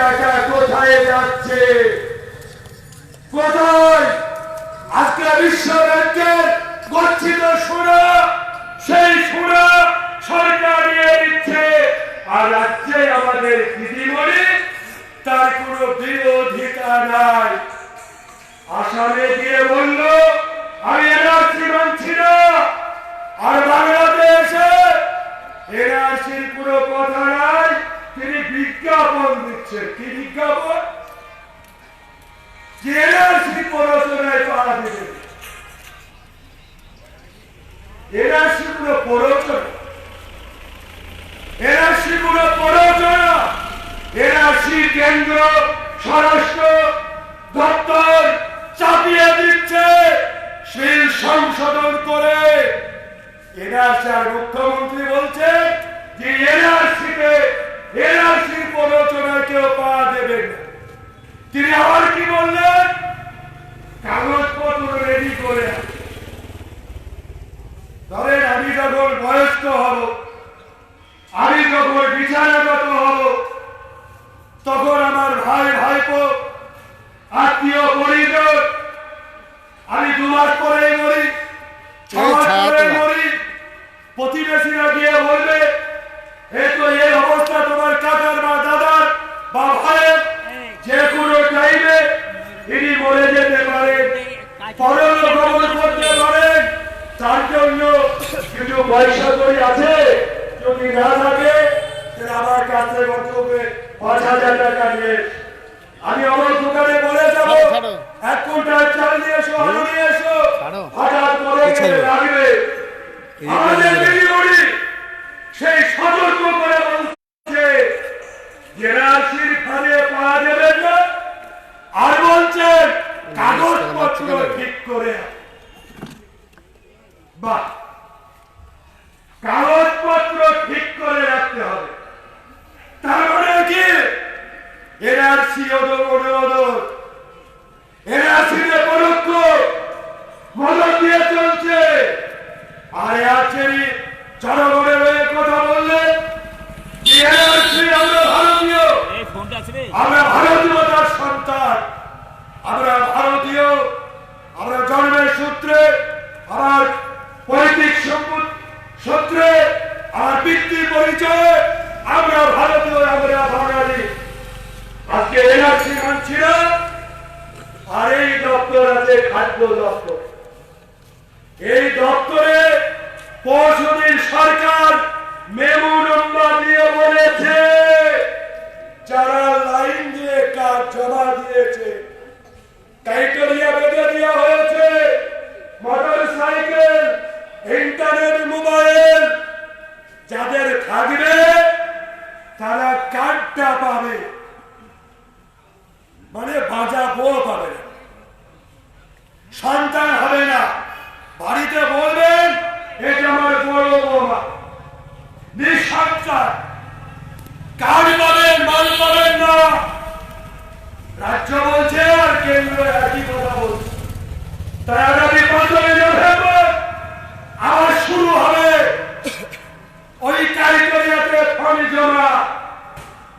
টাকা কোথায় যাচ্ছে, কোথায়? আজকে বিশ্ব ব্যাংকের গচ্ছিত সোনা, সেই সোনা সরকার নিয়ে দিচ্ছে, আর রাজ্যে আমাদের দিদিমণি তার কোনো বিরোধিতা নাই। আসামে গিয়ে বলল আমি এনআরসি মানছি না, আর বাংলাদেশে এনআরসির কোনো কথা নাই, তিনি বিজ্ঞাপন দিচ্ছেন। কি বিজ্ঞাপন? এনআরসি প্ররোচনায় পাড়া দেবেন। এনআরসি কোনো প্ররোচনা, এনআরসি কোনো প্ররোচনা। এনআরসি কেন্দ্র স্বরাষ্ট্র দপ্তর চাপিয়ে দিচ্ছে বিল সংশোধন করে। এনআরসি আর মুখ্যমন্ত্রী বলছে যে এনআরসিতে এনআরসি প্ররোচনায় কেউ পাওয়া দেবে না। তিনি আবার কি বললেন? কাগজপত্র রেডি করে ধরেন আমি যখন বয়স্ক হব, আমি যখন বিছানাগত হব, তখন আমার ভাই ভাইপো আত্মীয় পরিজন, আমি 2 মাস পরে মরি, 6 মাস পরে মরি, প্রতিবেশীরা গিয়ে বলবে এই তো এই অবস্থা তোমার কাকার বা দাদার বা ভাইয়ের, যে কোনো টাইমে ইনি মরে যেতে পারেন, পরলোক গমন করতে পারেন। তার জন্য কিছু পয়সা করি আছে, যদি না থাকে আমার কাছে বক্তব্যে 5,000 টাকা নিয়ে আমি আমার দোকানে বলে যাবো 1 কুইন্টাল চাল নিয়ে এসো, আলু নিয়ে এসো, হঠাৎ করে লাগবে। আমাদের দিদিমণি সেই সতর্ক করে বলছে এনআরসির ফাঁদে পা দেবেন না, আর বলছেন কাগজপত্র ঠিক করে। বাহ, কাগজপত্র ঠিক করে রাখতে হবে। তার মানে কি এনআরসি অনুমোদন, এনআরসিতে পরোক্ষ মদত দিয়ে চলছে। আর আছে জনগণের হয়ে কথা বললেন এনআরসি আমরা ভারতীয়, আমরা ভারতীয়তার সন্তান, আমরা ভারতীয়, আমরা জন্মের সূত্রে, আমার পৈতৃক সূত্রে, আমার পিতৃ পরিচয় আমরা ভারতীয়, আমরা বাঙালি। আজকে এনআরসি মানছি না। আর এই দপ্তর আছে খাদ্য দপ্তর, এই দপ্তরে পরশুদিন সরকার মেমো নম্বর দিয়ে বলেছে যারা লাইন দিয়ে কাজ জমা দিয়েছে, ক্রাইটেরিয়া বেঁধে দেওয়া হয়েছে, মোটর সাইকেল, ইন্টারনেট, মোবাইল যাদের থাকবে তারা কার্ডটা পাবে, মানে বাজা বউ পাবে না, সন্তান হবে না। বাড়িতে বলবেন এটা আমার বড় বৌমা, নিঃসন্তান। কার্ড পাবেন, মাল পাবেন না। রাজ্য বলছে আর কেন্দ্র একই কথা বলছে। তাই আগামী 15 নভেম্বর আবার শুরু হবে ওই ক্রাইটেরিয়াতে ফর্ম জমা।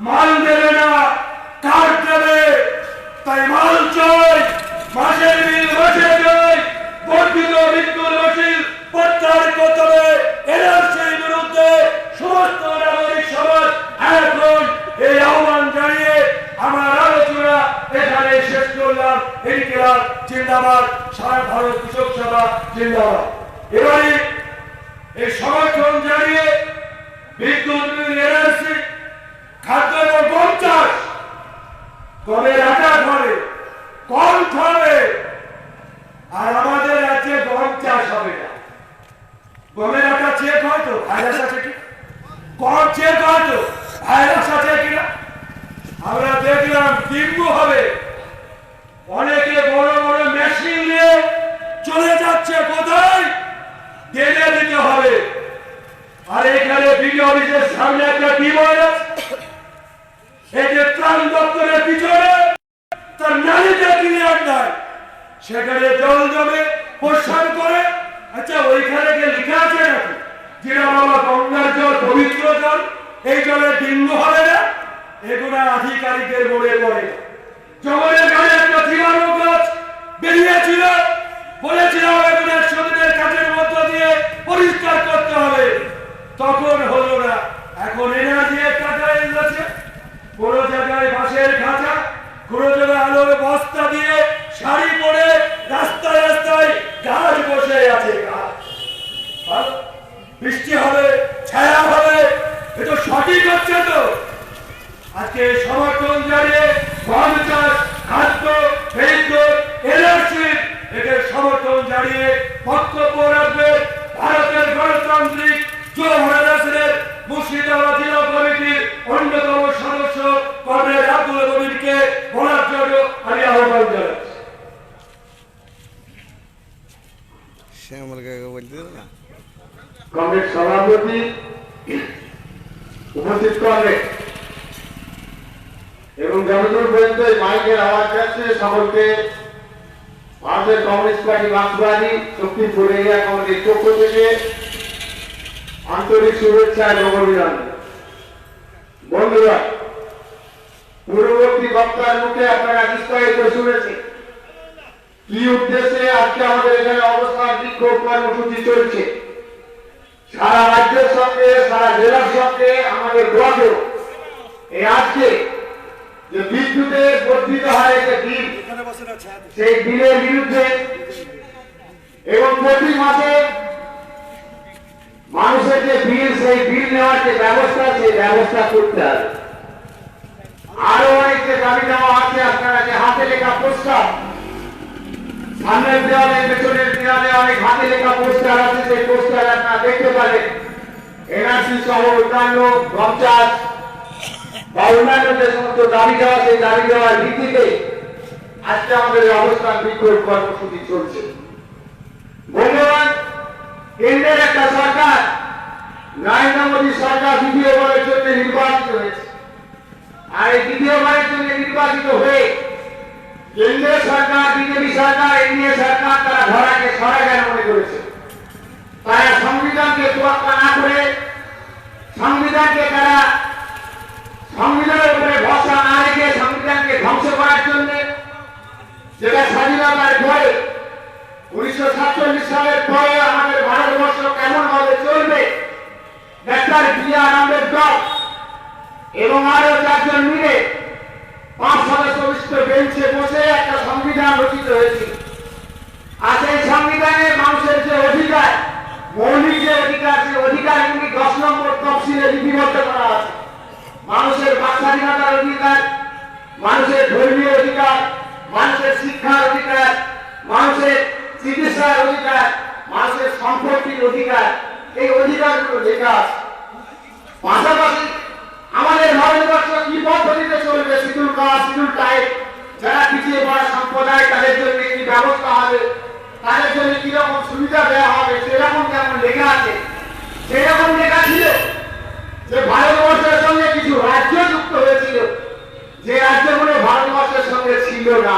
মাল দেবে না, কার্ড দেবে। তাই মাল চাই, মাসের বিল মাসে চাই, বর্ধিত মৃত্যুর রসিদ প্রত্যাহার করতে হবে। এনআরসির বিরুদ্ধে সমস্ত নাগরিক সমাজ এখন এই আহ্বান জানিয়ে আমার আলোচনা এখানে শেষ করলাম। ইনকিলাব জিন্দাবাদ, সারা ভারত কৃষক সভা জিন্দাবাদ। এবারে এই সমর্থন জানিয়ে বিদ্যুৎ বিল, এনআরসি, খাদ্য এবং গম চাষ, গমের আটা ফলে কম ফলে, আর আমাদের রাজ্যে গম চাষ হবে না। গমের আটা চেক হয়তো ভাইরাস আছে কি, গম চেক হয়তো ভাইরাস আছে কিনা। আমরা দেখলাম ডেঙ্গু হবে, অনেকে বড় বড় মেশিন নিয়ে চলে যাচ্ছে কোথায়, ঢেলে দিতে হবে। আর এখানে বিডিও অফিসের সামনে একটা ডিভাইস, এই যে ত্রাণ দপ্তরের পিছনে তার নালিটা ক্লিয়ার নাই, সেখানে জল জমে প্রস্রাব করে। আচ্ছা, ওইখানে গিয়ে লেখা আছে নাকি যেটা বাবা গঙ্গার জল পবিত্র জল, এই জলে ডেঙ্গু হবে না? এগুলো আধিকারিকের মনে পড়ে। জঙ্গলের গায়ে একটা জীবাণু গাছ বেরিয়েছিল, বলেছিলাম এগুলো 100 দিনের কাজের মধ্য দিয়ে পরিষ্কার করতে হবে, তখন হলো না। এখন এনার্জি টাকা এসেছে, কোন জায়গায় বাঁশের খাঁচা, কোন জায়গায় আলোর বস্তা দিয়ে শাড়ি পরে রাস্তায় রাস্তায় গাছ বসে আছে। গাছ বৃষ্টি হবে, ছায়া হবে, এটা সঠিক হচ্ছে তো? আজকে সমর্থন জানিয়ে গম চাষ, খাদ্য, বিদ্যুৎ, এনার্জি এদের সমর্থন জানিয়ে বক্তব্য রাখবে ভারতের গণতান্ত্রিক জোহরাদাসের মুর্শিদাবাদ জেলা কমিটির অন্যতম সদস্য কর্নেল আব্দুল মমিনকে বলার জন্য আমি আহ্বান জানাচ্ছি। কংগ্রেস সভাপতি উপস্থিত কংগ্রেস এবং যতদূর পর্যন্ত মাইকের আওয়াজ যাচ্ছে সকলকে ভারতের কমিউনিস্ট পার্টি মার্ক্সবাদী শক্তিপুর এরিয়া কমিটির পক্ষ থেকে আন্তরিক শুভেচ্ছা এবং অভিনন্দন। বন্ধুরা, পূর্ববর্তী বক্তার মুখে আপনারা বিস্তারিত শুনেছেন কি উদ্দেশ্যে আজকে আমাদের এখানে অবস্থান বিক্ষোভ কর্মসূচি চলছে। সারা রাজ্যের সঙ্গে সারা জেলার সঙ্গে আমাদের ব্লকেও এই আজকে যে বিদ্যুতের বর্ধিত হারে যে বিল, সেই বিলের বিরুদ্ধে এবং প্রতি মাসে মানুষের যে বিল, সেই বিল নেওয়ার যে ব্যবস্থা, সেই ব্যবস্থা করতে হবে। আরো অনেক যে দাবি দেওয়া আছে, আপনারা যে হাতে লেখা পোস্টার, সামনের দেওয়ালে পেছনের দেওয়ালে অনেক হাতে লেখা পোস্টার আছে, সেই পোস্টার আপনারা দেখতে পারেন। এনআরসি সহ অন্যান্য গম চাষ বা অন্যান্য যে সমস্ত দাবি দেওয়া, সেই দাবি দেওয়ার ভিত্তিতে আজকে আমাদের অবস্থান বিক্ষোভ কর্মসূচি চলছে। বন্ধুগণ, কেন্দ্রের একটা সরকার, নরেন্দ্র মোদী সরকার দ্বিতীয়বারের জন্য নির্বাচিত হয়েছে। আর এই দ্বিতীয়বারের জন্য নির্বাচিত হয়ে কেন্দ্রের সরকার, বিজেপি সরকার, এনডিএ সরকার তারা ধরাকে সরাজ্ঞান মনে করেছে। তারা সংবিধানকে তোয়াক্কা না করে, সংবিধানকে তারা সংবিধানের উপরে ভরসা না রেখে সংবিধানকে ধ্বংস করার জন্য, যেটা স্বাধীনতার পরে 1947 সালের পরে আমাদের ভারতবর্ষ কেমন ভাবে চলবে, ডাক্তার বি.আর. আম্বেদকর এবং আরো 4 জন মিলে 5 সদস্য বিশিষ্ট বেঞ্চে বসে একটা সংবিধান রচিত হয়েছে। আর সেই সংবিধানে মানুষের যে অধিকার, মৌলিক যে অধিকার, সেই অধিকারগুলি 10 নম্বর তফসিলে লিপিবদ্ধ করা আছে। মানুষের বাক স্বাধীনতার অধিকার, মানুষের ধর্মীয় অধিকার, মানুষের শিক্ষার অধিকার, মানুষের চিকিৎসার অধিকার, মানুষের সম্পত্তির অধিকার, এই অধিকারগুলো লেখা আছে। পাশাপাশি আমাদের ভারতবর্ষ কি পদ্ধতিতে চলবে, শিডিউল কাস্ট, শিডিউল ট্রাইব, যারা পিছিয়ে পড়া সম্প্রদায়, তাদের জন্য কি ব্যবস্থা হবে, তাদের জন্য কিরকম সুবিধা দেওয়া হবে, সেরকম যেমন লেখা আছে। সেরকম লেখা ছিল যে ভারতবর্ষের সঙ্গে কিছু রাজ্য যুক্ত হয়েছিল, যে রাজ্যগুলো ভারতবর্ষের সঙ্গে ছিল না।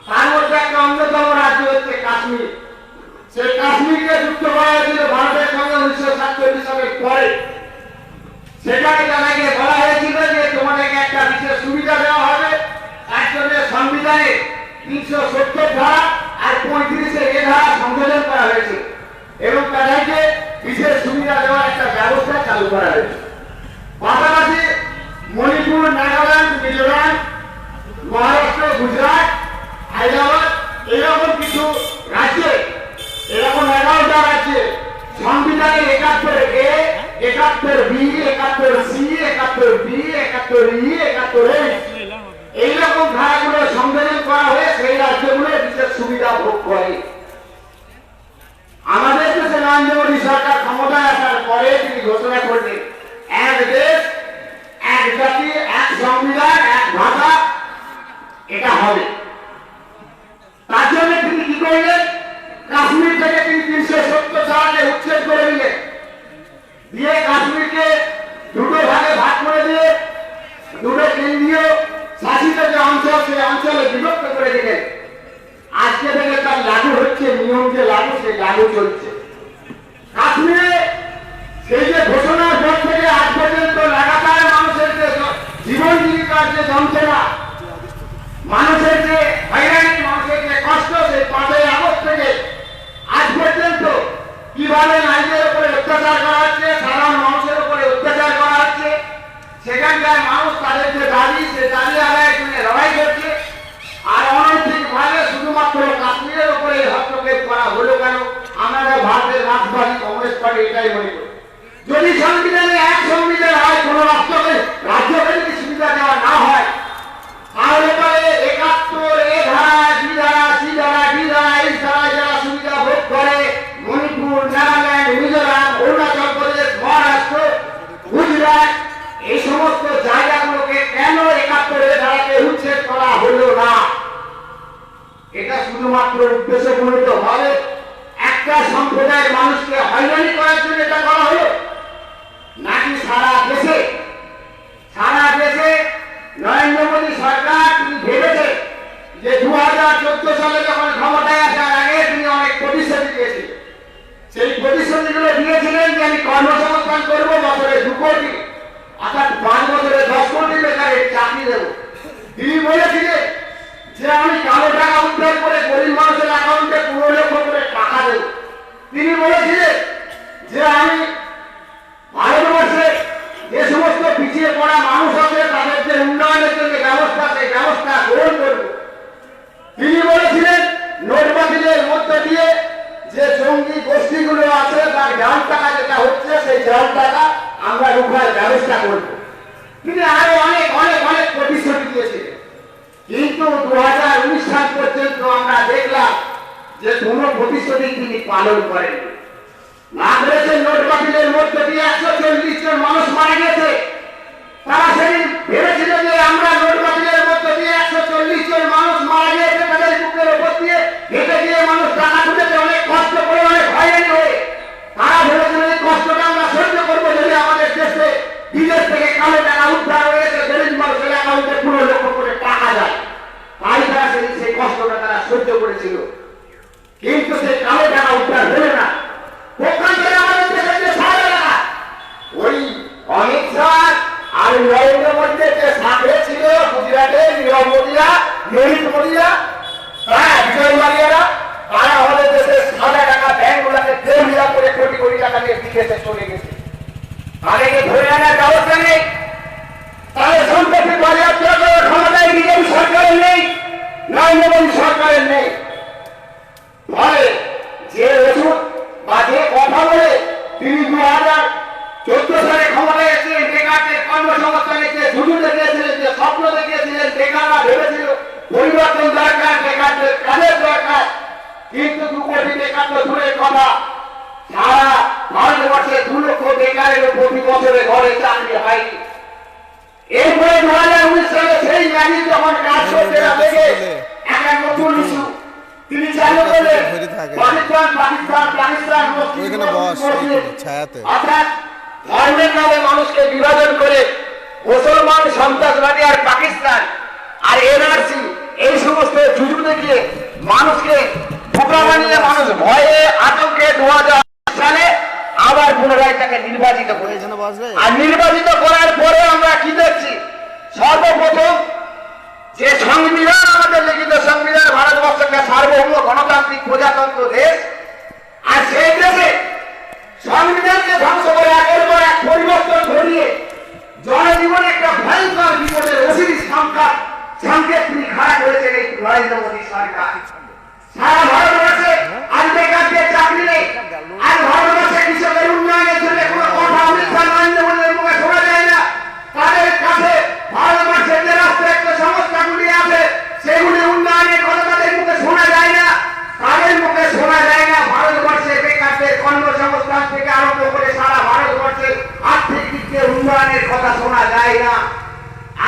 তার মধ্যে একটা অন্যতম রাজ্য হচ্ছে কাশ্মীর। সেই কাশ্মীরকে যুক্ত করা হয়েছিল ভারতের সঙ্গে 1947 সালের পরে। সেখানে তাদেরকে বলা হয়েছিল যে তোমাদেরকে একটা বিশেষ সুবিধা দেওয়া হবে। তার জন্য সংবিধানে 370 ধারা আর 35 এ ধারা সংশোধন করা হয়েছে এবং তাদেরকে বিশেষ সুবিধা দেওয়ার একটা ব্যবস্থা চালু করা হয়েছে। পাশাপাশি মণিপুর, নাগাল্যান্ড, মিজোরাম, মহারাষ্ট্র, গুজরাট, হায়দ্রাবাদ এরকম কিছু রাজ্যে, এরকম 11টা রাজ্যে সংবিধানে 71A, 71B, 71C, 71B, 71E, 71A এইরকম ধারাগুলো সংযোজন করা হয়ে সেই রাজ্যগুলো বিশেষ সুবিধা ভোগ করে। আমাদের দেশে নরেন্দ্র মোদী সরকার ক্ষমতায় আসার পরে তিনি ঘোষণা করলেন এক দেশ, এক জাতি, এক সংবিধান, এক ভাষা, এটা হবে। তার জন্য তিনি কি করলেন, কাশ্মীর থেকে তিনি 370 সালে উচ্ছেদ করে দিলেন, দিয়ে কাশ্মীরকে দুটো ভাগে ভাগ করে দিয়ে দুটো কেন্দ্রীয় শাসিত যে অঞ্চল, সেই অঞ্চলে বিভক্ত করে দিলেন। আজকে থেকে তার লাগু হচ্ছে, নিয়ম যে লাগু, সেই লাগু চলছে। কাশ্মীরে সেই যে ঘোষণার পর থেকে আজ পর্যন্ত লাগাতার মানুষের যে সারা দেশে নরেন্দ্র মোদী সরকার তিনি ভেবেছে যে 2014 সালে যখন ক্ষমতায় আসার আগে তিনি অনেক প্রতিশ্রুতি দিয়েছিলেন। সেই প্রতিশ্রুতিগুলো দিয়েছিলেন যে আমি কর্মসংস্থান করবো বছরে 2 কোটি, অর্থাৎ 5 বছরে 10 কোটি বেকারের চাকরি দেবো। তিনি বলেছিলেন যে আমি কালো টাকা উদ্ধার করে গরিব মানুষের অ্যাকাউন্টে 15 লক্ষ করে টাকা দেব। তিনি বলেছিলেন যে আমি ভারতবর্ষে যে সমস্ত পিছিয়ে পড়া মানুষ আছে তাদের যে উন্নয়নের জন্য ব্যবস্থা, সেই ব্যবস্থা গ্রহণ করব। তিনি বলেছিলেন নোট বাতিলের মধ্য দিয়ে যে জঙ্গি গোষ্ঠীগুলো আছে তার জাল টাকা যেটা হচ্ছে সেই জাল টাকা আমরা রোখার ব্যবস্থা করব। তিনি আরো অনেক অনেক অনেক প্রতিশ্রুতি দিয়েছিলেন, কিন্তু 2019 সাল পর্যন্ত আমরা দেখলাম যে কোনো প্রতিশ্রুতি তিনি পালন করেননি। না করেছেন নোট বাতিলের মধ্য দিয়ে 140 জন মানুষ মারা গেছে। তারা সেদিন ভেবেছিল যে আমরা নোট বাতিলের মধ্য দিয়ে 140 জন মানুষ মারা গিয়েছে, তাদের বুকের উপর দিয়ে হেঁটে গিয়ে মানুষ টাকা তুলেছে অনেক কষ্ট করে, অনেক হয়রানি হয়ে। তারা ভেবেছিল এই কষ্টটা আমরা সহ্য করবো যদি আমাদের দেশে বিদেশ থেকে কালো টাকা উদ্ধার হয়েছে, গরিব মানুষের অ্যাকাউন্টে 15 লক্ষ করে টাকা যায়। তাই তারা সেদিন সেই কষ্টটা তারা সহ্য করেছিল, কিন্তু সেই কালো টাকা উদ্ধার হলো না। ওখান থেকে আমাদের দেশের যে সাদা টাকা, ওই অমিত শাহ আর নরেন্দ্র মোদীর যে সাথে ছিল গুজরাটে নীরব মোদিরা, ললিত মোদিরা, হ্যাঁ বিজয় মালিয়ারা, তারা আমাদের দেশের সাদা টাকা ব্যাংকগুলোকে দেড় করে কোটি কোটি টাকা নিয়ে বিদেশে চলে গেছে। তাদেরকে ধরে আনার ব্যবস্থা নেই, তাদের সম্পত্তি বাজেয়াপ্ত করার ক্ষমতায় বিজেপি সরকারের নেই, নরেন্দ্র মোদী সরকারের নেই। ফলে যে ওষুধ বা যে কথা বলে তিনি 2014 সালে ক্ষমতায় এসেছিলেন, বেকারদের কর্মসংস্থানের যে সুযোগ দেখিয়েছিলেন, যে স্বপ্ন দেখিয়েছিলেন, বেকাররা ভেবেছিল পরিবর্তন দরকার, বেকারদের কাজের দরকার, কিন্তু 2 কোটি বেকার তো দূরের কথা, সারা ভারতবর্ষে 2 লক্ষ বেকারের প্রতি বছরে ঘরে চাকরি হয়নি। এরপরে 2019 সালে সেই ম্যাজিক যখন কাজ করতে না লেগে একটা নতুন ইস্যু তিনি চালু করলেন, পাকিস্তান পাকিস্তান পাকিস্তান অর্থাৎ ধর্মের নামে মানুষকে বিভাজন করে মুসলমান, সন্ত্রাসবাদী আর পাকিস্তান আর এনআরসি এই সমস্ত যুদ্ধ দেখিয়ে মানুষকে বোকা বানিয়ে মানুষ ভয়ে আতঙ্কে 2000 সালে আবার পুনরায় তাকে নির্বাচিত করেছে। আর নির্বাচিত করার পরে আমরা কি দেখছি, সর্বপ্রথম যে সংবিধান, আমাদের লিখিত সংবিধান, ভারতবর্ষ একটা সার্বভৌম গণতান্ত্রিক প্রজাতন্ত্র দেশ, আর সেই দেশে সংবিধানকে ধ্বংস করে একের পর এক পরিবর্তন ঘটিয়ে জনজীবনে একটা ভয়ঙ্কর বিপদের অসীম সংকেত তিনি খাড়া করেছেন এই নরেন্দ্র মোদী সরকার। সারা ভারতবর্ষে আজ বেকারদের চাকরি নেই, আজ ভারতবর্ষে কৃষকের উন্নয়নের জন্য কোনো কথা অমিত শাহ নরেন্দ্র মোদীর মুখে শোনা যায় না। তাদের কাছে ভারতবর্ষের যে রাষ্ট্রায়ত্ত সংস্থাগুলি আছে সেগুলি উন্নয়নের কথা তাদের মুখে শোনা যায় না, তাদের মুখে শোনা যায় না। ভারতবর্ষে বেকারদের কর্মসংস্থান থেকে আরম্ভ করে সারা ভারতবর্ষের আর্থিক দিক দিয়ে উন্নয়নের কথা শোনা যায় না।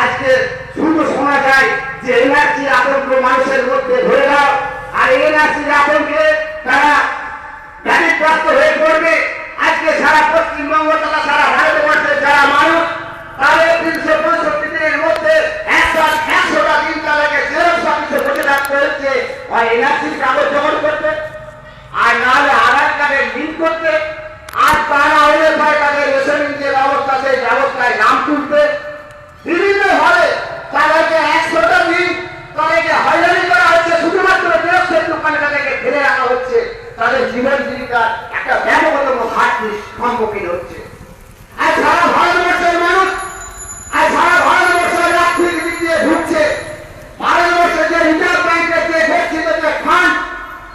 আজকে শুধু শোনা যায় যে এনআরসির আতঙ্ক মানুষের মধ্যে ধরে দাও, আর এনআরসির আতঙ্কে তারা ব্যাধিগ্রস্ত হয়ে পড়বে। আজকে সারা পশ্চিমবঙ্গ তথা সারা ভারতবর্ষের যারা মানুষ, তাদের 365 দিনের মধ্যে 100টা দিন তাদেরকে জেরক্স অফিসে বসে থাকতে হচ্ছে, হয় এনআরসির কাগজ জমা করতে, আর নাহলে আধার কার্ডের লিঙ্ক করতে, আর তারা হলে হয় তাদের রেশনিং যে ব্যবস্থা সেই ব্যবস্থায় নাম তুলতে। বিভিন্নভাবে তাদেরকে 100টা দিন তাদেরকে হয়রানি করা হচ্ছে, শুধুমাত্র জেরক্সের দোকানে তাদেরকে ফেলে রাখা হচ্ছে। তাদের জীবন জীবিকার একটা ব্যাপকতম ঘাটতির সম্মুখীন হচ্ছে। আর সারা ভারতবর্ষের মানুষ, আর সারা ভারতবর্ষের আর্থিক দিক দিয়ে ঢুকছে। ভারতবর্ষের যে রিজার্ভ ব্যাংকের যে গচ্ছিত যে ফান্ড,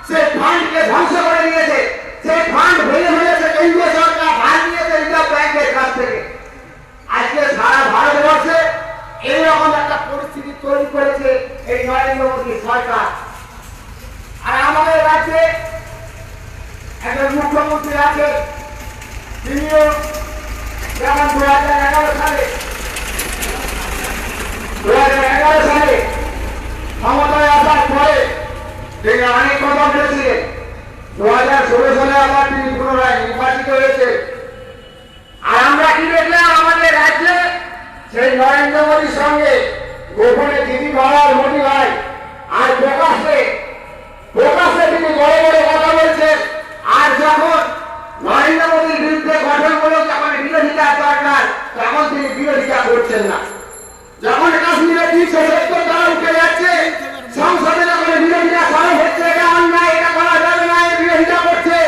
সেই ফান্ডকে ধ্বংস করে দিয়েছে। সেই ফান্ড ভেঙে ফেলেছে কেন্দ্রীয় সরকার, ধার নিয়েছে রিজার্ভ ব্যাংকের কাছ থেকে। আজকে সারা ভারতবর্ষে এইরকম একটা পরিস্থিতি তৈরি করেছে এই নরেন্দ্র মোদী সরকার। আর আমাদের রাজ্যে একজন মুখ্যমন্ত্রী আছে, তিনিও যেমন 2011 সালে ক্ষমতায় আসার পরে তিনি অনেক কথা বলেছিলেন। 2016 সালে আবার তিনি পুনরায় নির্বাচিত হয়েছে। আর আমরা কি দেখলাম, সেই নরেন্দ্র মোদীর সঙ্গে গোপনে দিদি ভাই আর মোদী ভাই আর প্রকাশ্যে তিনি বড় বড় কথা বলছেন। আর যখন নরেন্দ্র মোদীর বিরুদ্ধে গঠনমূলক যখন বিরোধিতা দরকার তখন তিনি বিরোধিতা করছেন না। যখন কাশ্মীরে 370 ধারা উঠে যাচ্ছে, সংসদে যখন বিরোধিতা করা হচ্ছে, এটা অন্যায়, এটা করা যাবে না, এর বিরোধিতা করছে,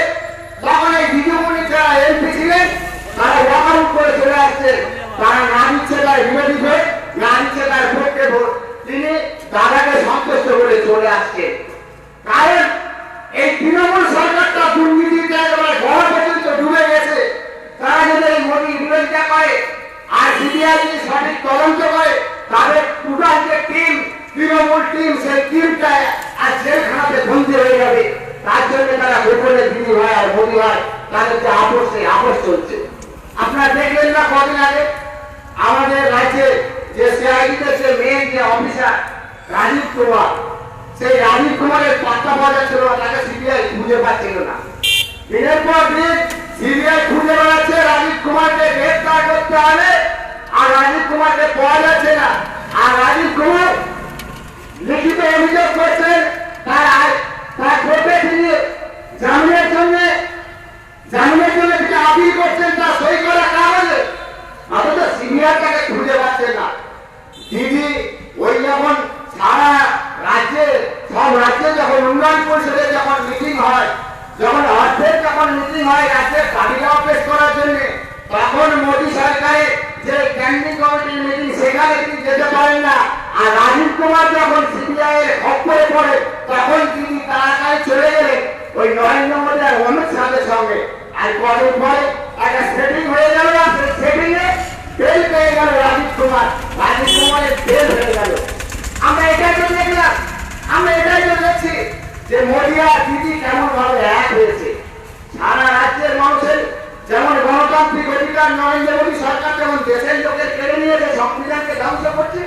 তখন এই দিদিমণি যারা এমপি ছিলেন তারা ওয়াকআউট করে চলে আসছেন। তারা না দিচ্ছে তার বিরোধী ভোট, না দিচ্ছে তার পক্ষে ভোট, তিনি দাদাকে সন্তুষ্ট করে চলে আসছেন। কারণ এই তৃণমূল সরকারটা দুর্নীতিতে একেবারে ঘর পর্যন্ত ডুবে গেছে। তারা যদি এই মোদীর বিরোধিতা করে আর সিবিআই যদি সঠিক তদন্ত করে, তাদের টোটাল যে টিম, তৃণমূল টিম, সেই টিমটা আর জেলখানাতে বন্দী হয়ে যাবে। তার জন্য তারা গোপনে দিদি ভাই আর মোদী ভাই তাদের যে আপোষ চলছে। আপনারা দেখলেন না কদিন আগে আমাদের রাজ্যে যে সিআইডিতে যে মেন যে অফিসার রাজীব কুমার, সেই রাজীব কুমারের পাত্তা পাওয়া যাচ্ছিল না, তাকে সিবিআই খুঁজে পাচ্ছিল না। দিনের পর দিন সিবিআই খুঁজে বেড়াচ্ছে রাজীব কুমারকে গ্রেফতার করতে হবে, আর রাজীব কুমারকে পাওয়া যাচ্ছে না। আর রাজীব কুমার লিখিত অভিযোগ করছেন তার কোর্টে তিনি জামিনের জন্য তিনি আপিল করছেন, তার সই করা কাগজে, অথচ সিবিআই তাকে খুঁজে পাচ্ছে না। দিদি ওই যখন সারা রাজ্যে সব রাজ্যে যখন উন্নয়ন পরিষদের যখন মিটিং হয়, যখন অর্থের যখন মিটিং হয় রাজ্যের তালিকা পেশ করার জন্য, তখন মোদী সরকারের যে স্ট্যান্ডিং কমিটির মিটিং সেখানে তিনি যেতে পারেন না। আর রাজীব কুমার যখন সিবিআই এর খপ্পরে পড়ে তখন তিনি তাড়াতাড়ি চলে গেলেন ওই নরেন্দ্র মোদী আর অমিত শাহের সঙ্গে। আর কদিন পরে একটা সেটিং হয়ে গেল, আর সেই সেটিং এ ফেল পেয়ে গেল রাজীব কুমারের ফেল হয়ে গেল। আমরা এটাই তো দেখলাম, আমরা এটাই তো দেখছি যে মোদী আর দিদি কেমন ভাবে এক হয়েছে। সারা রাজ্যের মানুষের যেমন গণতান্ত্রিক অধিকার নরেন্দ্র মোদী সরকার যেমন দেশের লোকের কেড়ে নিয়েছে, সংবিধানকে ধ্বংস করছে,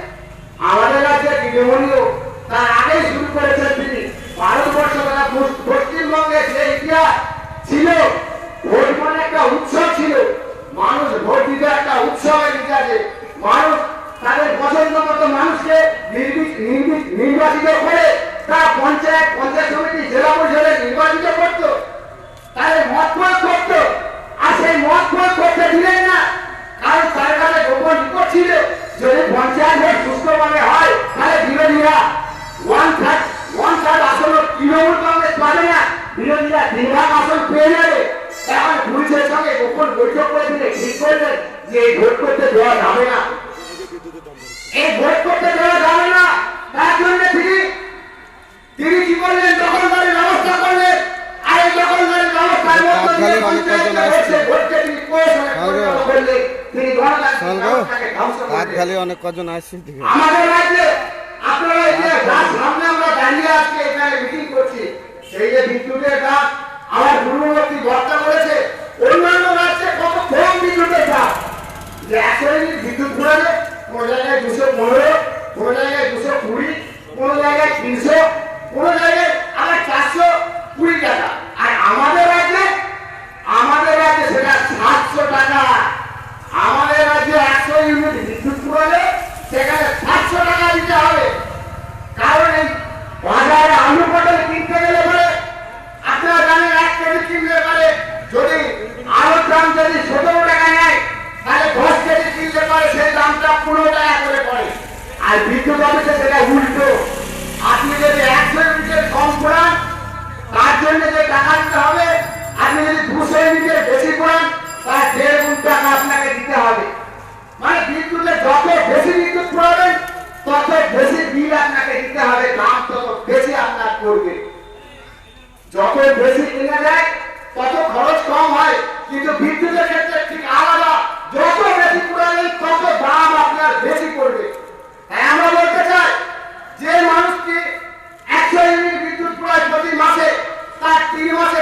আমাদের রাজ্যে দিদিমণিও তার আগেই শুরু করেছেন। তিনি ভারতবর্ষ তথা পশ্চিমবঙ্গে যে ইতিহাস ছিল, ভোট মানে একটা উৎসব ছিল, মানুষ ভোট দিত একটা উৎসবের ইতিহাসে। মানুষ তাদের পছন্দ মতো মানুষকে নির্বাচিত করে তারা পঞ্চায়েত সমিতি, জেলা পরিষদে নির্বাচিত করত, তাদের মত প্রয়োগ করত। আর সেই মত প্রয়োগ করতে দিলেন না, কারণ তার কাছে গোপন রিপোর্ট ছিল যদি পঞ্চায়েত ভোট সুস্থভাবে হয় তাহলে বিরোধীরা ওয়ান থার্ড আসন তৃণমূল কংগ্রেস পাবে না, বিরোধীরা 3 ভাগ আসন পেয়ে যাবে। এখন পুলিশের সঙ্গে গোপন বৈঠক করে দিলে ঠিক করলেন যে এই ভোট করতে দেওয়া যাবে না, এই ভোট করতে দেওয়া যাবে না। তার জন্য তিনি কি করলেন, দখলদারি ব্যবস্থা করলেন। আর এই দখলদারি ব্যবস্থার মধ্যে দিয়ে ভোটকে তিনি করলেন, তিনি গণতান্ত্রিক ব্যবস্থাকে ধ্বংস করলেন। অনেক কজন আসছে আমাদের রাজ্যে আপনারা এই যে যার সামনে আমরা দাঁড়িয়ে আজকে এখানে মিটিং করছি, সেই যে বিদ্যুতের দাম আমার পূর্ববর্তী বক্তা বলেছে, অন্যান্য রাজ্যে কত কম বিদ্যুতের দাম, যে 100 ইউনিট বিদ্যুৎ ঘুরাবে, কোন জায়গায় 215, কোন জায়গায় 220, কোন জায়গায় 300, কোন জায়গায় আবার 420 টাকা। আর আমাদের রাজ্যে সেটা 700 টাকা। আমাদের রাজ্যে 100 ইউনিট বিদ্যুৎ ঘুরালে সেখানে 700 টাকা দিতে হবে। কারণ এই বাজারে আলু পটল কিনতে গেলে পরে আপনারা জানেন 1 কেজি কিনলে পরে যদি আলুর দাম যদি 17 টাকা নেয়, তাহলে 10 কেজি কিনলে পরে সেই দামটা 15 টাকা করে পড়ে। আর বিদ্যুৎ অফিসে সেটা উল্টো, আপনি যদি 100 ইউনিটের কম করান তার জন্য যে টাকা দিতে হবে, আপনি যদি 200 ইউনিটের বেশি করান তার 1.5 গুণ টাকা আপনাকে দিতে হবে। মানে বিদ্যুতের যত বেশি বিদ্যুৎ পড়াবেন তত বেশি বিল আপনাকে দিতে হবে, দাম তত বেশি আপনার পড়বে। যত বেশি কিনা যায় তত খরচ কম হয়, কিন্তু বিদ্যুতের ক্ষেত্রে ঠিক আলাদা, যত বেশি পড়াবেন তত দাম আপনার বেশি পড়বে। তাই আমরা বলতে চাই, যে মানুষকে 100 ইউনিট বিদ্যুৎ পড়ায় প্রতি মাসে, তার 3 মাসে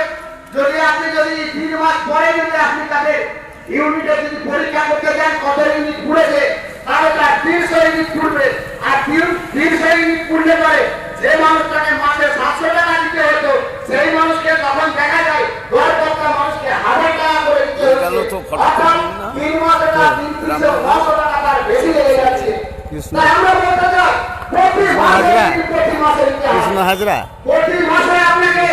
আপনি 3 মাস পরে যদি আপনি তাদের ইউনিটে যদি পরীক্ষা করতে যান কত ইউনিট পুড়েছে, তাহলে তার 300 ইউনিট পুড়বে। আর 300 ইউনিট পুড়লে পরে যে মানুষটাকে মাসে 700 টাকা দিতে হতো, সেই মানুষকে তখন দেখা যায় গড়পড়তা মানুষকে 1000 টাকা করে দিতে হচ্ছে। অর্থাৎ 3 মাসে তার 300 টাকা তার বেশি লেগে তাই আমরা বলতে চাই প্রতি মাসে কৃষ্ণ হাজরা প্রতি মাসে আপনাকে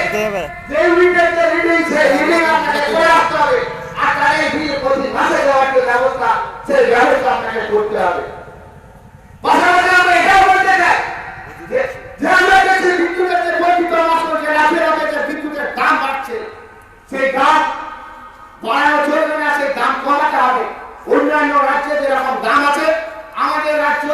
যে ইউনিটের যে রিডিং সেই রিডিং আপনাকে করে আসতে হবে আর তার এই বিল প্রতি মাসে দেওয়ার যে ব্যবস্থা সেই ব্যবস্থা আপনাকে করতে হবে। পাশাপাশি আমরা এটাও বলতে চাই যে আমরা দেখছি বিদ্যুতের যে বর্ধিত মাস করছে রাতের রাতে যে বিদ্যুতের দাম বাড়ছে সেই দাম বাড়ানো চলবে না, সেই দাম কমাতে হবে। অন্যান্য রাজ্যে যেরকম দাম আছে আমাদের রাজ্য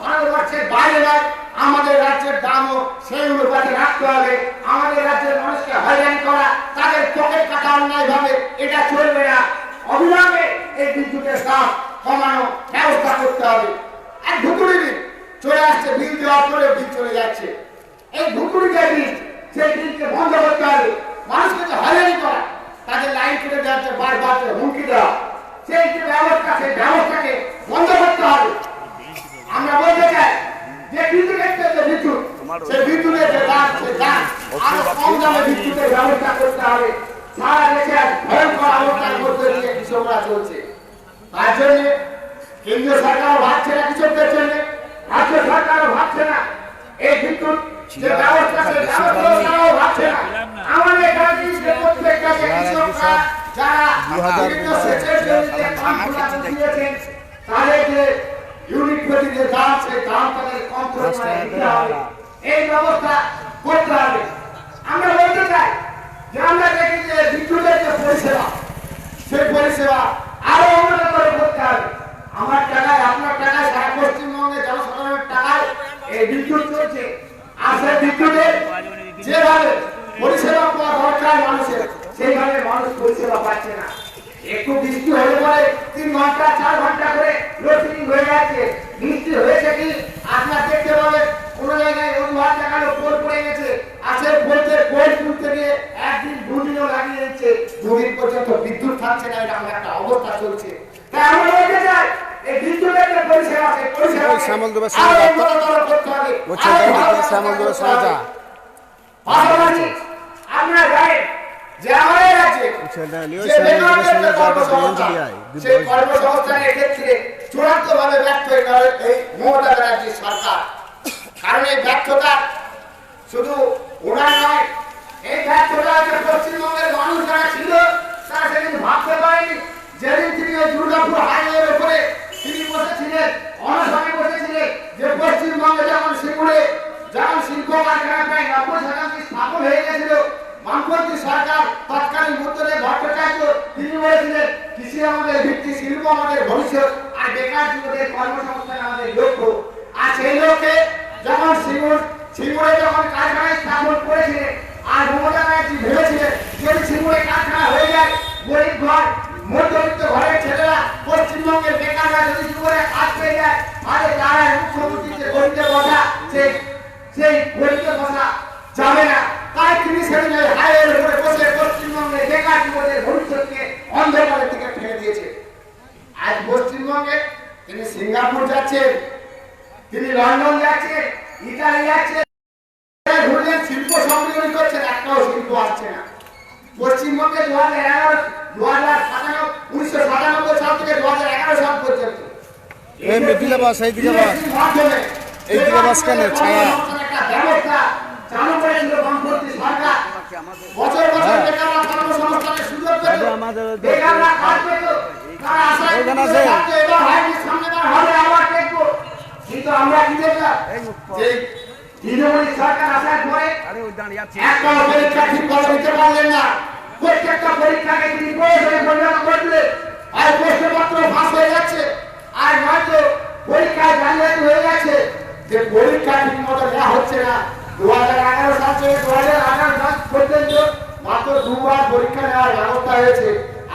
ভারতবর্ষের বাইরে নয়, আমাদের রাজ্যের দামও সেই অনুপাতে রাখতে হবে। আমাদের রাজ্যের মানুষকে হয়রানি করা, তাদের পকেট কাটা অন্যায় ভাবে এটা চলবে না। অবিলম্বে এই বিদ্যুতের দাম কমানো ব্যবস্থা করতে হবে। আর ধুতুরি বিল চলে আসছে, বিল দেওয়ার পরে বিল চলে যাচ্ছে। এই ধুতুরি যে বিল সেই বিলকে বন্ধ করতে হবে। মানুষকে যে হয়রানি করা, তাদের লাইন কেটে যাচ্ছে, বারবার হুমকি দেওয়া, সেই যে ব্যবস্থা সেই ব্যবস্থাকে বন্ধ করতে হবে। আমরা বলতে চাই যে বিদ্যুতের যে বিদ্যুৎ সেই বিদ্যুতের যে দাম সেই দাম আরো কম দামে বিদ্যুতের ব্যবস্থা করতে হবে। সারা দেশে ভয়ঙ্কর অবস্থার মধ্যে দিয়ে কৃষকরা চলছে। তার জন্য কেন্দ্রীয় সরকারও ভাবছে না কৃষকদের জন্য, রাজ্য সরকারও ভাবছে না এই বিদ্যুৎ যে ব্যবস্থা সেই ব্যবস্থাও ভাবছে না। আমাদের রাজ্যের প্রত্যেকটা কৃষকরা যারা বিভিন্ন সেচের জন্য যে পাম্পগুলো দিয়েছেন তাদের যে ইউনিট প্রতি যে দাম সেই দাম তাদের কম পরিমাণে দিতে হবে, এই ব্যবস্থা করতে হবে। আমরা বলতে চাই যে আমরা দেখি যে বিদ্যুতের যে পরিষেবা সেই পরিষেবা আরো উন্নত করে করতে হবে। আমার টাকায় আপনার টাকায় সারা পশ্চিমবঙ্গে জনসাধারণের টাকায় এই বিদ্যুৎ চলছে, আর সেই বিদ্যুতের যেভাবে পরিষেবা পাওয়া দরকার মানুষের সেইভাবে মানুষ পরিষেবা পাচ্ছে না। একটু বৃষ্টি হলে পরে 3 ঘন্টা 4 ঘন্টা করে লোডশেডিং হয়ে যাচ্ছে। বৃষ্টি হয়েছে কি আপনার দেখতে পাবেন কোন জায়গায় অনুবাদ দেখালো পোল পড়ে গেছে, আসে বলতে পোল তুলতে গিয়ে একদিন 2 দিনও লাগিয়ে দিচ্ছে, 2 দিন পর্যন্ত বিদ্যুৎ থাকছে না। এরকম একটা অবস্থা চলছে। তাই আমরা বলতে চাই এই বিদ্যুতের যে পরিষেবা সেই পরিষেবা শ্যামল দুবের আরো উন্নততর করতে হবে। শ্যামল দুবের সমাজা পাশাপাশি আপনারা জানেন যে আমাদের আছে সেই কর্মসংস্থানের ক্ষেত্রে চূড়ান্তভাবে ব্যর্থ হয়ে গেল এই মমতা ব্যানার্জির সরকার। কারণ এই ব্যর্থতা শুধু ওনার নয়, এই ব্যর্থতা হচ্ছে পশ্চিমবঙ্গের মানুষ যারা ছিল তারা সেদিন ভাবতে পারেনি। যেদিন তিনি ওই দুর্গাপুর হাইওয়ের উপরে তিনি বসেছিলেন, অনশনে বসেছিলেন, যে পশ্চিমবঙ্গে যেমন সিঙ্গুরে যেমন শিল্প কারখানা প্রায় 90% স্থাপন হয়ে গেছিল, বামপন্থী সরকার তৎকালীন উত্তরে ভট্টাচার্য তিনি বলেছিলেন কৃষি আমাদের ভিত্তি, শিল্প আমাদের ভবিষ্যৎ, আর বেকার যুবদের কর্মসংস্থান আমাদের লক্ষ্য। আর সেই লক্ষ্যে যখন সিঙ্গুরে যখন কারখানায় স্থাপন করেছিলেন, আর মমতা ব্যানার্জি ভেবেছিলেন যদি সিঙ্গুরে কারখানা হয়ে যায়, গরিব ঘর মধ্যবিত্ত ঘরের ছেলেরা পশ্চিমবঙ্গের বেকাররা যদি সিঙ্গুরে কাজ পেয়ে যায়, তাহলে তারা মুখ্যমন্ত্রী যে গরিবে বসা সেই গরিবে বসা যাবে না। তাই তিনি সেদিন হাইওয়ের উপরে বসে পশ্চিমবঙ্গের বেকার যুবদের ভবিষ্যৎকে অন্ধকারের দিকে ঠেলে দিয়েছে। আজ পশ্চিমবঙ্গে তিনি সিঙ্গাপুর যাচ্ছেন, তিনি লন্ডন যাচ্ছেন, ইতালি যাচ্ছেন, ঘুরলেন, শিল্প সম্মিলনী করছেন, একটাও শিল্প আসছে না। পশ্চিমবঙ্গে 1997 সাল থেকে 2011 সাল পর্যন্ত এইদিকে বাস কেন ছায়া একটা ব্যবস্থা চালু করেছিল বামপন্থী সরকার। বছর বছর বেকাররা কর্মসংস্থানের সুযোগ পেত, বেকাররা কাজ পেত, তারা আশায় এবার হয়নি, সামনেবার হবে, আবার দেখবো। কিন্তু আমরা কি দেখলাম যে তৃণমূল সরকার আসার পরে একটা পরীক্ষা ঠিক করে দিতে পারলেন না। প্রত্যেকটা পরীক্ষাকে তিনি প্রয়োজনে পরিণত করলেন, আর প্রশ্নপত্র ফাঁস হয়ে যাচ্ছে, আর নয়তো পরীক্ষায় জালিয়াতি হয়ে যাচ্ছে, যে পরীক্ষা ঠিক মতো নেওয়া হচ্ছে না। 2011 সাল থেকে 2018 সাল পর্যন্ত মাত্র 2 বার পরীক্ষা নেওয়ার ব্যবস্থা হয়েছে,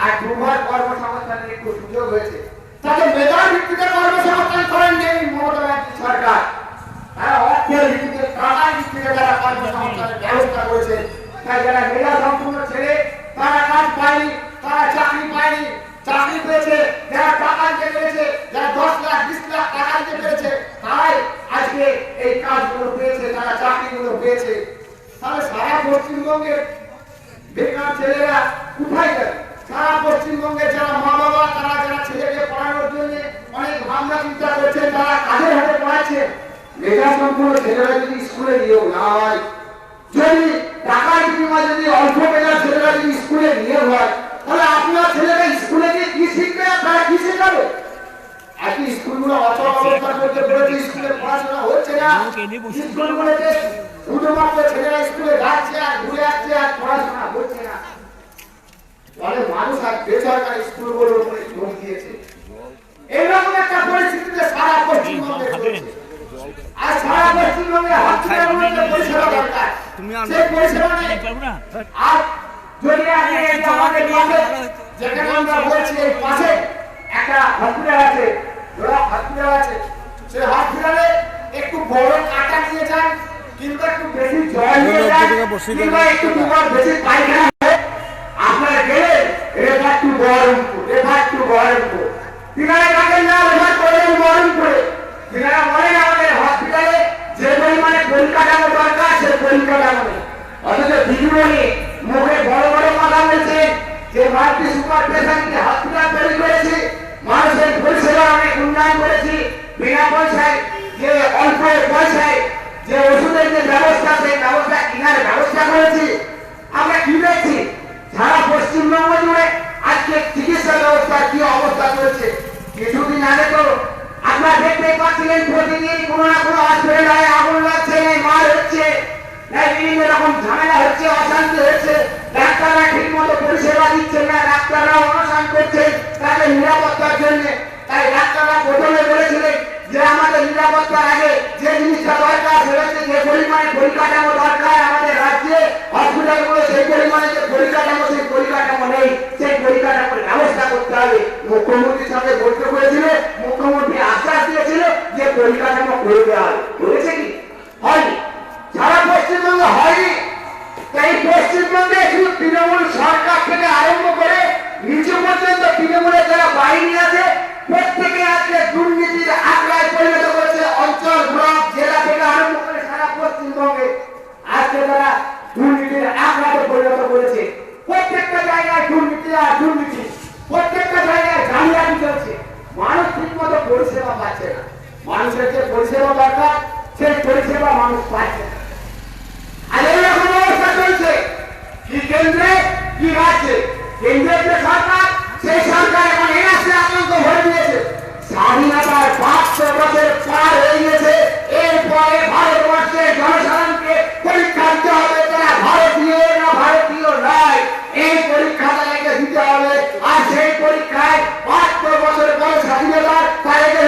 আর 2 বার কর্মসংস্থানের একটু সুযোগ হয়েছে। তাতে মেধার ভিত্তিতে কর্মসংস্থান করেন এই মমতা ব্যানার্জি সরকার। তারা অর্থের ভিত্তিতে, টাকার ভিত্তিতে যারা কর্মসংস্থানের ব্যবস্থা করেছে, তাই যারা মেধা সম্পূর্ণ ছেলে তারা কাজ পায়নি, তারা চাকরি পায়নি, চাকরি পেয়েছে যারা টাকা দিতে পেরেছে, যারা 10 লাখ 20 লাখ টাকা দিতে পেরেছে, তারাই আজকে এই কাজগুলো পেয়েছে, তারা চাকরিগুলো পেয়েছে। তাহলে সারা পশ্চিমবঙ্গের বেকার ছেলেরা কোথায় গেল? সারা পশ্চিমবঙ্গের যারা মা বাবা তারা যারা ছেলেকে পড়ানোর জন্য অনেক ভাবনা চিন্তা করছে, পড়াচ্ছেন, তারা কাজের হাতে পড়াচ্ছেন। মেধা সম্পন্ন ছেলেরা যদি স্কুলে নিয়োগ না হয়, যদি টাকার বিনিময়ে যদি অল্প মেধার ছেলেরা যদি স্কুলে নিয়োগ হয়, তাহলে আপনার ছেলেরা স্কুলে গিয়ে কি শিখবে আর তারা কি শেখাবে? একই স্কুলগুলো অত অবস্থার মধ্যে পড়েছে, স্কুলে পড়াশোনা হচ্ছে না। স্কুলগুলোতে শুধুমাত্র ছেলেরা স্কুলে যাচ্ছে আর ঘুরে আসছে আর পড়াশোনা হচ্ছে না। ফলে মানুষ আর বেসরকারি স্কুলগুলোর উপরে জোর দিয়েছে। এইরকম একটা পরিস্থিতিতে সারা পশ্চিমবঙ্গে চলছে। আর সারা পশ্চিমবঙ্গে হসপিটালগুলোতে পরিষেবা দরকার, সেই পরিষেবা নেই। আর যদি আপনি এই যে আমাদের পাশে, যেখানে আমরা বলছি এই পাশে একটা হসপিটাল আছে, হসপিটাল আছে, সেই হসপিটালে একটু বড় কাটা নিয়ে যান, কিংবা একটু বেশি জল নিয়ে যান, কিংবা একটু বেশি পায়খানা হয়, আপনারা গেলেন refer to Baharampur, refer to Baharampur. তিনারা থাকেন না রেফার করলেন বহরমপুরে। তিনারা বলেন আমাদের হসপিটালে যে পরিমাণে পরিকাঠামো দরকার সে পরিকাঠামো নেই। অথচ দিদিমণি মুখে বড় বড় কথা বলছে যে ভারতীয় সুপার স্পেশালিটি হসপিটাল তৈরি করেছি, মানুষের পরিষেবা অনেক উন্নয়ন করেছি, বিনা পয়সায় যে অল্প পয়সায় যে ওষুধের যে ব্যবস্থা সেই ব্যবস্থা কেনার ব্যবস্থা করেছি। আমরা কি দেখছি সারা পশ্চিমবঙ্গ জুড়ে আজকে চিকিৎসা ব্যবস্থার কি অবস্থা চলছে। কিছুদিন আগে তো আপনারা দেখতে পাচ্ছিলেন প্রতিদিন কোনো না কোনো হসপিটালে আগুন লাগছে, মার হচ্ছে, বিভিন্ন রকম ঝামেলা হচ্ছে, অশান্তি হচ্ছে। ডাক্তাররা ঠিক মতো পরিষেবা দিচ্ছেন না, ডাক্তাররা অনশন করছেন তাদের নিরাপত্তার জন্য। তাই ডাক্তাররা প্রথমে বলেছিলেন যে আমাদের নিরাপত্তার আগে যে জিনিসটা দরকার সেটা হচ্ছে যে পরিমাণে পরিকাঠামো দরকার আমাদের রাজ্যে হসপিটালগুলো, সেই পরিমাণে যে পরিকাঠামো সেই পরিকাঠামো নেই, সেই পরিকাঠামোর ব্যবস্থা করতে হবে। মুখ্যমন্ত্রীর সঙ্গে বৈঠক হয়েছিল, মুখ্যমন্ত্রী আশ্বাস দিয়েছিল যে পরিকাঠামো করে দেওয়া হবে। করেছে কি? হয়নি। সারা পশ্চিমবঙ্গে হয়নি। তাই পশ্চিমবঙ্গে শুধু তৃণমূল সরকার থেকে আরম্ভ করে নিচু পর্যন্ত তৃণমূলের যারা বাহিনী আছে প্রত্যেকে আজকে দুর্নীতির আখড়ায় পরিণত করেছে। অঞ্চল, ব্লক, জেলা থেকে আরম্ভ করে সারা পশ্চিমবঙ্গে আজকে তারা দুর্নীতির আখড়াতে পরিণত করেছে। প্রত্যেকটা জায়গায় দুর্নীতি আর দুর্নীতি, প্রত্যেকটা জায়গায় জালিয়াতি চলছে। মানুষ ঠিক মতো পরিষেবা পাচ্ছে না। মানুষের যে পরিষেবা দরকার সেই পরিষেবা মানুষ পাচ্ছে না। আর এইরকম অবস্থা চলছে কি কেন্দ্রে কি রাজ্যে। কেন্দ্রের যে সরকার সেই সরকার এখন এনআরসি আতঙ্ক ভরে দিয়েছে। স্বাধীনতার ৫০০ বছর পার হয়ে গেছে, এরপরে ভারতবর্ষের জনসাধারণকে পরীক্ষা দিতে হবে তারা ভারতীয় না ভারতীয় নয়। এই পরীক্ষা তাদেরকে দিতে হবে। আর সেই পরীক্ষায় ৭৫ বছর পরে স্বাধীনতার তাদেরকে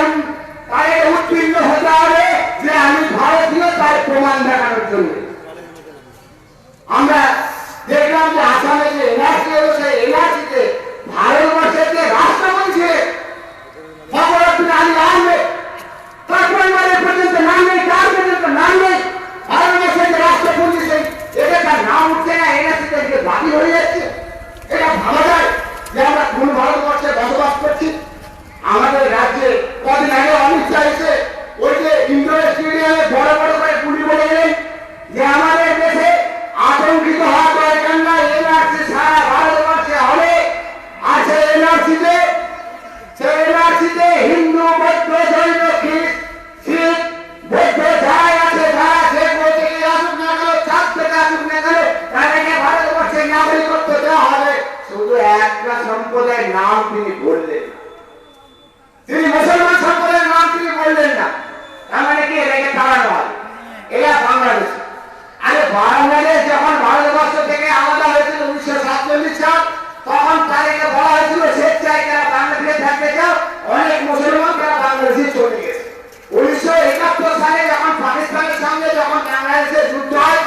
উত্তীর্ণ হতে হবে যে আমি ভারতীয়, তার প্রমাণ দেখানোর জন্য। আমরা দেখলাম যে আসামে যে এনআরসি হলো সেই এনআরসিতে ভারতবর্ষের যে রাষ্ট্রপতি ছিলেন ফখরুদ্দিন আলী আহমেদ, তার পরিবারের পর্যন্ত নাম নেই, তার পর্যন্ত নাম নেই। ভারতবর্ষের যে রাষ্ট্রপতি সেই এটার নাম উঠছে না, এনআরসিতে বাতিল হয়ে যাচ্ছে। এটা ভাবা যায় যে আমরা কোন ভারতবর্ষে বসবাস করছি? আমাদের রাজ্যে কদিন আগে অমিত শাহ এসে ওই যে ইন্ডোর স্টেডিয়ামে বড় বড় করে পুলি বলে গেলেন যে আমাদের দেশে আতঙ্কিত হওয়া দরকার না, এনআরসি সারা ভারতবর্ষে হবে। আর সেই এনআরসিতে হিন্দু, বৌদ্ধ, জৈন, শিখ, বৌদ্ধ যাই আছে, যারা যে বলতে আসুক না কেন, চাপ থেকে আসুক না কেন, তাদেরকে ভারতবর্ষের নাগরিকত্ব দেওয়া হবে। শুধু একটা সম্প্রদায়ের নাম তিনি বললেন না, তিনি মুসলমান সম্প্রদায়ের নাম তিনি বললেন না। তার মানে কি এটাকে তাড়ানো হবে? এরা বাংলাদেশ। আরে বাংলাদেশ যখন ভারতবর্ষ থেকে আলাদা হয়েছিল 1947 সাল, তখন তাদেরকে বলা হয়েছিল স্বেচ্ছায় তারা বাংলাদেশে থাকতে চাও। অনেক মুসলমান তারা বাংলাদেশে চলে গেছে। 1971 সালে যখন পাকিস্তানের সঙ্গে যখন বাংলাদেশের যুদ্ধ হয়,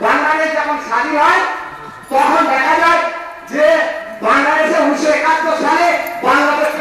বাংলাদেশ যখন স্বাধীন হয়, তখন দেখা যায় যে বাংলাদেশে 1971 সালে বাংলাদেশ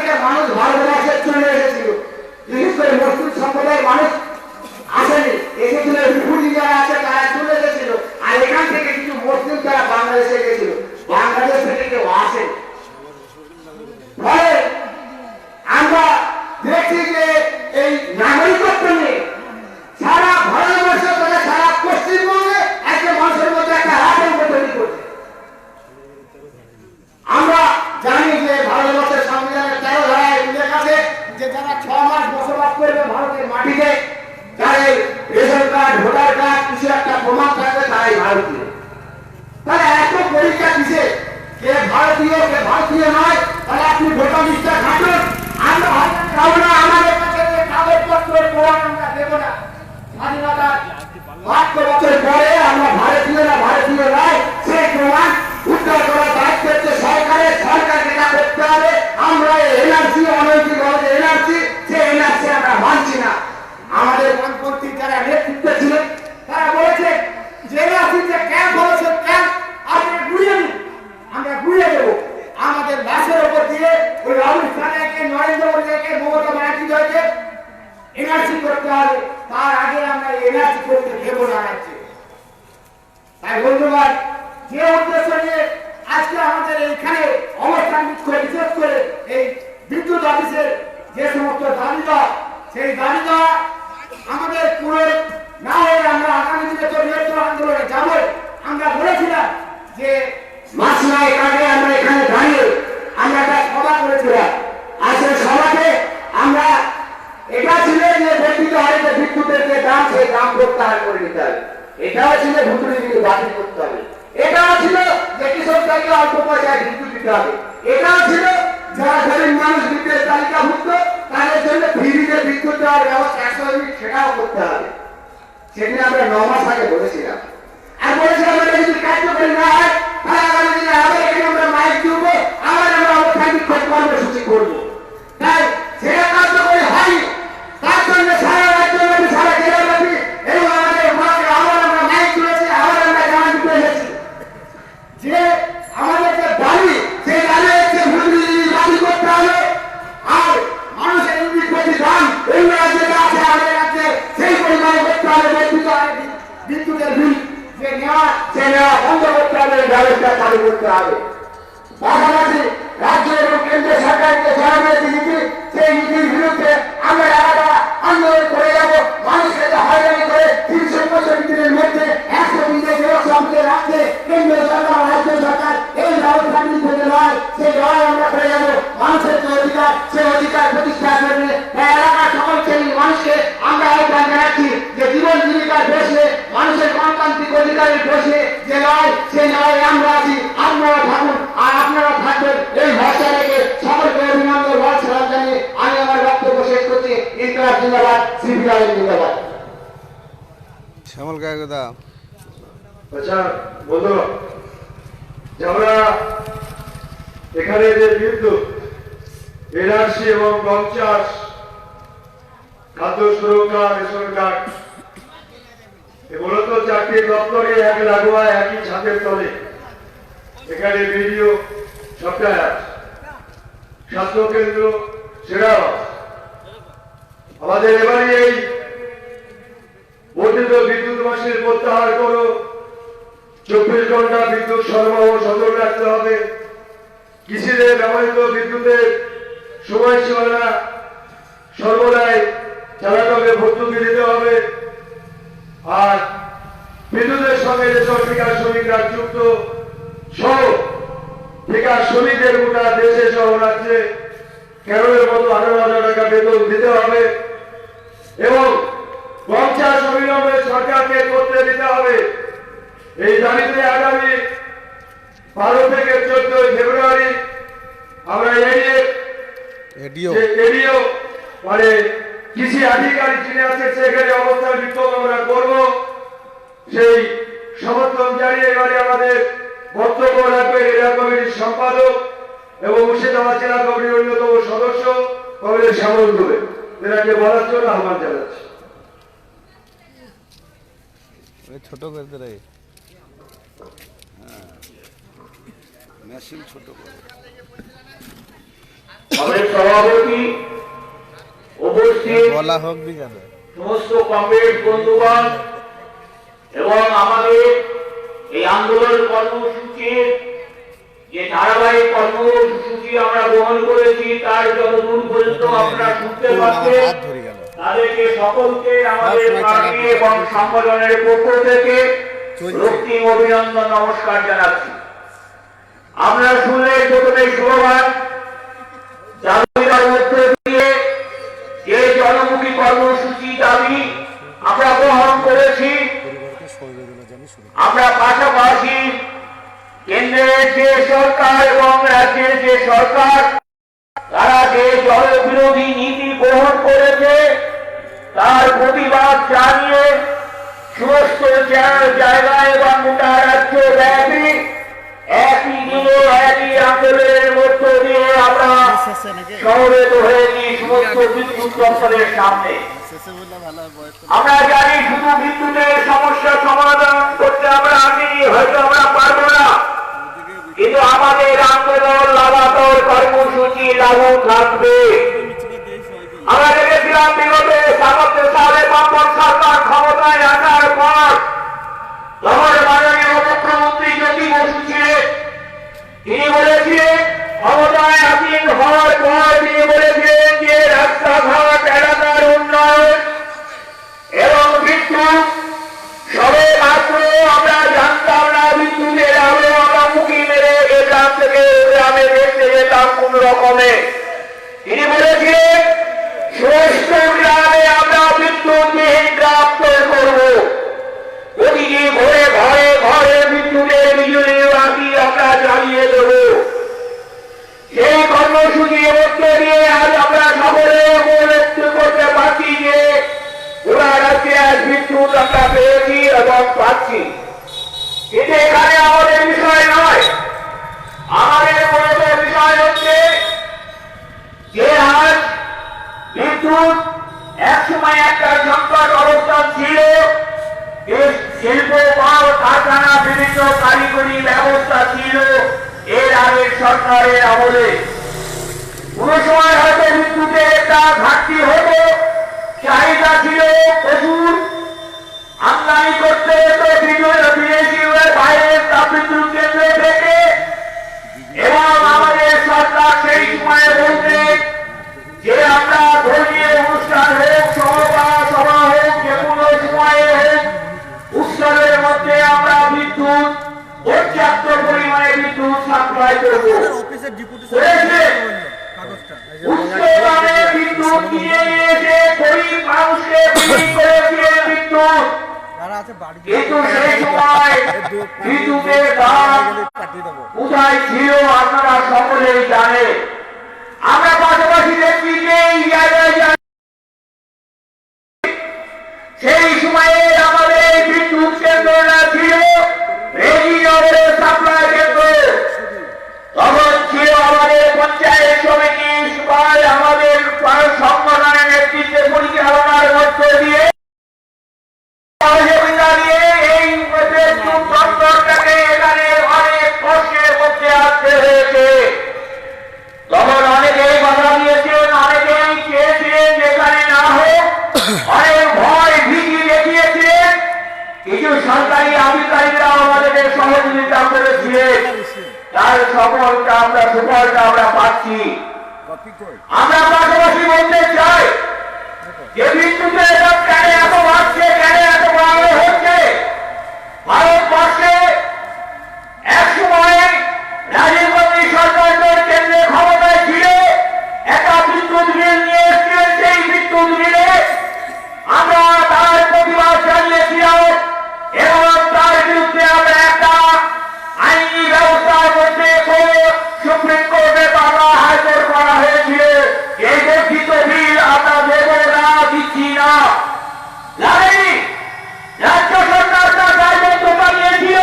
এনআরসি করতে হবে, তার আগে আমরা এনআরসি করতে দেবো না রাজ্যে। তাই বন্ধুগণ, যে উদ্দেশ্য নিয়ে আজকে আমাদের এইখানে অবস্থান করে, বিশেষ করে এই বিদ্যুৎ অফিসের যে সমস্ত দাবি দেওয়া, সেই দাবি দেওয়া আমাদের পূরণ না হয়ে আমরা আগামী দিনে তো বৃহত্তর আন্দোলনে যাব। আমরা বলেছিলাম যে মাস নয় আগে আমরা এখানে দাঁড়িয়ে আমরা একটা সভা করেছিলাম। আজকে সভাতে আমরা এটা ছিল যে বর্ধিত হারে বিদ্যুতের যে দাম, সেই দাম প্রত্যাহার করে নিতে হবে। এটাও ছিল ভুতুড়ি বিল বাতিল করতে হবে। এটাও ছিল যে কৃষকদেরকে অল্প পয়সায় বিদ্যুৎ দিতে হবে। এটাও ছিল যারা গরিব মানুষ বিদ্যুতের তালিকাভুক্ত তাদের জন্য ফ্রিতে বিদ্যুৎ দেওয়ার ব্যবস্থা 100 ইউনিট, সেটাও করতে হবে। সেদিন আমরা 9 মাস আগে বলেছিলাম, আর বলেছিলাম এটা যদি কার্যকরী না হয় তাহলে আগামী দিনে আবার এখানে আমরা মাইক দিব, আবার আমরা অবস্থান বিক্ষোভ কর্মসূচি করবো। তাই সেটা কার্যকরী হয়নি, তার জন্য সারা রাজ্যব্যাপী, সারা জেলাব্যাপী এবং আমাদের মাঠে আবার আমরা মাইক তুলেছি, আবার আমরা জানান দিতে এসেছি যে আমাদের যে দাবি, সেই দাবি হচ্ছে ভুতুড়ি বিল বাতিল করতে হবে। আর মানুষের ইউনিট প্রতি দাম অন্য রাজ্যে আছে, আমাদের রাজ্যে সেই পরিমাণে করতে হবে। বিদ্যুতের বিল যে নেওয়া, সে নেওয়া বন্ধ করতে হবে, ব্যবস্থা চালু করতে হবে। পাশাপাশি রাজ্য এবং কেন্দ্রীয় সরকারকে জানানোর নীতি, সেই নীতির বিরুদ্ধে আমরা আলাদা আন্দোলন করে যাব। মানুষকে যে হয়রানি করে 365 দিনের মধ্যে 100 দিনে জেরক্স অফিসে রাখছে কেন্দ্রীয় সরকার, রাজ্য সরকার, এই ব্যবস্থা নিতে নয়, সেই লড়াই আমরা করে যাব। মানুষের যে অধিকার, সেই অধিকার প্রতিষ্ঠা করবে। এলাকার সকল শ্রেণীর মানুষকে আমরা আহ্বান জানাচ্ছি যে জীবন জীবিকার প্রশ্নে, মানুষের গণতান্ত্রিক অধিকারের প্রশ্নে যে লড়াই, সেই লড়াই আমরা আছি। আপনারা থাকুন আর আপনারা থাকবেন, এই ভরসা রেখে সকলকে অভিনন্দন ও সালাম জানিয়ে আমি আমার বক্তব্য শেষ করছি। ইনকলাব জিন্দাবাদ, সিপিআইএম জিন্দাবাদ। শ্যামল কাকা, আচ্ছা বন্ধুরা, যে আমরা এখানে যে বিদ্যুৎ, এনআরসি এবং গম চাষ, খাদ্য সুরক্ষা, রেশন কার্ড, মূলত 4টি দপ্তরে এক লাগোয়া একই ছাদের তলে এখানে ভিডিও সবটাই আছে। স্বাস্থ্য কেন্দ্র, সেরা আমাদের এবারে এই বর্ধিত বিদ্যুৎ মাসের প্রত্যাহার করো। 24 ঘন্টা বিদ্যুৎ সরবরাহ সচল রাখতে হবে। কৃষিতে ব্যবহৃত বিদ্যুতের সময়সীমা সর্বদাই চালাতে হবে, ভর্তুকি দিতে হবে। আর বিদ্যুতের সঙ্গে যেসব ঠিকা শ্রমিকরা যুক্ত সহ ঠিকা শ্রমিকদের গোটা দেশে সহ রাজ্যে কেরলের মতো 18,000 টাকা বেতন দিতে হবে এবং গম চাষ অবিলম্বে সরকারকে করতে দিতে হবে। এই দাবিতে আগামী 12 থেকে 14 ফেব্রুয়ারি আমরা এডিও মানে কৃষি আধিকারিক যিনি আছেন সেখানে অবস্থান বিক্ষোভ আমরা করব। সেই সমর্থন জানিয়ে এবারে আমাদের বক্তব্য রাখবেন জেলা কমিটির সম্পাদক এবং মুর্শিদাবাদ জেলা কমিটির অন্যতম সদস্য কমিটির শ্যামল দুবে, এনাকে বলার জন্য আহ্বান জানাচ্ছি। ছোট করতে রে মেশিন ছোট করে আমাদের সভাপতি উপস্থিত বলা হোক দি কেন সমস্ত কমরেড বন্ধুগণ এবং আমাদের এই আন্দোলন কর্মসূচির যে ধারাবাহিক কর্মসূচি আমরা গ্রহণ করেছি তার যতদূর পর্যন্ত আপনারা শুনতে পাচ্ছেন, তাদেরকে সকলকে আমাদের পার্টি এবং সংগঠনের পক্ষ থেকে রক্তিম অভিনন্দন, নমস্কার জানাচ্ছি। আপনারা শুনলেন প্রথমেই স্লোগান, জাতীয়তার মধ্যে দিয়ে যে জনমুখী কর্মসূচি দাবি আমরা গ্রহণ করেছি। আমরা পাশাপাশি কেন্দ্রের যে সরকার এবং রাজ্যের যে সরকার তারা যে জনবিরোধী নীতি গ্রহণ করেছে তার প্রতিবাদ জানিয়ে সমস্ত জায়গায় এবং গোটা রাজ্য ব্যাপী একই দিনে একই আন্দোলনের মধ্য দিয়ে আমরা সমবেত হয়েছি সমস্ত বিদ্যুৎ দপ্তরের সামনে। আমরা জানি শুধু বিদ্যুতের সমস্যার সমাধান করতে আমরা আসিনি, হয়তো আমরা পারবো না, কিন্তু আমাদের আন্দোলন লাগাতার কর্মসূচি লাগু থাকবে। আমরা দেখেছিলাম বিগত আলোচনায় রাখার পর তখন মাননীয় মুখ্যমন্ত্রী জ্যোতি বসু ছিলেন। তিনি বলেছিলেন ক্ষমতায় আসীন হওয়ার পর তিনি বলেছিলেন যে রাস্তাঘাট এলাকার উন্নয়ন এবং বিদ্যুৎ সবে মাত্র আমরা জানতাম না বিদ্যুতের আলো আমরা মুখি মেরে এ গ্রাম থেকে গ্রামে দেখতে যেতাম কোন রকমে। তিনি বলেছিলেন সমস্ত গ্রামে আমরা বিদ্যুৎবিহীন গ্রাম তৈরি করব, প্রতিটি ঘরে ঘরে ঘরে বিদ্যুতের বিজুলি বাতি আমরা জ্বালিয়ে দেব। সেই কর্মসূচির মধ্যে দিয়ে আজ আমরা সকলে উপলব্ধি করতে পারছি যে পুরা রাজ্যে আজ বিদ্যুৎ আমরা পেয়েছি এবং পাচ্ছি। কিন্তু এখানে আমাদের বিষয় নয়, আমাদের মূলত বিষয় হচ্ছে যে আজ বিদ্যুৎ একসময় একটা সংকট অবস্থান ছিল। শিল্প কারখানা বিভিন্ন কারিগরি ব্যবস্থা ছিল এর আগের সরকারের আমলে। কোন সময় হয়তো বিদ্যুতের একটা ঘাটতি হতো, চাহিদা ছিল প্রচুর, আমদানি করতে হতো বিদেশি বাইরের তাপবিদ্যুৎ কেন্দ্র থেকে, এবং আমাদের সরকার সেই সময় বলতেন যে আমরা ধর্মীয় অনুষ্ঠান হোক, সভা হোক, যে কোনো সময়ে হোক, উৎসবের মধ্যে আমরা বিদ্যুৎ পর্যাপ্ত পরিমাণে বিদ্যুৎ সাপ্লাই করব। উচ্চমানে বিদ্যুৎ কিনে নিয়েছে, গরিব মানুষকে বিক্রি করেছিলেন বিদ্যুৎ। কিন্তু সেই সময় বিদ্যুতের দাম কোথায় ছিল আপনারা সকলেই জানেন। আমরা পাশাপাশি দেখছি যে এই জায়গায় সেই সময়ে আমাদের বিদ্যুৎ কেন্দ্রটা ছিল রেজিনগরের সাপ্লাই কেন্দ্র। তখন ছিল আমাদের পঞ্চায়েত সমিতি সবাই আমাদের সংগঠনের নেতৃত্বে পরিচালনার মধ্য দিয়ে সহযোগিতা দিয়ে এই বিদ্যুৎ তন্ত্রটাকে এখানে অনেক কষ্টের মধ্যে আসতে হয়েছে। তখন অনেকেই বাধা দিয়েছেন, অনেকেই চেয়েছিলেন যেখানে না হোক, অনেক ভয় ভীতি দেখিয়েছিলেন। কিছু সরকারি আধিকারিকরা আমাদেরকে সহযোগিতা করেছিলেন, তার সফলতা আমরা সুফলটা আমরা পাচ্ছি। আমরা পাশাপাশি বলতে চাই যে বিদ্যুতের দাম কেন এত বাড়ছে, কেন এত বাড়ানো হচ্ছে। ভারতবর্ষে এক সময় রাজীব গান্ধী সরকার কেন্দ্রে ক্ষমতায় ছিল, একটা বিদ্যুৎ বিল নিয়ে এসেছিলেন। সেই বিদ্যুৎ বিলে আমরা তার প্রতিবাদ জানিয়েছিলাম এবং তার বিরুদ্ধে আমরা একটা আইনি ব্যবস্থার মধ্যে সুপ্রিম কোর্টে মামলা হাইকোর্ট করা হয়েছিল। এই গঠিত বিল আমরা দেব না, দিচ্ছি না। লাগেনি, রাজ্য সরকার তার দায়বদ্ধতা নিয়েছিল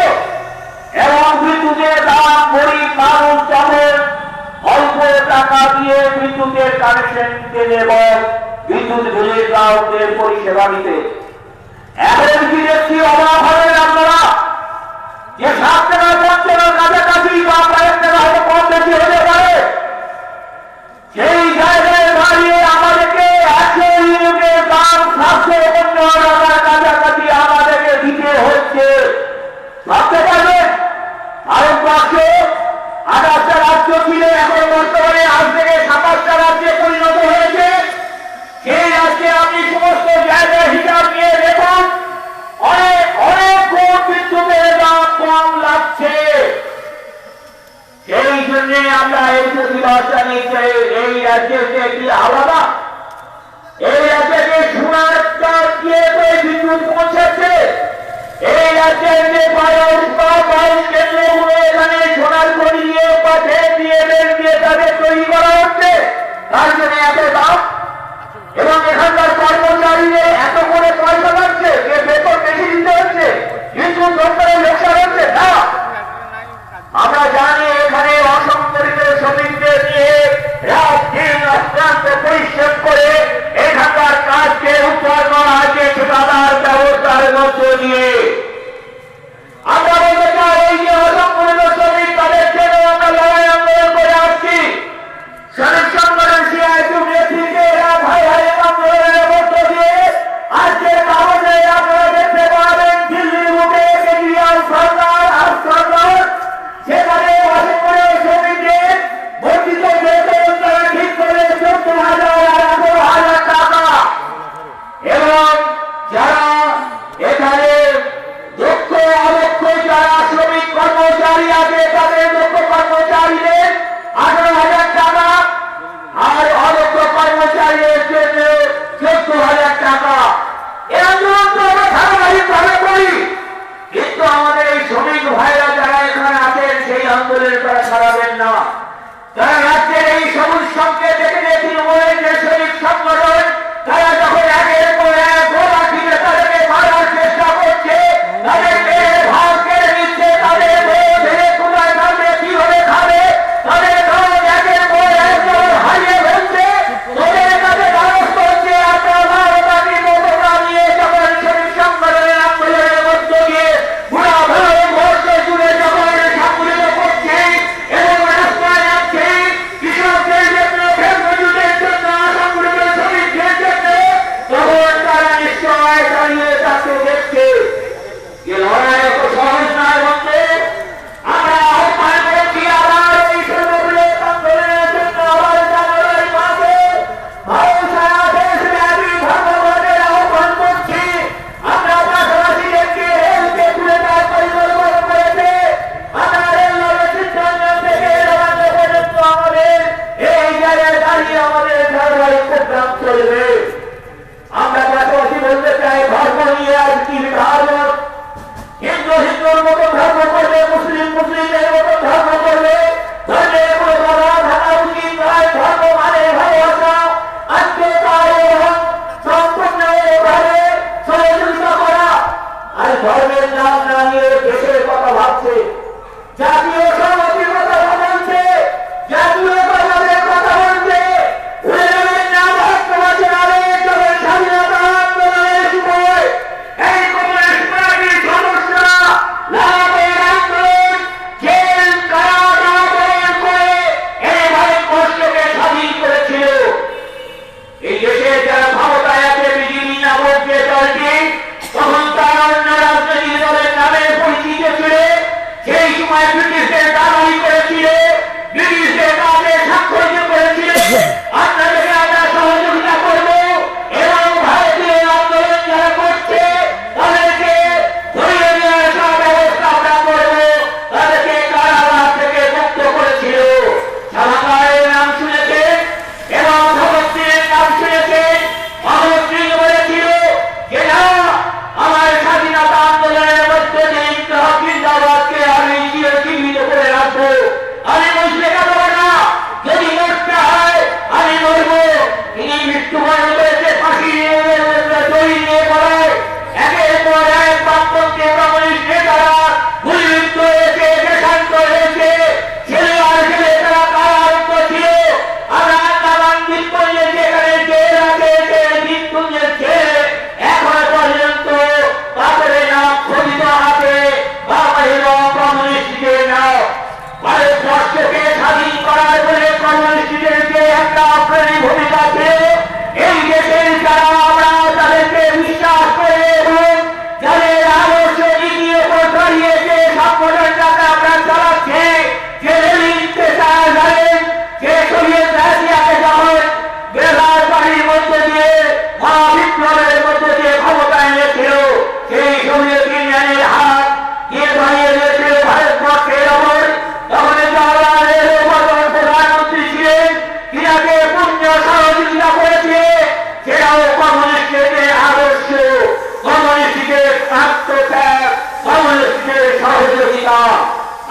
এবং বিদ্যুতের দাম গরিব মানুষ যেমন অল্প টাকা দিয়ে বিদ্যুতের কানেকশন নিতে এবং বিদ্যুৎ বিলের গ্রাহকদের পরিষেবা নিতে। এখন কি দেখছি, অবাক হবেন আপনারা যে 7 টাকা 5 টাকার কাছাকাছি বা 1 টাকা হয়তো কম বেশি হতে পারে, সেই জায়গায় দাঁড়িয়ে আমাদেরকে 100 ইউনিটের দাম 750 টাকার কাছাকাছি আমাদেরকে দিতে হচ্ছে। ভাবতে পারবেন ভারতবর্ষে 28টা রাজ্য ছিল, এখন বর্তমানে আজ থেকে 27টা রাজ্যে পরিণত হয়েছে। সেই রাজ্যে আপনি সমস্ত জায়গায় হিসাব নিয়ে দেখুন, অনেক অনেক গুণ বিদ্যুতের দাম কম লাগছে। সেই জন্য আমরা এই প্রতিবাদ জানিয়েছি। এই রাজ্যের যে একটি আলাদা, এই রাজ্যে যে সোনার তার দিয়ে বিদ্যুৎ পৌঁছাচ্ছে, এই রাজ্যের যে বাইশ কেন্দ্রগুলো এখানে সোনার খড়ি দিয়ে বা ভেট দিয়ে বেল দিয়ে তাদের তৈরি করা হচ্ছে, তার জন্য এত দাম। এবং এখানকার কর্মচারীদের এত করে পয়সা লাগছে যে বেতন বেশি দিতে হচ্ছে, কিন্তু সরকারের লোকসান হচ্ছে না। আমরা জানি এখানে অসংগঠিত শ্রমিকদের নিয়ে রাত দিন অক্লান্ত পরিশ্রম করে এখানকার কাজকে উদ্ধার করা হয়েছে ঠিকাদার ব্যবস্থার মধ্য দিয়ে। আমরা বলতে চাই এই যে অসংগঠিত শ্রমিক তাদের জন্য আমরা লড়াই আন্দোলন করে আসছি। শ্রমিক সংগঠন সিআইটিউ নেতৃত্বে এরা ভাই ভাই আন্দোলনের মধ্য দিয়ে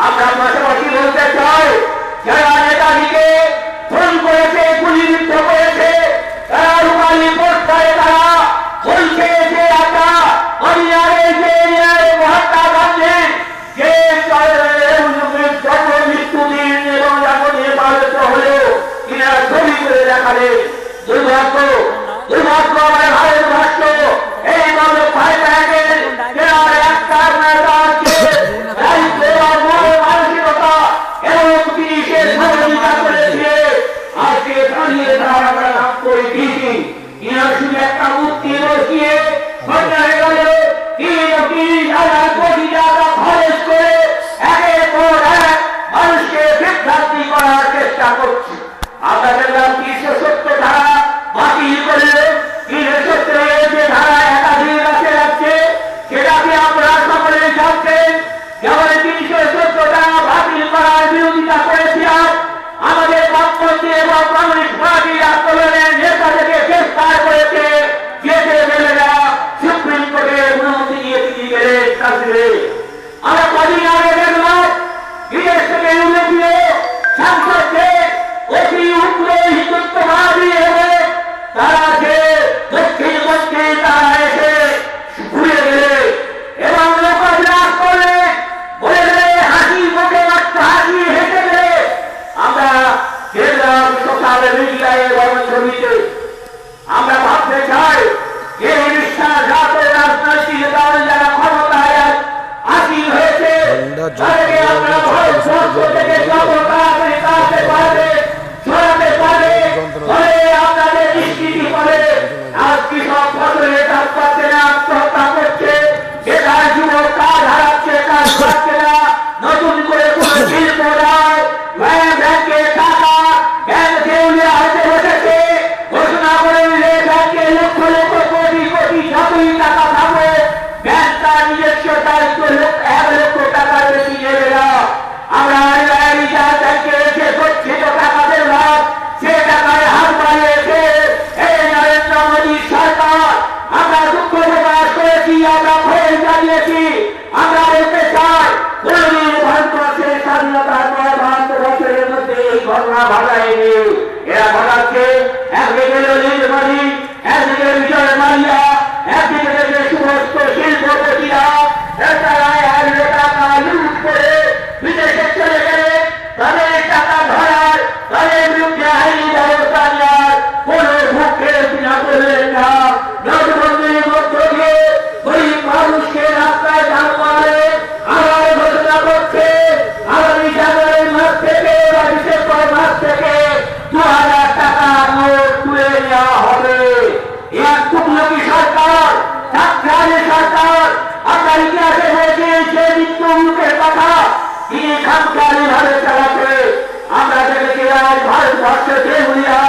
আমরা পাশাপাশি বলতে চাই, যারা নেতাজিকে খুন করেছে, গুলিবিদ্ধ করেছে, তারা রুমালি পোস্টারে তারা বলছে যে আমরা হরিয়ানার যে মহাত্মা গান্ধীর যে মৃত্যুদিন এবং যখন পালিত হলো কিনা ছবি করে দেখালেন। দুর্ভাগ্য দুর্ভাগ্য আমার ভারতবর্ষ এই ভাই ব্যাগের একটা মানসিকতা এবং তিনি সে সহযোগিতা করেছে। আজকে দাঁড়িয়ে তারা আমরা লাভ করে দিয়েছি। ইনার শুধু একটা মুক্তি বসিয়ে হয়ে গেল ৩০,০০০ কোটি টাকা খরচ করে একের পর এক মানুষকে বিভ্রান্তি করার চেষ্টা করছে। আমরা দেখলাম ৩৭০ ধারা বাতিল করলে ৩৭০ যে ধারা একাধিক আছে যাচ্ছে সেটাকে আমরা সকলে জানতেন। যেমন ৩৭০ ধারা বাতিল করার বিরোধিতা করেছিলাম। আমাদের বামপন্থী এবং কমিউনিস্ট পার্টির আন্দোলনের নেতাদেরকে গ্রেফতার করেছে, জেলে ফেলে দেওয়া সুপ্রিম কোর্টের অনুমতি নিয়ে তিনি গেলেন কাশ্মীরে। আমরা কদিন আগে দেখলাম বিদেশ থেকে ইউরোপীয় সাংসদদের অতি উগ্র হিন্দুত্ববাদী এবং তারা যে দক্ষিণপন্থী তারা এসে ঘুরে গেলে এবং লোকবিলাস করলে বলে গেলে হাসি মুখে মাত্র হাসি হেসে গেলে আমরা দেখলাম সোশ্যাল মিডিয়ায় গণছবিতে। আমরা ভাবতে চাই যে বিশ্বাসঘাতের রাজনৈতিক দল যারা ক্ষমতায় আসীন হয়েছে তাদেরকে আমরা ভারতবর্ষ থেকে যত তাড়াতাড়ি তাড়াতে পারবে সরাতে পারবে ফলে আপনাদের নিশ্চিতি করে আজ কৃষক ফসলে কাজ পাচ্ছে না, আত্মহত্যা করছে, বেকার যুবক কাজ হারাচ্ছে, কাজ পাচ্ছে না, নতুন করে কোনো শিল্প নয়, ব্যাংকের টাকা ব্যাংক দেউলিয়া হতে বসেছে, ঘোষণা করে দিলে ব্যাংকে লক্ষ লক্ষ কোটি কোটি যতই টাকা থাকবে ব্যাংক তার নিজস্ব দায়িত্ব ১ লক্ষ টাকার বেশি নেবে না। আমরা রিজার্ভ ব্যাংকে যে গচ্ছিত টাকা দেওয়া সে টাকায় হাত বাড়িয়েছে এই নরেন্দ্র মোদী সরকার। আমরা দুঃখ প্রকাশ করেছি, আমরা ভয় জানিয়েছি। আমরা বলতে চাই কোনদিন ভারতবর্ষের স্বাধীনতার পর ভারতবর্ষের মধ্যে এই ঘটনা ঘটায়নি। এরা ঘটাচ্ছে একদিকে নরেন্দ্র মোদী, একদিকে বিজয় মাল্যা, একদিকে যে সমস্ত শিল্পপতিরা তারা টাকা লুট করে বিদেশে চলে গেলে তাদের টাকা ধরার, তাদের বিরুদ্ধে আইনি ব্যবস্থা নেওয়ার কোন ভূক্ষের বিনা করলেন না। নোটবন্দির মধ্য দিয়ে গরিব মানুষকে রাস্তায় দাঁড় করালে আবার ঘোষণা করছে আগামী জানুয়ারি মাস থেকে বা ডিসেম্বর মাস থেকে ২০০০ টাকা নোট তুলে নেওয়া হবে। এক তুগলকি সরকার, সরকার আপনার ইতিহাসে হয়েছে যে মৃত্যু মুখের কথা তিনি খামখেয়ালি ভাবে চালাচ্ছে। আমরা দেখেছি আজ ভারতবর্ষে দেউলিয়া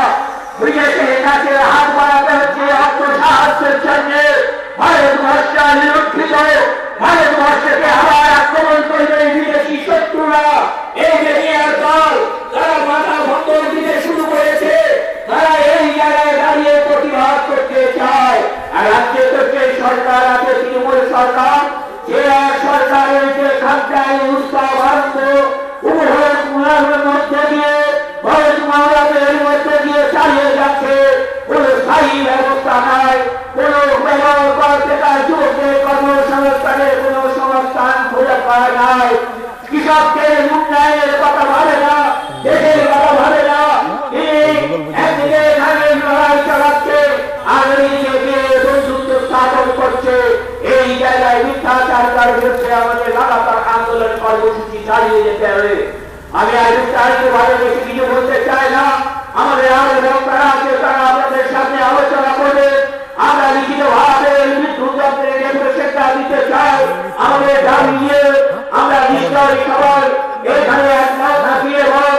বিদেশে কাছে হাত বাড়াতে হচ্ছে অর্থ সাহায্যের জন্য। ভারতবর্ষ নিরক্ষিত, ভারতবর্ষকে আবার আক্রমণ করবে বিদেশি শত্রুরা। এই যে দল তারা মাথা ভঙ্গ দিতে শুরু করেছে, তারা এই জায়গায় দাঁড়িয়ে প্রতিবাদ করতে চায়। আর রাজ্যে থেকে সরকার আছে তৃণমূল সরকার, যে সরকারের যে খাদ্যায় উৎসব আনন্দ উপভোগের মধ্যে দিয়ে ভারত মহারাজের মধ্যে দিয়ে চালিয়ে যাচ্ছে। কোন স্থায়ী ব্যবস্থা নাই, কোন যুবকের কর্মসংস্থানের কোন সংস্থান খুঁজে পায় নাই। কৃষকদের উন্নয়নের কথা ভাবে না, দেশের কথা ভাবে না। একদিকে ধানের লড়াই চালাচ্ছে আর এইদিকে বন্ধুত্ব স্থাপন করছে। এই জায়গায় মিথ্যাচার বিরুদ্ধে আমাদের লাগাতার আন্দোলন কর্মসূচি চালিয়ে যেতে হবে। আমি আর বিস্তারিত ভাবে বেশি কিছু বলতে চাই না। আমাদের আরো বক্তারা আছে, তারা আপনাদের সামনে আলোচনা করবে। আমরা লিখিত ভাবে বিদ্যুৎ যন্ত্রের ডেপুটেশনটা দিতে চাই। আমাদের দাবি নিয়ে আমরা নিশ্চয়ই সবাই এখানে একমত থাকি এবং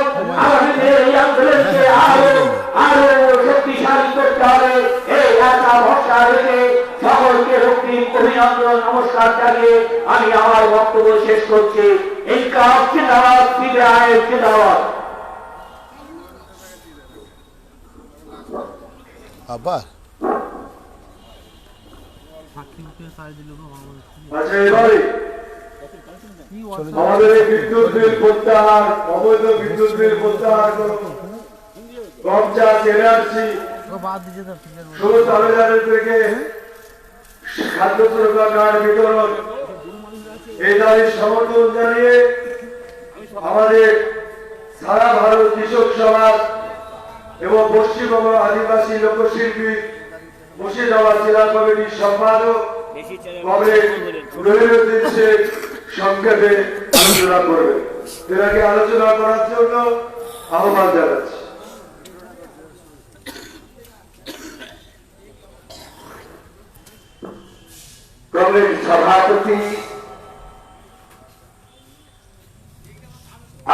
আমাদের এই আন্দোলনকে আরো শক্তিশালী করতে হবে। এই আশা ভরসা রেখে সকলকে রক্তিম অভিনন্দন নমস্কার জানিয়ে আমি আমার বক্তব্য শেষ করছি। ইনকাম জিন্দাবাদ, সিপিআই জিন্দাবাদ। আবার আচ্ছা এবারে আমাদের এই বিদ্যুৎ বিল প্রত্যাহার, অবৈধ বিদ্যুৎ বিল প্রত্যাহার করুন। পঞ্চায়েত এনআরসি 16 থেকে খাদ্য সুরক্ষা কার্ড বিতরণ, এই দাবির সমর্থন জানিয়ে আমাদের সারা ভারত কৃষক সমাজ এবং পশ্চিমবঙ্গ আদিবাসী লোকশিল্পী মুর্শিদাবাদ জেলা কমিটির সম্পাদক কমরেড রহিমউদ্দিন শেখ সংক্ষেপে আলোচনা করবে। এটাকে আলোচনা করার জন্য আহ্বান জানাচ্ছি। কংগ্রেস সভাপতি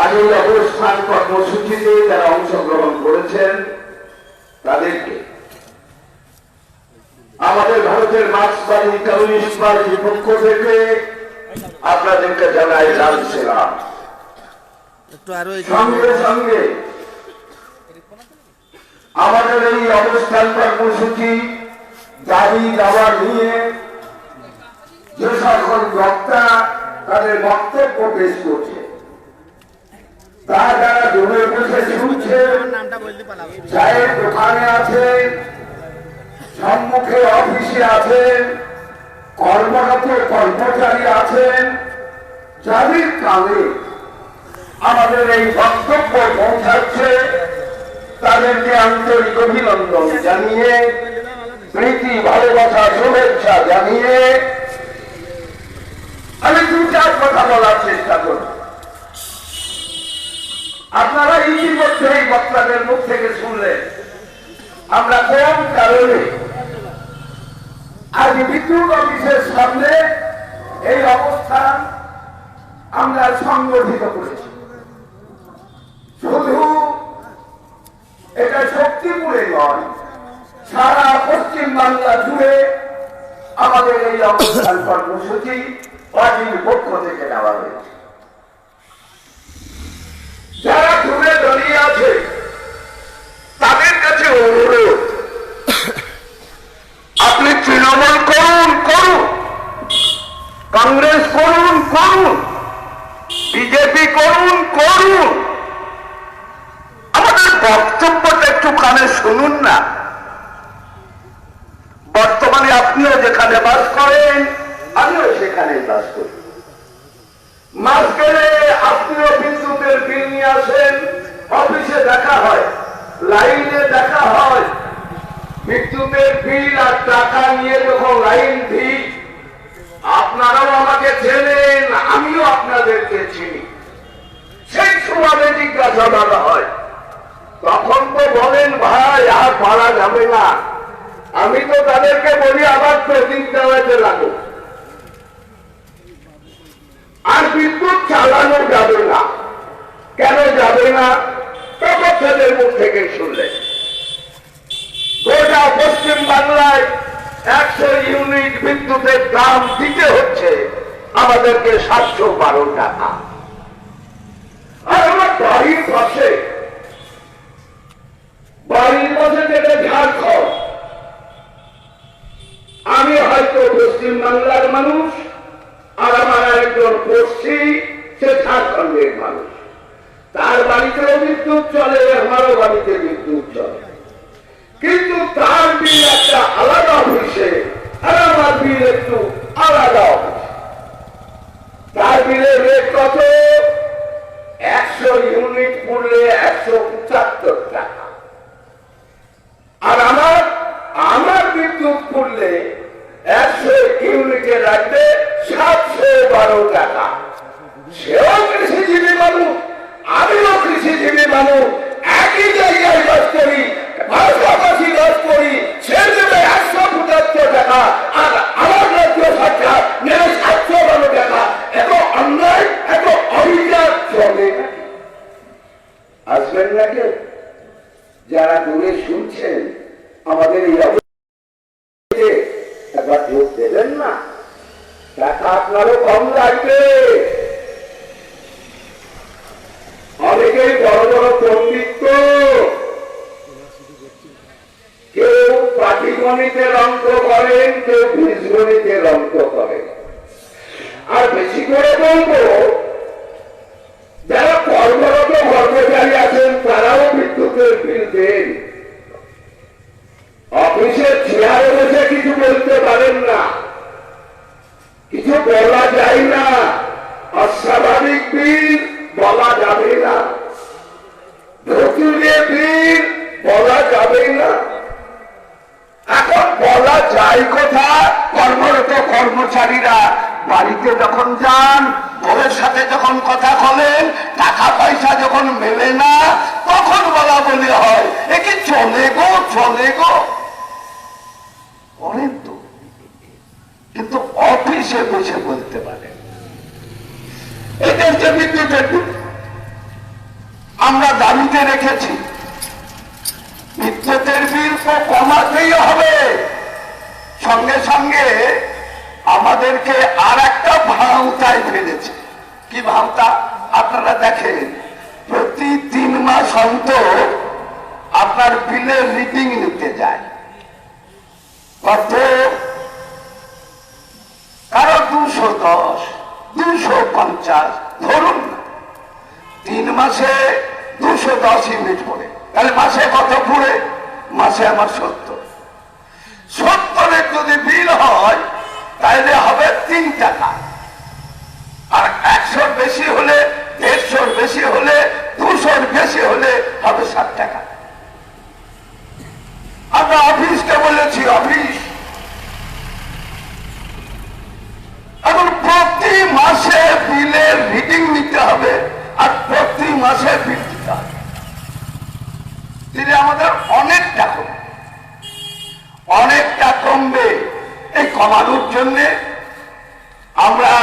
আজ এই অবস্থান কর্মসূচিতে যারা অংশগ্রহণ করেছেন তাদেরকে আমাদের ভারতের মার্ক্সবাদী কমিউনিস্ট পার্টির পক্ষ থেকে আপনাদেরকে জানাই লাল সেলাম। সঙ্গে সঙ্গে আমাদের এই অবস্থান কর্মসূচি দাবি দাওয়া নিয়ে যে সকল বক্তা তাদের বক্তব্য পেশ করছে তা যারা দূরে বসে শুনছে, চায়ের দোকানে আছেন, সম্মুখে অফিসে আছেন, কর্মরত কর্মচারী আছেন, যাদের কানে আমাদের এই বক্তব্য পৌঁছাচ্ছে তাদেরকে আন্তরিক অভিনন্দন জানিয়ে, প্রীতি ভালোবাসা শুভেচ্ছা জানিয়ে আমি দু চার কথা বলার চেষ্টা করব। আপনারা ইতিমধ্যে এই বক্তাদের মুখ থেকে শুনলেন আমরা কোন কারণে আজ বিদ্যুৎ অফিসের সামনে এই অবস্থান আমরা সংগঠিত করেছি। শুধু এটা শক্তিপুরে নয়, সারা পশ্চিম বাংলা জুড়ে আমাদের এই অবস্থান কর্মসূচি পার্টির পক্ষ থেকে নেওয়া হয়েছে। যারা দূরে দাঁড়িয়ে আছে তাদের কাছে অনুরোধ, আপনি তৃণমূল করুন, কংগ্রেস করুন, বিজেপি করুন, আমাদের বক্তব্যটা একটু কানে শুনুন না। বর্তমানে আপনিও যেখানে বাস করেন আমিও সেখানে বাস করি। মাস গেলে আপনিও বিদ্যুতের বিল নিয়ে আসেন, অফিসে দেখা হয়, লাইনে দেখা হয়। বিদ্যুতের বিল আর টাকা নিয়ে যখন লাইন দিই, আপনারাও আমাকে চেনেন, আমিও আপনাদেরকে চিনি। সেই সময় জিজ্ঞাসা করা হয়, তখন তো বলেন ভাই আর পারা যাবে না। আমি তো তাদেরকে বলি আবার প্রদীপ দেওয়াতে লাগো, আর বিদ্যুৎ চালানো যাবে না। কেন যাবে না? প্রবক্তাদের মুখ থেকে শুনলে গোটা পশ্চিম বাংলায় 100 ইউনিট বিদ্যুতের দাম দিতে হচ্ছে আমাদেরকে 712 টাকা। আর আমার বাড়ির পাশে যেটা ঝাড়খণ্ড, আমি হয়তো পশ্চিম বাংলার মানুষ আর আমার আরেকজন পড়শি সে ঝাড়খণ্ডের মানুষ। তার বাড়িতেও বিদ্যুৎ চলে, আমারও বাড়িতে বিদ্যুৎ চলে, কিন্তু তার বিল একটা আলাদা অফিসে আর আমার বিল একটু আলাদা অফিসে। তার বিলের রেট কত? 100 ইউনিট পড়লে 175 টাকা। আর আমার বিদ্যুৎ পড়লে 100 ইউনিটে রাখবে 712 টাকা। সেও কৃষিজীবী মানুষ, আমিও কৃষিজীবী মানুষ, একই জায়গায় বাস করি, পাশাপাশি বাস করি। সে দেবে 175 টাকা আর আমার রাজ্য সরকার নেবে 712 টাকা। এত অন্যায়, এত অবিচার চলে। আসবেন না কেউ? যারা দূরে শুনছেন আমাদের এই একবার যোগ দেবেন না? টাকা আপনারও কম লাগবে। অনেকেই বড় বড় পণ্ডিত, কেউ পাটিগণিতের অঙ্ক করেন, কেউ বীজগণিতের অঙ্ক করেন। আর বেশি করে বলবো, যারা কর্মরত কর্মচারী আছেন তারাও বিদ্যুতের বিল দেন। অফিসের চেয়ারে বসে কিছু বলতে পারেন না, কিছু বলা যায় না, অস্বাভাবিক বিল বলা যাবে না, ভুতুড়ে বিল বলা যাবে না। এখন বলা যায় কথা, কর্মরত কর্মচারীরা বাড়িতে যখন যান, বউয়ের সাথে যখন কথা বলেন, টাকা পয়সা যখন মেলে না, তখন বলা বলি হয়। এ কি চলে গো, চলে গো বলেন তো, কিন্তু অফিসে বসে বলতে পারেন। এদের যে বিদ্যুতের বিল আমরা দাবিতে রেখেছি, বিদ্যুতের বিল তো কমাতেই হবে। সঙ্গে সঙ্গে আমাদেরকে আর একটা ভাওতায় ফেলেছে। কি ভাওতা? আপনারা দেখেন, প্রতি 3 মাস অন্তর আপনার বিলের রিডিং নিতে যায়। কত? কারো 210, 250, ধরুন 3 মাসে 210 ইউনিট পড়ে, তাহলে মাসে কত পড়ে? মাসে আমার 70 যদি বিল হয় তাহলে হবে 3 টাকা। আর 100 বেশি হলে, 150 বেশি হলে, 200 বেশি হলে হবে 7 টাকা। আমরা অফিসকে বলেছি, অফিস এখন প্রতি মাসে বিলের রিডিং নিতে হবে আর প্রতি মাসে বিল দিতে হবে। দিলে আমাদের অনেকটা কমবে, অনেকটা কমবে। এই কমানোর জন্য আমরা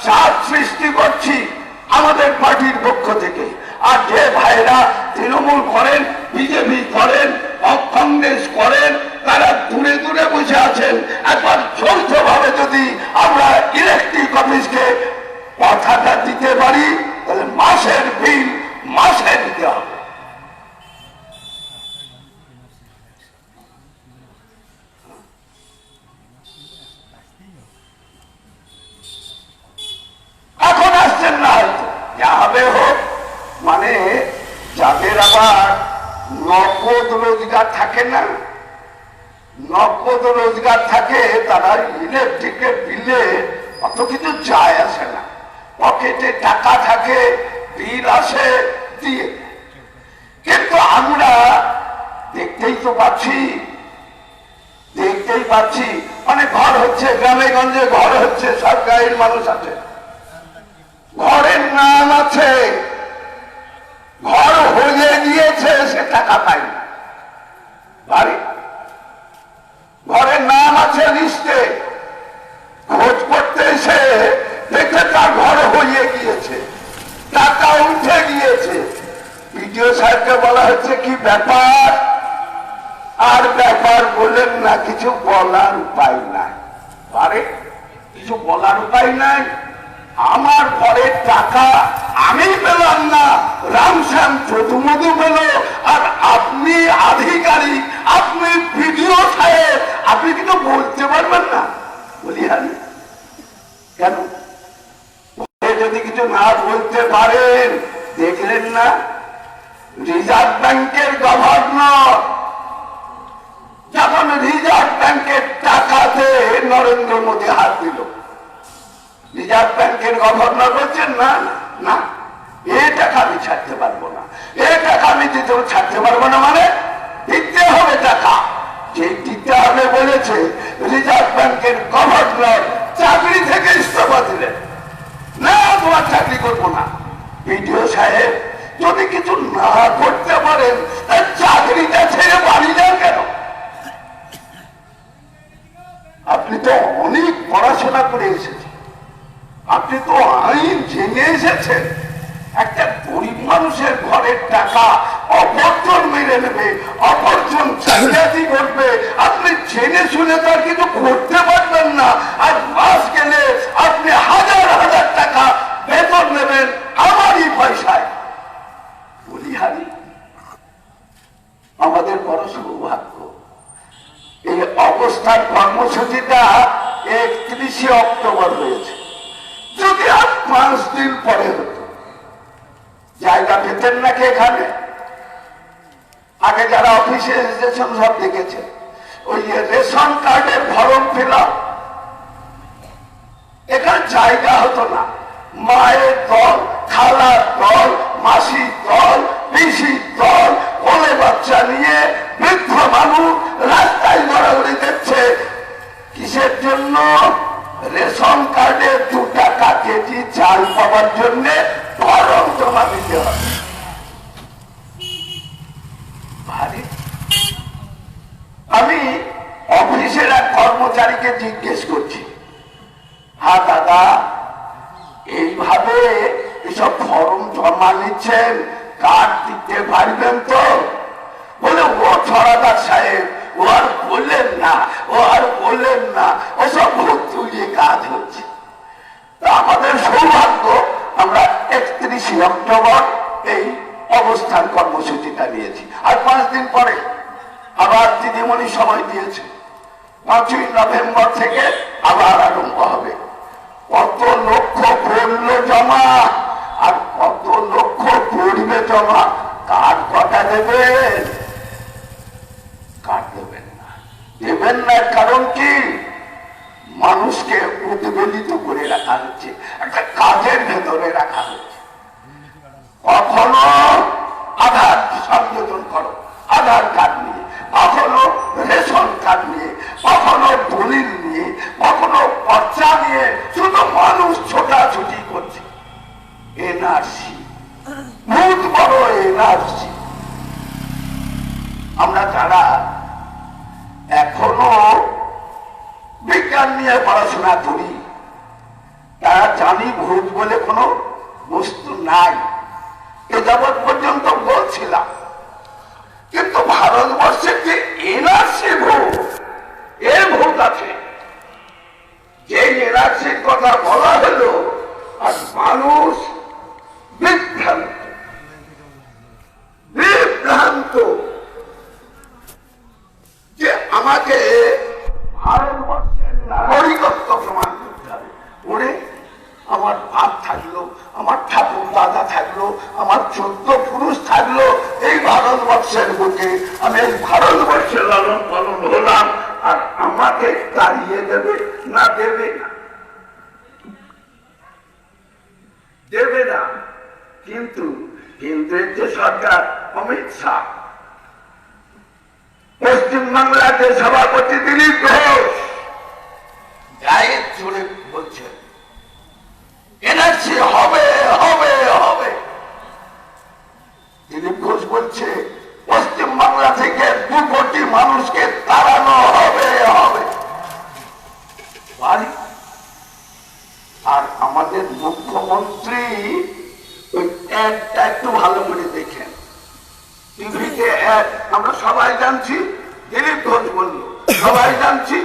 চাপ সৃষ্টি করছি আমাদের পার্টির পক্ষ থেকে। আর যে ভাইরা তৃণমূল করেন, বিজেপি করেন, কংগ্রেস করেন, তারা দূরে দূরে বসে আছেন, একবার যৌথভাবে যদি আমরা ইলেকট্রিক অফিসকে কথাটা দিতে পারি, তাহলে মাসের বিল মাসে দিতে হবে। এখন আসছেন না, হয়তো যা হবে হোক। মানে যাদের আবার নগদ রোজগার থাকে না, নগদ রোজগার থাকে, তারা ইলেকট্রিকের বিলে অত কিছু যায় আসে না। পকেটে টাকা থাকে, বিল আসে, দিয়ে। কিন্তু আমরা দেখতেই তো পাচ্ছি, দেখতেই পাচ্ছি, মানে ঘর হচ্ছে, গ্রামে গঞ্জে ঘর হচ্ছে, সব গায়ের মানুষ আছে, ঘরের নাম আছে, ঘর হয়ে গিয়েছে, সে টাকা পায় না। বাড়ি ঘরের নাম আছে লিস্টে, খোঁজ করতে এসে দেখে তার ঘর হয়ে গিয়েছে, টাকা উঠে গিয়েছে। বিডিও সাহেবকে বলা হচ্ছে কি ব্যাপার, আর ব্যাপার বলেন না, কিছু বলার উপায় নাই। পারে কিছু বলার উপায় নাই। আমার ঘরের টাকা আমি পেলাম না, রামশ্যাম যদুমধু পেল, আর আপনি আধিকারিক, আপনি বিডিও সাহেব, আপনি কিন্তু বলতে পারবেন না। বলি আমি কেন? যদি কিছু না বলতে পারেন, দেখলেন না রিজার্ভ ব্যাংকের গভর্নর যখন রিজার্ভ ব্যাংকের টাকাতে নরেন্দ্র মোদী হাত দিল, রিজার্ভ ব্যাংকের গভর্নর বলছেন না না, এ টাকা আমি ছাড়তে পারবো না, এ টাকা আমি ছাড়তে পারবো না, মানে দিতে হবে টাকা। যে দিতে হবে বলেছে, রিজার্ভ ব্যাংকের গভর্নর চাকরি থেকে ইস্তফা দিলেন, না তোমার চাকরি করবো না। বিডিও সাহেব যদি কিছু না করতে পারেন, তার চাকরিটা ছেড়ে বাড়ি যান কেন? আপনি তো অনেক পড়াশোনা করে এসেছেন, আপনি তো আইন জেনে এসেছেন। একটা গরিব মানুষের ঘরের টাকা অপরজন মেরে নেবে, অপরজন জালিয়াতি করবে, আপনি জেনে শুনে তার কিছু করতে পারবেন না। আর মাস গেলে আপনি হাজার হাজার টাকা বেতন নেবেন আমারই পয়সায়। বলি হারি, আমাদের বড় সৌভাগ্য। এই অবস্থার কর্মসূচিটা 31শে অক্টোবর হয়েছে। যদি আর 5 দিন পরে হতো। জায়গা পেতেন নাকি এখানে? আগে যারা অফিসে এসেছেন সব দেখেছে, ওই যে রেশন কার্ডের ফর্ম ফিল আপ, এখানে জায়গা হতো না। মায়ের দল, খালার দল, মাসির দল, পিসির দল, কোলে বাচ্চা নিয়ে বৃদ্ধ মানুষ রাস্তায় দৌড়াদৌড়ি দিচ্ছে। কিসের জন্য? রেশন কার্ডে 2 টাকা কেজি চাল পাওয়ার জন্য ফর্ম জমা দিতে হবে। ভারী। আমি অফিসের এক কর্মচারীকে জিজ্ঞেস করছি, হ্যাঁ দাদা, এইভাবে এসব ফর্ম জমা নিচ্ছেন, কার্ড দিতে পারবেন তো? বলে, ও ছড়াদার সাহেব, ও আর বললেন না, ও আর বললেন না, ওসব ভোট তুলিয়ে কাজ হচ্ছে। তা আমাদের সৌভাগ্য, আমরা 31 অক্টোবর এই অবস্থান কর্মসূচিটা নিয়েছি। আর 5 দিন পরে আবার দিদিমণি সময় দিয়েছে, 5ই নভেম্বর থেকে আবার আরম্ভ হবে। কত লক্ষ পড়ল জমা, আর কত লক্ষ পড়বে জমা। কার্ড কটা দেবেন? কার্ড দেবেন না। দেবেন না কারণ কি? মানুষকে উদ্বেলিত করে রাখা হচ্ছে, একটা কাজের ভেতরে রাখা হচ্ছে। কখনো আধার সংযোজন করো আধার কার্ড নিয়ে, কখনো রেশন কার্ড নিয়ে, কখনো দলিল নিয়ে, কখনো পর্চা নিয়ে, শুধু মানুষ ছোটাছুটি করছে। এনআরসি, বহুত বড় এনআরসি। আমরা যারা এখনো বিজ্ঞান নিয়ে পড়াশোনা করি তারা জানি ভূত বলে কোনো বস্তু নাই, এ যাবৎ পর্যন্ত বলছিলাম। কিন্তু ভারতবর্ষে যে এনআরসি ভূত, এর ভূত আছে। যে এনআরসির কথা বলা হলো, আর মানুষ বিভ্রান্ত বিভ্রান্ত যে আমাকে ভারতবর্ষের নাগরিকত্ব প্রমাণ করতে হবে। ওরে, আমার বাপ থাকলো, আমার ঠাকুর দাদা থাকলো, আমার 14 পুরুষ থাকলো এই ভারতবর্ষের বুকে, আমি এই ভারতবর্ষের লালন পালন হলাম, আর আমাকে তাড়িয়ে দেবে না? দেবে না, দেবে না। কিন্তু কেন্দ্রের যে সরকার, অমিত শাহ, পশ্চিমবাংলার যে সভাপতি দিলীপ ঘোষ, গায়ের জোরে বলছেন এনআরসি হবে হবে হবে। দিলীপ ঘোষ বলছে পশ্চিমবাংলা থেকে 2 কোটি মানুষকে তাড়ানো হবে হবে। আর আমাদের মুখ্যমন্ত্রী ওই একটা একটু ভালো করে দেখেন, টিভিতে আমরা সবাই জানছি দিলীপ ঘোষ বলল, সবাই জানছি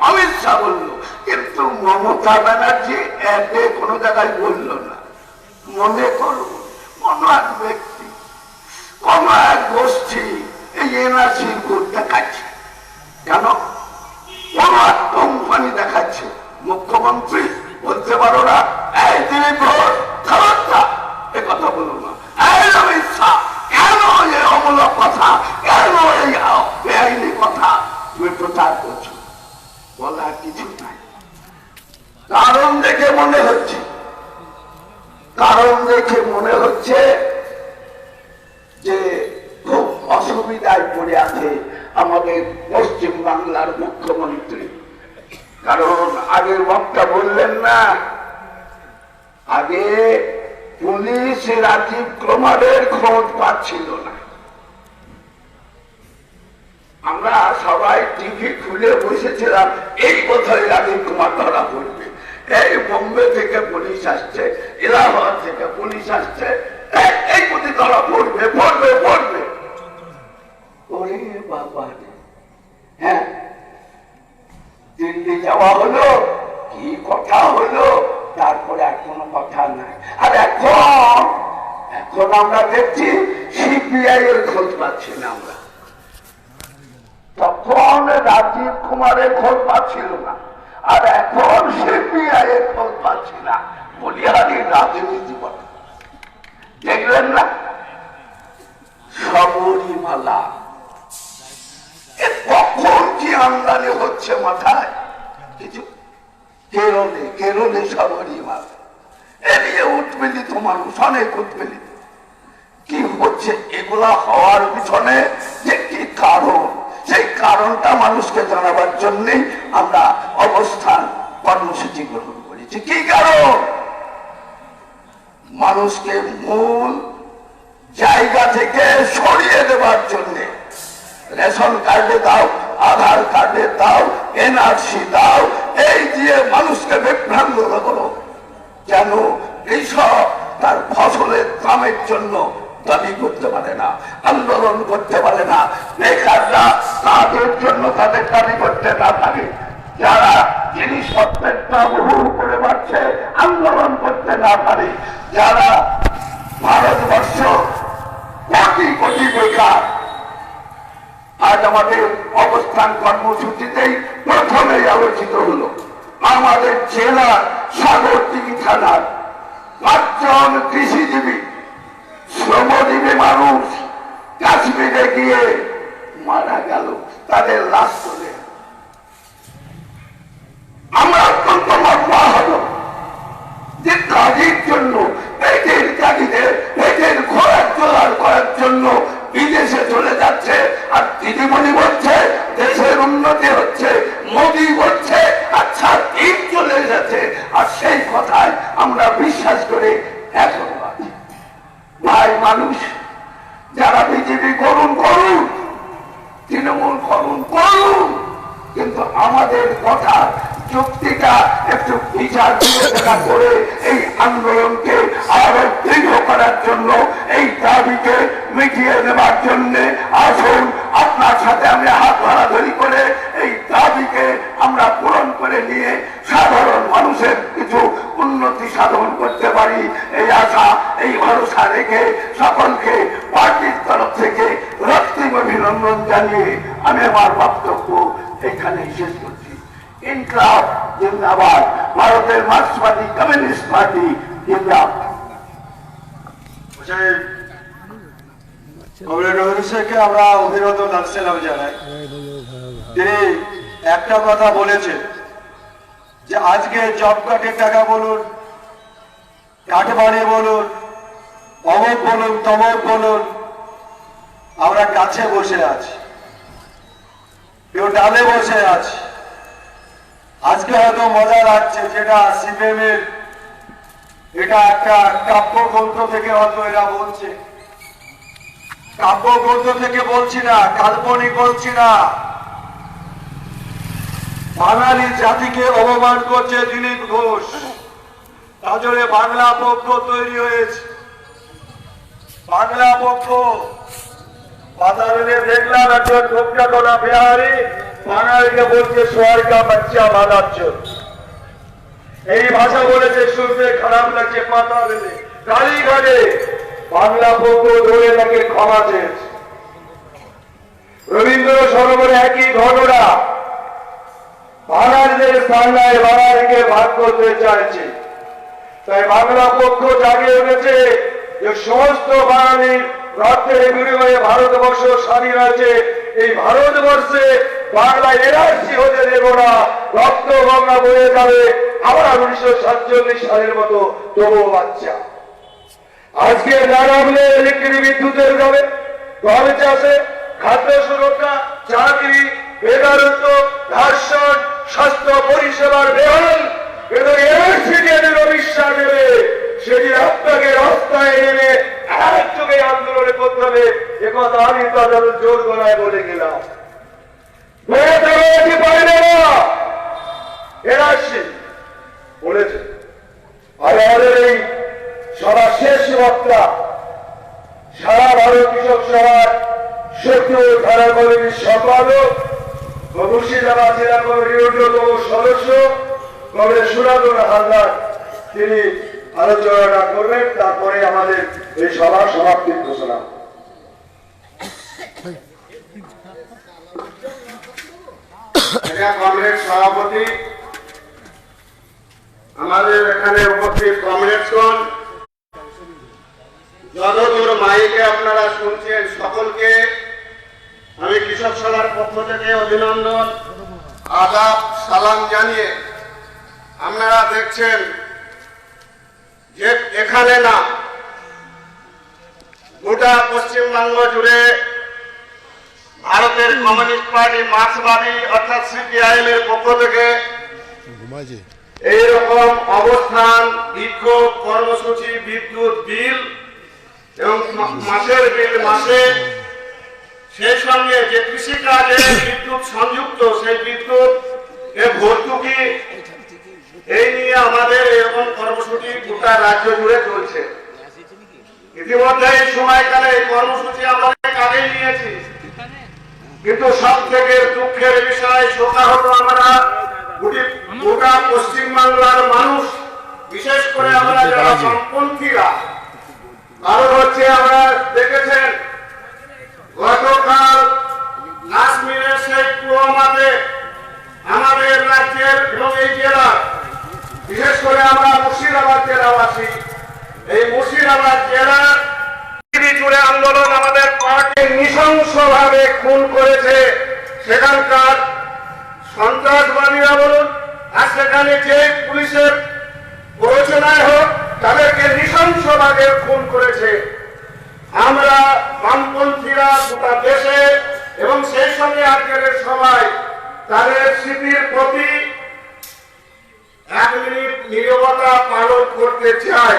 অমিত শাহ বলল, কিন্তু মমতা ব্যানার্জি এতে কোনো জায়গায় বলল না। মনে করুন, কোন এক ব্যক্তি, কোন এক গোষ্ঠী এই এনআরসি ভোট দেখাচ্ছে, কেন? কোন এক কোম্পানি দেখাচ্ছে। মুখ্যমন্ত্রী বলতে পারো না, এই দিলীপ ঘোষ খারাপটা এ কথা বলো না, এই অমিত শাহ কেন এই অমূলক কথা, কেন এই বেআইনি কথা তুমি প্রচার করছো? বলার কিছু নাই। কারণ দেখে মনে হচ্ছে, কারণ দেখে মনে হচ্ছে যে খুব অসুবিধায় পড়ে আছে আমাদের পশ্চিম বাংলার মুখ্যমন্ত্রী। কারণ আগের বক্তা বললেন না, আগে পুলিশ রাজীব কুমারের খোঁজ পাচ্ছিল না। আমরা সবাই টিভি খুলে বসেছিলাম, এই কোথায় রাজীব কুমার ধরা পড়বে। এই বোম্বে থেকে পুলিশ আসছে, এলাহাবাদ থেকে পুলিশ আসছে, এই কোথায় ধরা পড়বে পড়বে পড়বে। ওরে বাবা, হ্যাঁ, দিল্লি যাওয়া হলো, কি কথা হলো, তারপরে আর কোনো কথা নাই। আর এখন আমরা দেখছি সিপিআই এর খোঁজ পাচ্ছি না আমরা। তখন রাজীব কুমারের খোঁজ পাচ্ছিল না, আর এখন সিপিআই এর খোঁজ পাচ্ছি না। বলিহারির রাজনীতি বলে দেখলেন না? শবরীমালা কখন কি আমদানি হচ্ছে মাথায় কিছু। কেরলে শবরীমালা এ নিয়ে উৎপীড়িত মানুষ, অনেক উৎপীড়িত। কি হচ্ছে এগুলা হওয়ার পিছনে যে কি কারণ, সেই কারণটা মানুষকে জানাবার জন্য আমরা অবস্থান কর্মসূচি গ্রহণ করেছি। কি কারণ? মানুষকে মূল জায়গা থেকে সরিয়ে দেওয়ার জন্য। রেশন কার্ডে দাও, আধার কার্ডে দাও, এনআরসি দাও, এই দিয়ে মানুষকে বিভ্রান্ত করো যেন কৃষক তার ফসলের দামের জন্য দাবি করতে পারে না, আন্দোলন করতে পারে না, বেকাররা তাদের জন্য তাদের দাবি করতে না পারে, যারা জিনিসপত্রের দাম হু করে বাড়ছে আন্দোলন করতে না পারে, যারা ভারতবর্ষ কোটি কোটি বেকার। আজ আমাদের অবস্থান কর্মসূচিতেই প্রথমেই আলোচিত হলো আমাদের জেলার সাগরদিঘি থানার 5 জন কৃষিজীবী শ্রমজীবী মানুষ কাশ্মীরে গিয়ে মারা গেল, তাদের লাশ তুলে। আমরা অত্যন্ত মর্মাহত যে কাজের জন্য পেটের কাজীদের পেটের খোরাক জোগাড় করার জন্য বিদেশে চলে যাচ্ছে, আর দিদিমণি বলছে দেশের উন্নতি হচ্ছে, মোদী বলছে আচ্ছা ঠিক চলে যাচ্ছে, আর সেই কথায় আমরা বিশ্বাস করে এখন আছি। ভাই মানুষ যারা বিজেপি করুন করুন, তৃণমূল করুন করুন, কিন্তু আমাদের কথা যুক্তিটা একটু বিচার বিবেচনা করে এই আন্দোলনকে আরো দৃঢ় করার জন্য, এই দাবিকে মিটিয়ে নেবার জন্য আসুন আপনার সাথে আমি হাত ধরাধরি করে এই দাবিকে আমরা পূরণ করে নিয়ে সাধারণ মানুষের কিছু উন্নতি সাধন করতে পারি, এই আশা এই ভরসা রেখে সকলকে পার্টির তরফ থেকে রক্তিম অভিনন্দন জানিয়ে আমি আমার বক্তব্য এখানে শেষ করছি। ইনকলাব জিন্দাবাদ, ভারতের মার্ক্সবাদী কমিউনিস্ট পার্টি জিন্দাবাদ। আমরা অভিনন্দন জানাই। তিনি একটা কথা বলেছেন যে আজকে জব কার্ডের টাকা বলুন, কাঠবাড়ি বলুন, অমক বলুন, তমক বলুন, আমরা গাছে বসে আছি, কেউ ডালে বসে আছে। আজকে হয়তো মজা লাগছে, যেটা সিপিএম এর এটা একটা কাব্যগ্রন্থ থেকে হয়তো এরা বলছে। কাব্যগ্রন্থ থেকে বলছি না, কাল্পনিক বলছি না। বাঙালি জাতিকে অপমান করছে দিলীপ ঘোষ, তার জন্য বাংলা পক্ষ তৈরি হয়েছে। বাংলা পক্ষ বাজারে দেখলাম একজন ঢোকা গোলা বিহারি বাঙালিকে বলছে সোয়ার কা বাচ্চা বানাচ্ছ, এই ভাষা বলেছে, শুনতে খারাপ লাগছে। পাতা বেলে গালি ঘাটে বাংলা পক্ষ ধরে তাকে ক্ষমা চেয়েছে। রবীন্দ্র সরোবরে একই ঘটনা, বাঙালিদের বাংলায় বাঙালিকে ভাগ করতে চাইছে। তাই বাংলা পক্ষ জাগিয়ে উঠেছে যে সমস্ত বাঙালির রক্তের বিনিময়ে ভারতবর্ষ স্বাধীন হয়েছে, এই ভারতবর্ষে বাংলা এনআরসি হতে দেব না, রক্ত গঙ্গা বয়ে যাবে আবার 1947 সালের মতো তবুও বাচ্চা। আজকে না নামলে ইলেকট্রিক বিদ্যুতের দামে, গম চাষে, খাদ্য সুরক্ষা, চাকরি, বেকারত্ব, ধর্ষণ, স্বাস্থ্য পরিষেবার বেহাল, কিন্তু এনআরসি দিয়ে দিল বিশ্বাস দেবে, সেদিন আপনাকে রাস্তায় নেমে একযোগে আন্দোলনে করতে হবে, একথা আমি তাদের জোর গলায় বলে গেলাম। পারবে না এনআরসি বলেছে। আর আমাদের এই সভা শেষ বক্তা সারা ভারত কৃষক সভার সত্য ধারা কমিটির সম্পাদক ও মুর্শিদাবাদ জেলা কমিটির অন্যতম সদস্য কংগ্রেস সুরাদুল হালদার, তিনি আলোচনাটা করবেন, তারপরে আমাদের এই সভার সমাপ্তির ঘোষণা। কংগ্রেস সভাপতি আমাদের এখানে উপস্থিত কমরেডসগণ, যতদূর মাইকে আপনারা শুনছেন, সকলকে আমি কৃষক সভার পক্ষ থেকে অভিনন্দন, আদাব, সালাম জানিয়ে, আপনারা দেখছেন যে এখানে না গোটা পশ্চিমবঙ্গ জুড়ে ভারতের কমিউনিস্ট পার্টি, মার্ক্সবাদী অর্থাৎ সিপিআইএম এর পক্ষ থেকে এইরকম অবস্থান, বিক্ষোভ কর্মসূচি, বিদ্যুৎ বিল এবং মাসের বিল মাসে, সেই সঙ্গে যে কৃষিকাজে বিদ্যুৎ সংযুক্ত সেই বিদ্যুৎ এর ভর্তুকি, এই নিয়ে আমাদের এরকম কর্মসূচি গোটা রাজ্য জুড়ে চলছে। ইতিমধ্যে এই সময়কালে এই কর্মসূচি আমরা আগেই নিয়েছি, কিন্তু সব থেকে দুঃখের বিষয়, শোকাহত আমরা গোটা পশ্চিমবাংলার মানুষ, বিশেষ করে আমরা যারা বামপন্থীরা, কারণ হচ্ছে আমরা দেখেছেন গতকাল কাশ্মীরের সেই পুলওয়ামাতে আমাদের রাজ্যের এবং এই জেলার, বিশেষ করে আমরা মুর্শিদাবাদ জেলাবাসী, এই মুর্শিদাবাদ জেলার জুড়ে আন্দোলন আমাদের পার্টি নৃশংসভাবে খুন করেছে সেখানকার সন্ত্রাসবাদীরা বলুন, আর সেখানে যে পুলিশের প্ররোচনায় হোক, তাদেরকে নৃশংসভাবে খুন করেছে। আমরা বামপন্থীরা গোটা দেশে এবং সেই সঙ্গে আজকের সবাই তাদের স্মৃতির প্রতি 1 মিনিট নীরবতা পালন করতে চাই।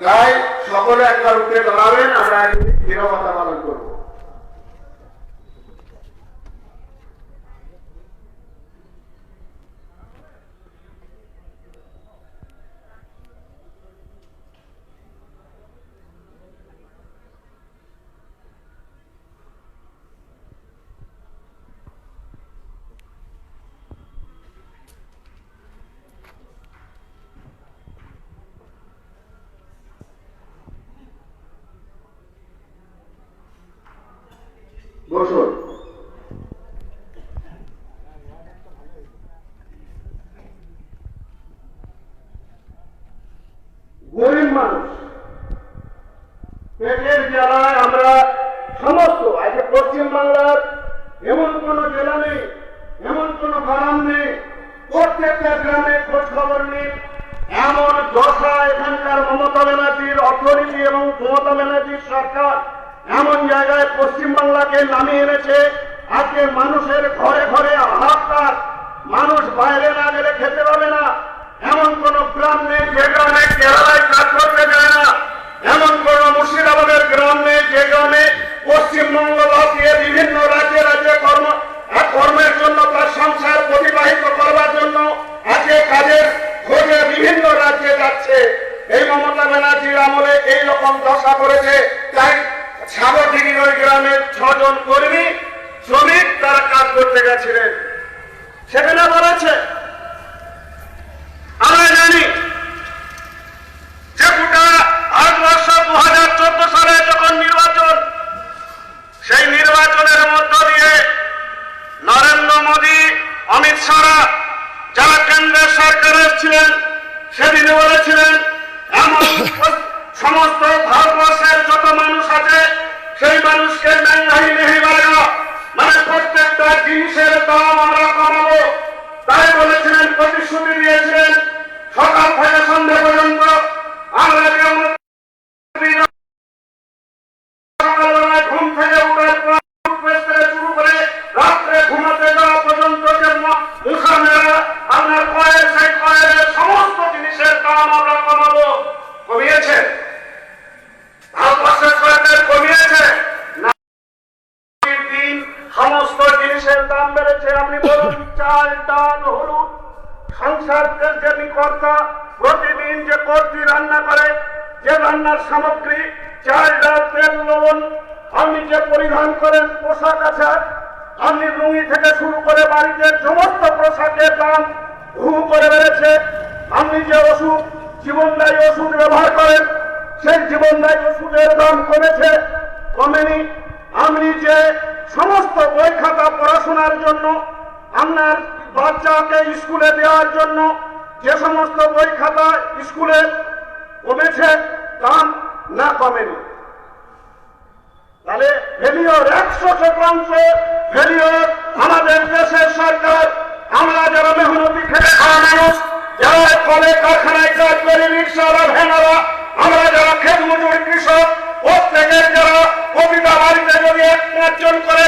তাই সকলে একবার উঠে দাঁড়াবেন, আমরা 1 মিনিট নীরবতা পালন করব। বসুন। গরিব মানুষ, পেটের জ্বালায় আমরা সমস্ত, আজকে পশ্চিমবাংলার এমন কোন জেলা নেই, এমন কোন গ্রাম নেই, প্রত্যেকটা গ্রামে খোঁজ খবর নেই, এমন দশা এখানকার মমতা ব্যানার্জির অর্থনীতি এবং মমতা ব্যানার্জির সরকার এমন জায়গায় পশ্চিমবাংলাকে নামিয়ে এনেছে। আজকে মানুষের ঘরে ঘরে হাহাকার, মানুষ বাইরে না গেলে খেতে পাবে না, এমন কোন গ্রাম নেই যে গ্রামে কেরালায় কাজ করতে যায় না, এমন কোন মুর্শিদাবাদের গ্রাম নেই যে গ্রামে পশ্চিমবঙ্গবাসী বিভিন্ন রাজ্যে রাজ্যে কর্মের জন্য, তার সংসার অতিবাহিত করবার জন্য আজকে কাজের খোঁজে বিভিন্ন রাজ্যে যাচ্ছে। এই মমতা ব্যানার্জির আমলে এইরকম দশা করেছে। তাই সাগরদিঘির ওই গ্রামের 6 জন কর্মী শ্রমিক তারা কাজ করতে গেছিলেন, সেখানে বলেছে আমরা জানি যে গোটা ভারতবর্ষ 2014 সালে যখন নির্বাচন, সেই নির্বাচনের মধ্য দিয়ে নরেন্দ্র মোদী, অমিত শাহ যারা কেন্দ্রের সরকারে ছিলেন, সেদিনে বলেছিলেন এমন সমস্ত ভারতবর্ষের যত মানুষ আছে সেই মানুষকে महंगाई नहीं बढ़ेगा, মানে প্রত্যেকটা জিনিসের দাম আমরা কমাবো। তাই বলেছিলেন, প্রতিশ্রুতি দিয়েছিলেন। সকাল থেকে সন্ধ্যা পর্যন্ত আমরা যে সকালবেলায় ঘুম থেকে উঠার পর থেকে শুরু করে রাত্রে ঘুমাতে যাওয়া পর্যন্ত যে মুখামেরা আপনার কয়ের, সেই কয়ের সমস্ত জিনিসের দাম আমরা কমাবো। কমিয়েছে ভারতবর্ষের সরকার? কমিয়েছে না, দিন সমস্ত জিনিসের দাম বেড়েছে। আপনি বলুন, চাল, ডাল, হলুদ, সংসারের যে কর্তা প্রতিদিন যে কর্তি রান্না করে, যে রান্নার সামগ্রী, চাল, ডাল, তেল, লবণ, আপনি যে পরিধান করেন পোশাক আশাক, আপনি লুঙ্গি থেকে শুরু করে বাড়িতে সমস্ত পোশাকের দাম হু করে বেড়েছে। আপনি যে ওষুধ, জীবনদায়ী ওষুধ ব্যবহার করেন, সেই জীবনদায়ী ওষুধের দাম কমেছে, কমেনি। আপনি যে সমস্ত বই খাতা পড়াশোনার জন্য, আপনার বাচ্চাকে স্কুলে দেওয়ার জন্য যে সমস্ত বই খাতা স্কুলে কমেছে দাম না কমেনি, তাহলে ফেলিওর 100% ফেলিওর আমাদের দেশের সরকার। আমরা যারা মেহনতি খেটে খাওয়া মানুষ, যারা কলে কারখানায় কাজ করে রিক্সাওয়ালা ভ্যানওয়ালা, আমরা যারা ক্ষেত মজুর কৃষক, প্রত্যেকের যারা কবিতা বাড়িতে যদি 1-5 জন করে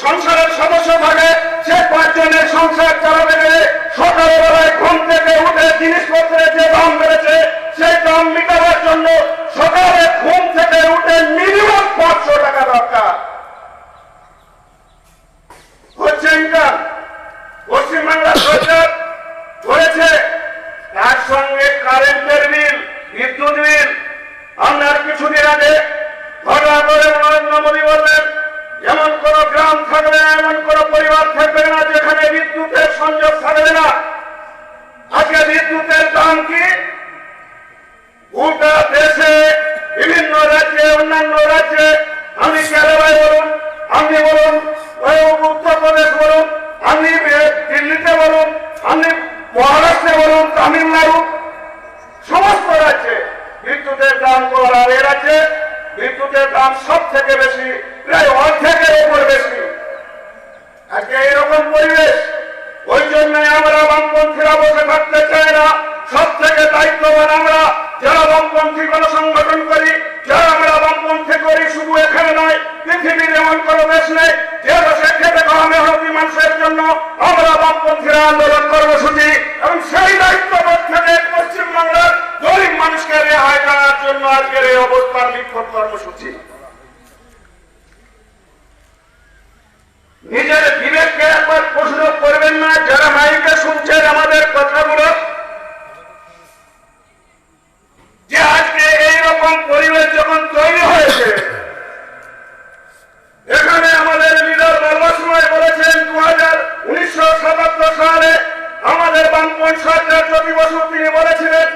সংসারের সদস্য থাকে, সে 5 জনের সংসার চালাতে গেলে সকালবেলায় ঘুম থেকে উঠে জিনিসপত্রের যে দাম বেড়েছে সেই দাম মেটাবার জন্য সকালে ঘুম থেকে উঠে মিনিমাম 500 টাকা দরকার হচ্ছে। ইনকাম পশ্চিমবাংলার সরকার করেছে, তার সঙ্গে কারেন্টের বিল, বিদ্যুৎ বিল। আপনার কিছুদিন আগে ঘটনা করে নরেন্দ্র মোদী বললেন এমন কোন গ্রাম থাকবে না, এমন কোন পরিবার থাকবে না যেখানে বিদ্যুতের সংযোগ থাকবে না। আজকে বিদ্যুতের দাম কি? গোটা দেশে বিভিন্ন রাজ্যে, অন্যান্য রাজ্যে, আপনি কেরালায় বলুন, আপনি বলুন উত্তরপ্রদেশ বলুন, আপনি দিল্লিতে বলুন, আপনি মহারাষ্ট্রে বলুন, তামিলনাড়ু, সমস্ত রাজ্যে বিদ্যুতের দাম করার। আর এ রাজ্যে বিদ্যুতের দাম সব থেকে বেশি, প্রায় অর্ধেকের উপর বেশি। আজকে এরকম পরিবেশ, ওই জন্য আমরা বামপন্থীরা বসে থাকতে চাই না। সব থেকে দায়িত্ববান আমরা যারা বামপন্থী কোনো সংগঠন করি, যারা আমরা বামপন্থী করি, শুধু এখানে নয়, পৃথিবীর এমন কোন দেশ নেই যে দেশে খেতে খাওয়া মেহনতি মানুষের জন্য আমরা বামপন্থীরা আন্দোলন কর্মসূচি এবং সেই দায়িত্ববোধ থেকে পশ্চিমবাংলার গরিব মানুষকে রেহাই দেওয়ার জন্য আজকের এই অবস্থান বিক্ষোভ কর্মসূচি। নিজের বিবেককে একবার প্রশ্ন করবেন না যারা মাইকে শুনছেন আমাদের কথাগুলো, যে আজকে এইরকম পরিবেশ যখন তৈরি হয়েছে, এখানে আমাদের লিডার বালবাসময় বলেছেন 1977 সালে আমাদের বামপন্থী সরকার জ্যোতি বসু তিনি বলেছিলেন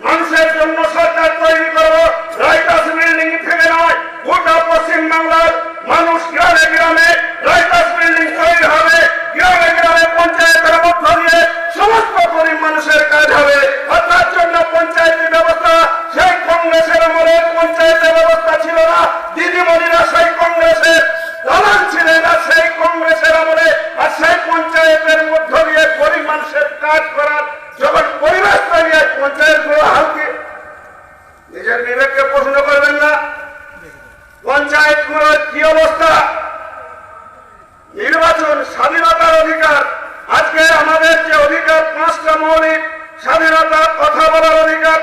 মানুষের জন্য সরকার তৈরি করবো, রাইটার্স বিল্ডিং থেকে নয়, গোটা পশ্চিমবাংলার মানুষ গ্রামে গ্রামে রাইটার্স বিল্ডিং তৈরি হবে, গ্রামে গ্রামে পঞ্চায়েতের মধ্য দিয়ে সমস্ত গরিব মানুষের কাজ হবে। আর তার জন্য পঞ্চায়েতের ব্যবস্থা সেই কংগ্রেসের আমলে পঞ্চায়েতের ব্যবস্থা ছিল না, দিদিমণিরা সেই কংগ্রেসের দালাল ছিলেন, আর সেই কংগ্রেসের আমলে আর সেই পঞ্চায়েতের মধ্য দিয়ে গরিব মানুষের কাজ করার যখন পরিবেশ তৈরি হয়, পঞ্চায়েত গুলো হালকে নিজের বিবেককে প্রশ্ন করবেন না। পঞ্চায়েত গুলোর কি অবস্থা? নির্বাচন, স্বাধীনতার অধিকার, আজকে আমাদের যে অধিকার 5টা মৌলিক স্বাধীনতা, কথা বলার অধিকার,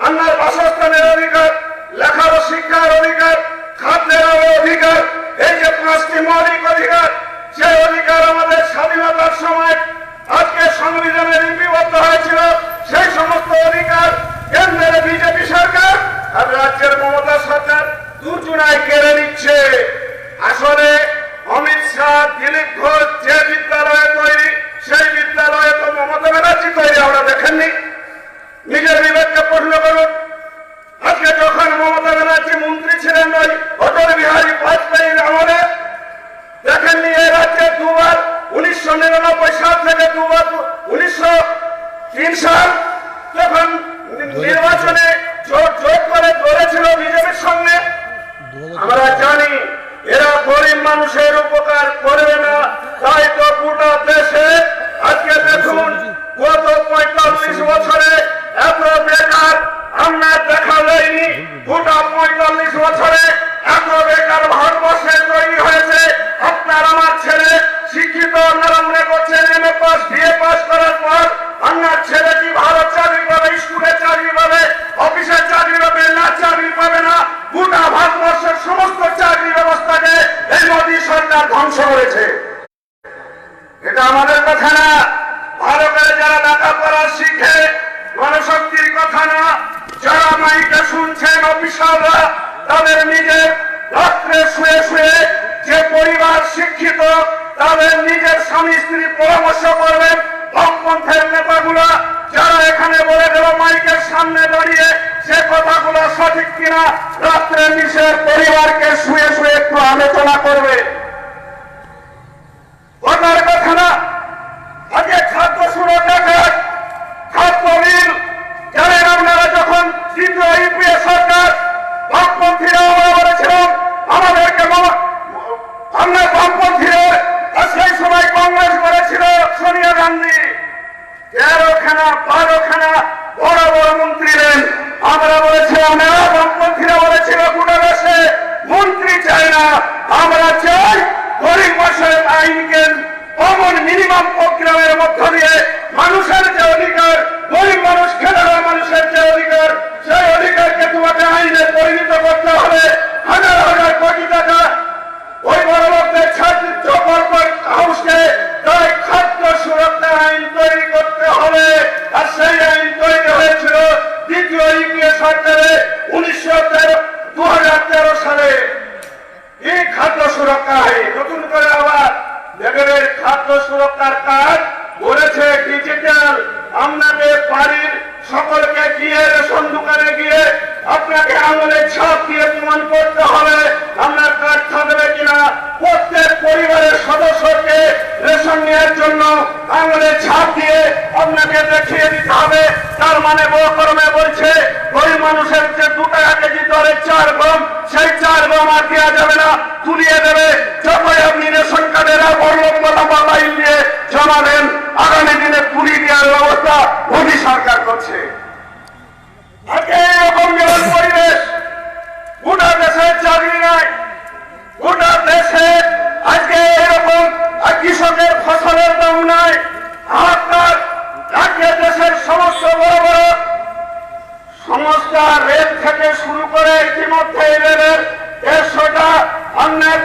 আপনার বাসস্থানের অধিকার, লেখা ও শিক্ষার অধিকার, খাদ্যের অধিকার, এই যে 5টি মৌলিক অধিকার, সেই অধিকার আমাদের স্বাধীনতার সময় আজকে সংবিধানে লিপিবদ্ধ হয়েছিল। সেই সমস্ত অধিকার কেন্দ্রের বিজেপি সরকার আর রাজ্যের মমতা সরকার দুজনায় কেড়ে নিচ্ছে। আসলে অমিত শাহ, দিলীপ ঘোষ যে বিদ্যালয়ে তৈরি, সেই বিদ্যালয়ে তো মমতা ব্যানার্জি তৈরি আমরা দেখেননি। নিজের বিবেককে প্রশ্ন করুন। আজকে যখন মমতা ব্যানার্জি মন্ত্রী ছিলেন ওই অটল বিহারী বাজপেয়ীর আমলে, দেখেননি এই রাজ্যে দুবার 1999 সাল থেকে দুবার 1903 সাল যখন নির্বাচনে জোট করে করেছিল বিজেপির সঙ্গে। আমরা জানি এরা গরিব মানুষের উপকার করবে না, তাই তো গোটা দেশে আজকে দেখুন গত 45 বছরে এত বেকার আমরা দেখা যায়নি। গোটা 45 বছরে এত বেকার ভারতবর্ষে তৈরি হয়েছে। আপনার আমার ছেলে শিক্ষিত, আপনারা মনে করছেন MA পাস, BA পাস করার পর আপনার ছেলে কি ভালো চাকরি পাবে, স্কুলে চাকরি পাবে, অফিসে চাকরি পাবে, না চাকরি পাবে না। গোটা ভারতবর্ষের সমস্ত চাকরি ব্যবস্থাকে এই মোদী সরকার ধ্বংস করেছে। এটা আমাদের কথা না, ভালো করে যারা লেখাপড়া শিখে গণশক্তির কথা না, যারা মাইকে শুনছেন অফিসাররা, তাদের নিজের রাত্রে শুয়ে শুয়ে যে পরিবার শিক্ষিত, তাদের নিজের স্বামী স্ত্রী পরামর্শ করবেন। বামপন্থের নেতাগুলো যারা এখানে বলে দেব মাইকের সামনে দাঁড়িয়ে সে কথাগুলো সঠিক কিনা, রাত্রে নিজের পরিবারকে শুয়ে শুয়ে একটু আলোচনা করবে। কথার কথা না, আগে খাদ্য সুরক্ষা সংগ্রামের মধ্য দিয়ে মানুষের যে অধিকার, গরিব মানুষ, খেটে খাওয়া মানুষের যে অধিকার, সেই অধিকারকে তোমাকে আইনে পরিণত করতে হবে। হাজার হাজার কোটি টাকা ওই বড় লোকদের ছাত্র কর্পোরেট হাউসকে তাই খাদ্য সুরক্ষা আইন তৈরি করতে হবে। আর সেই আইন তৈরি হয়েছিল দ্বিতীয় ইউপিএ সরকারে 2013 সালে। এই খাদ্য সুরক্ষা আইন নতুন করে আবার দেখবেন খাদ্য সুরক্ষার কাজ করেছে ডিজিটাল। আপনাকে বাড়ির সকলকে গিয়ে রেশন দোকানে গিয়ে আপনাকে আঙুলের ছাপ দিয়ে প্রমাণ করতে হবে আপনার কার্ড থাকবে কিনা। প্রত্যেক পরিবারের সদস্যকে রেশন নেওয়ার জন্য আঙুলের ছাপ দিয়ে আপনাকে দেখিয়ে দিতে হবে। তার মানে বড়করমে বলছে ওই মানুষের যে 2 টাকা কেজি দরে 4 গম, সেই 4 গম আর দেওয়া যাবে না, তুলিয়ে দেবে। যতই আপনি রেশন কার্ডের লম্বা লাইন দিয়ে জমা দেন, আগামী দিনে তুলিয়ে দেওয়ার ব্যবস্থা মোদী সরকার করছে। আজকে এরকম যেমন পরিবেশ, গোটা দেশে চাকরি নাই, গোটা দেশে আজকে এরকম কৃষকের ফসলের দাম নাই। হাহাকার আজকে দেশের সমস্ত বড় বড় সংস্থা, রেল থেকে শুরু করে ইতিমধ্যে রেলের 150টা অনেক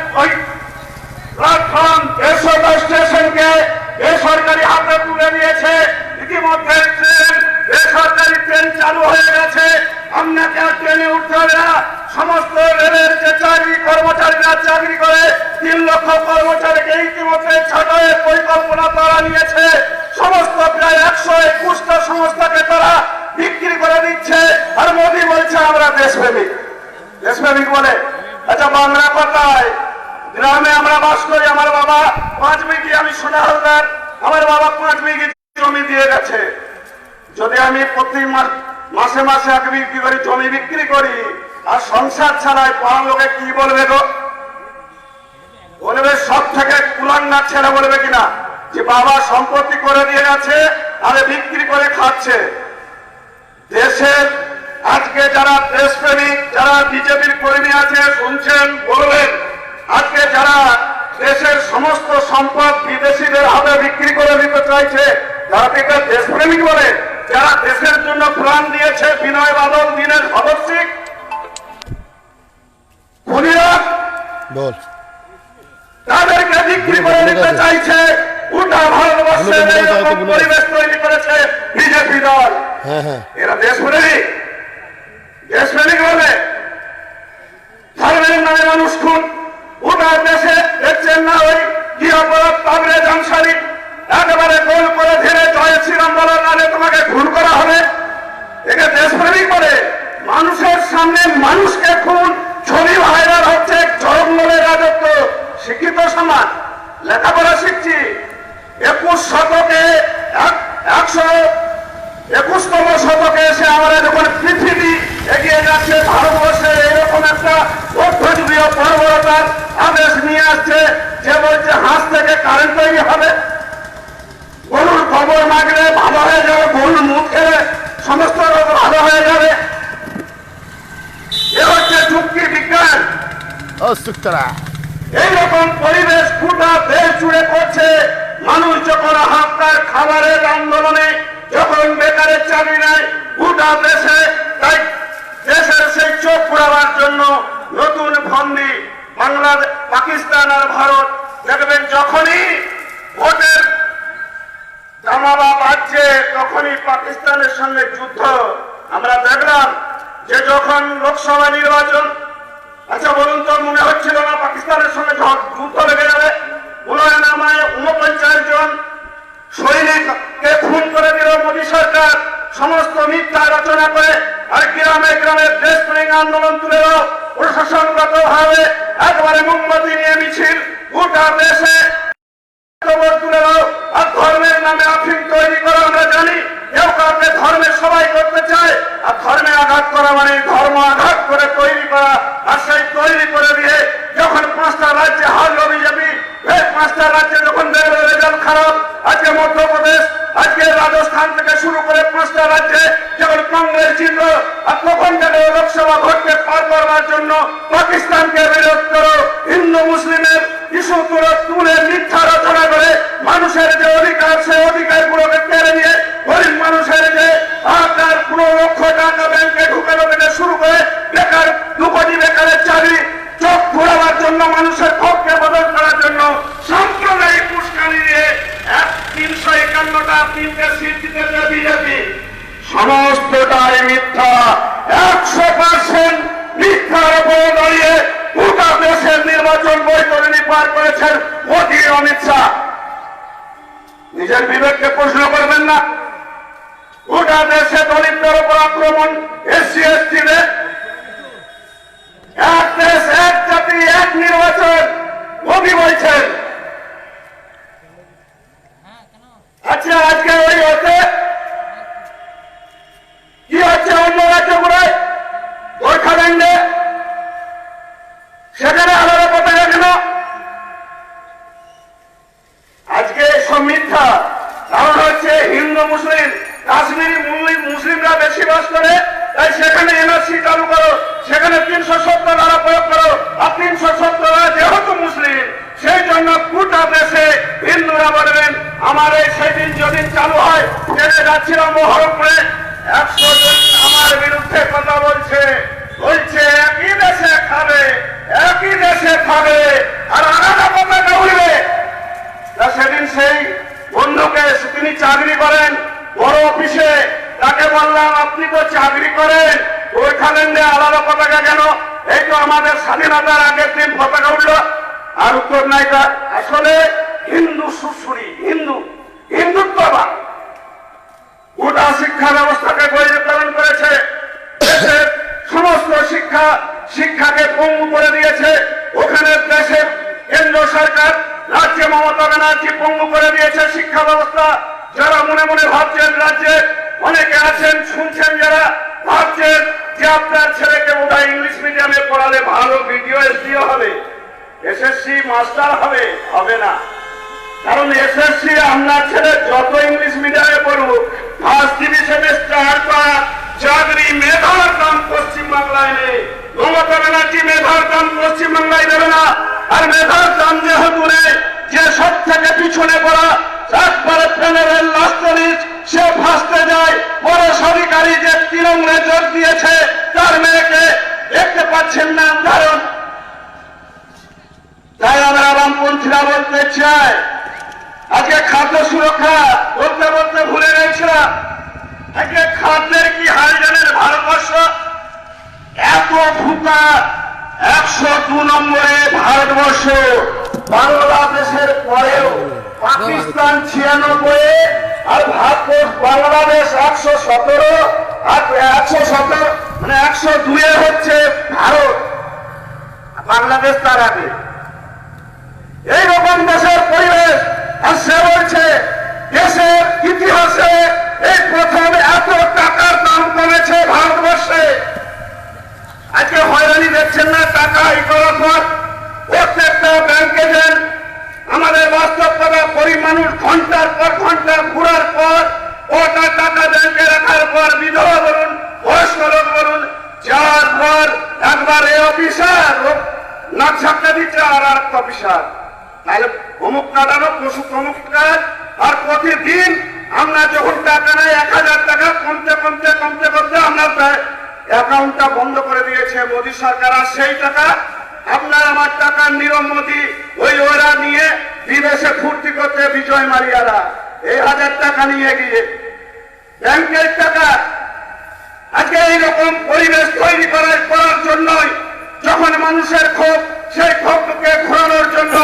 প্ল্যাটফর্ম, 150টা স্টেশনকে বেসরকারি হাতে তুলে দিয়েছে। ইতিমধ্যে ট্রেন, বেসরকারি ট্রেন চালু হয়ে গেছে। আপনাকে আর ট্রেনে উঠতে হবে না। সমস্ত রেলের যে কর্মচারীরা চাকরি করে 3 লক্ষ কর্মচারীকে ইতিমধ্যে ছাঁটাইয়ের পরিকল্পনা তারা নিয়েছে। সমস্ত প্রায় 121টা সংস্থাকে তারা বিক্রি করে দিচ্ছে। আর মোদী বলছে আমরা দেশপ্রেমিক। দেশপ্রেমিক বলে, আচ্ছা বাংলা কথায় গ্রামে আমরা বাস করি। আমার বাবা 5 বিঘি, আমি সোনা হালদার, আমার বাবা 5 বিঘি জমি দিয়ে গেছে। যদি আমি প্রতি মাসে মাসে 1 বিক্রি করি, জমি বিক্রি করি আর সংসার ছাড়াই, পাড়ার লোকে কি বলবে গো? বলবে সব থেকে কুলাঙ্গার ছেলে বলবে কিনা যে বাবা সম্পত্তি করে দিয়ে গেছে আর বিক্রি করে খাচ্ছে। দেশের আজকে যারা দেশপ্রেমিক, যারা বিজেপির কর্মী আছে শুনছেন, বলবেন আজকে যারা দেশের সমস্ত সম্পদ বিদেশিদের হাতে বিক্রি করে দিতে চাইছে, যারা এটা দেশপ্রেমিক বলে, যারা দেশের জন্য প্রাণ দিয়েছে, বিনয় বাদল, দীনেশ ভগৎ-সিং, বল তাদেরকে বিক্রি করে দিতে চাইছে। গোটা ভারতবর্ষের এরকম পরিবেশ তৈরি করেছে বিজেপি দল। এরা দেশপ্রেমিক, দেশপ্রেমিক বলে ধর্মের নামে মানুষ খুন। গোটা দেশে দেখছেন না ওই কি অপরাধ, পাবরে জামশারি একেবারে গোল করে ধীরে জয় শ্রীরাম বলার নামে তোমাকে খুন করা হবে। একে দেশপ্রেমিক বলে। মানুষের সামনে মানুষকে খুন, ছবি ভাইরাল হচ্ছে, জঙ্গলের রাজত্ব। শিক্ষিত সমাজ, লেখাপড়া শিখছি। 21 শতকে 121তম শতকে এসে আমরা যখন পৃথিবী এগিয়ে যাচ্ছে, ভারতবর্ষে এরকম একটা অর্থজীবীয় বর্বরতার আদেশ নিয়ে আসছে যে বলছে হাঁস থেকে কারেন্ট তৈরি হবে, গরুর গোবর মাগলে ভালো হয়ে যাবে, গরুর মুখ খেলে সমস্ত রোগ ভালো হয়ে যাবে। এ হচ্ছে যুক্তি বিজ্ঞান। এইরকম পরিবেশ গোটা দেশ জুড়ে করছে। মানুষ যখন হাহাকার, খাবারের আন্দোলনে, যখন বেকারের চাকরি নেয় গোটা দেশে, তাই দেশের সেই চোখ পুরাবার জন্য নতুন ফন্দি বাংলাদেশ, পাকিস্তান আর ভারত। দেখবেন যখনই ভোটের জামালা বাজছে তখনই পাকিস্তানের সঙ্গে যুদ্ধ। আমরা দেখলাম যে যখন লোকসভা নির্বাচন, আচ্ছা বলুন তো, মনে হচ্ছিল না পাকিস্তানের সঙ্গে যুদ্ধ লেগে যাবে? নামায় 49 জন সৈনিককে খুন করে দিল মোদী সরকার, সমস্ত মিথ্যা রচনা করে। আর গ্রামে গ্রামে দেশপ্রেমিক আন্দোলন তুলে দাও, প্রশাসনগত ভাবে একবারে মোমবাতি নিয়ে মিছিল গোটা দেশে তুলে দাও। আর ধর্মের নামে আফিম তৈরি করা আমরা জানি, কেউ কাউকে ধর্মের সবাই করতে চায়। আর ধর্মে আঘাত করা মানে ধর্ম আঘাত করে তৈরি করা। আর সেই তৈরি করে দিয়ে যখন 5টা রাজ্যে হারল বিজেপি, এই 5টা রাজ্যে যখন রেজাল্ট খারাপ, আজকে মধ্যপ্রদেশ, আজকে রাজস্থান থেকে শুরু করে 5টা রাজ্যে যখন কংগ্রেস জিতল, আর তখন থেকে লোকসভা ভোটকে পার করবার জন্য পাকিস্তানকে বিরোধ করো। হিন্দু মুসলিমের ইস্যু তুলে মিথ্যা রচনা করে মানুষের যে অধিকার সেই অধিকারগুলোকে কেড়ে নিয়ে গরিব মানুষের যে আপনার 15 লক্ষ টাকা ব্যাংকে ঢুকানো থেকে শুরু করে বেকার 2 কোটি বেকারের চাকরি চোখ ঘোরাবার জন্য মানুষের পক্ষে বদল করার জন্য সাম্প্রদায়িক উস্কানি দিয়ে 351টা তিনটে সিট দিতে বিজেপি সমস্তটাই মিথ্যা। 100% মিথ্যার উপরে দাঁড়িয়ে গোটা দেশের নির্বাচন বৈতরণী পার করেছেন মোদী অমিত শাহ। নিজের বিবেককে প্রশ্ন করবেন না? গোটা দেশে দলিতদের উপর আক্রমণ, এসসি এসটিদের, এক দেশ এক জাতি এক নির্বাচন মোদী বলছেন। আচ্ছা, আজকে ওই হতে কি হচ্ছে অন্য রাজ্যগুলোয় গোর্খাল্যান্ডে, সেখানে আলাদা পতাকা কেন? আজকে সব মিথ্যা। কারণ হচ্ছে হিন্দু মুসলিম, কাশ্মীরি মুসলিমরা বেশি বাস করে, তাই সেখানে এনআরসি চালু করো, সেখানে 370 ধারা প্রয়োগ করো। আর 370 যেহেতু মুসলিম, সেই জন্য গোটা দেশে হিন্দুরা বলবেন আমার এই সেদিন যেদিন চালু হয় ট্রেনে যাচ্ছিলাম বহরমপুরে, 100 জন আমার বিরুদ্ধে কথা বলছে একই দেশে খাবে, একই দেশে খাবে, আর আলাদা পতাকা উঠবে। তা সেদিন সেই বন্ধুকে, তিনি চাকরি করেন বড় অফিসে, তাকে বললাম আপনি তো চাকরি করেন, গোর্খাল্যান্ডে আলাদা পতাকা কেন? এই তো আমাদের স্বাধীনতার আগের দিন পতাকা উঠলো। আর উত্তর নাই তার। আসলে হিন্দু সুশ্রী, হিন্দুত্ববাদ গোটা শিক্ষা ব্যবস্থাকে বৈধকরণ করেছে। দেশের সমস্ত শিক্ষাকে পঙ্গু করে দিয়েছে। ওখানে দেশের কেন্দ্র সরকার, রাজ্যে মমতা ব্যানার্জি পঙ্গু করে দিয়েছে শিক্ষা ব্যবস্থা। যারা মনে মনে ভাবছেন, রাজ্যে অনেকে আছেন শুনছেন, যারা ভাবছেন যে আপনার ছেলেকে বোধহয় ইংলিশ মিডিয়ামে পড়ালে ভালো ভিডিও এসডিও হবে, এসএসসি মাস্টার হবে না। কারণ এসএসসি আপনার ছেলে যত ইংলিশ মিডিয়ামে পড়ুক, ফার্স্ট ডিভিশনে স্টার পাওয়া চাকরি, মেধার দাম পশ্চিমবাংলায় নেই। মমতা ব্যানার্জি মেধার দাম পশ্চিমবাংলায় দেবে না। আর মেধার দাম যেহেতু নেই, যে সব থেকে পিছনে পড়া একবারে প্যানেলের লাস্টলিস্ট, সে ফার্স্টে যায়। পরে সরকারি যে তৃণমূলে যোগ দিয়েছে তার মেয়েকে দেখতে পাচ্ছেন না উদাহরণ। তাই আমরা বামপন্থীরা বলতে চাই, আজকে খাদ্য সুরক্ষা বলতে বলতে ভুলে গেছিলাম। আজকে খাদ্যের কি হাল জানেন? ভারতবর্ষ এত ভুকা, 102 নম্বরে ভারতবর্ষ, বাংলাদেশের পরেও পাকিস্তান 96, আর বাংলাদেশ 117, আর 117 মানে 102 হচ্ছে ভারত, বাংলাদেশ তার আগে। এইরকম দেশের পরিবেশ, আর সে বলছে দেশের ইতিহাসে এই প্রথম এত টাকার দাম কমেছে ভারতবর্ষে। আজকে হয়রানি দেখছেন না? টাকা ই করার পর প্রত্যেকটা ব্যাংকে যান, আমাদের বাস্তব কথা, গরিব মানুষ ঘন্টার পর ঘন্টা ঘুরার পর ওটা টাকা ব্যাংকে রাখার পর বিধবা বলুন, বয়স্ক লোক বলুন, যার পর একবার এই অফিসার নাক ঝাপটা দিচ্ছে আর একটা অফিসার, তাহলে অমুক কাটানো পশু অমুক কাজ। আর প্রতিদিন আমরা যখন টাকা নেই 1000 টাকা কমতে কমতে কমতে কমতে আপনার অ্যাকাউন্টটা বন্ধ করে দিয়েছে মোদী সরকার। আর সেই টাকা আপনার আমার টাকা নীরব মোদী ওরা নিয়ে বিদেশে ফুর্তি করতে, বিজয় মালিয়ারা এই 1000 টাকা নিয়ে গিয়ে ব্যাংকের টাকা। আজকে এইরকম পরিবেশ তৈরি করার জন্যই যখন মানুষের ক্ষোভ, সেই ক্ষোভকে ঘোরানোর জন্য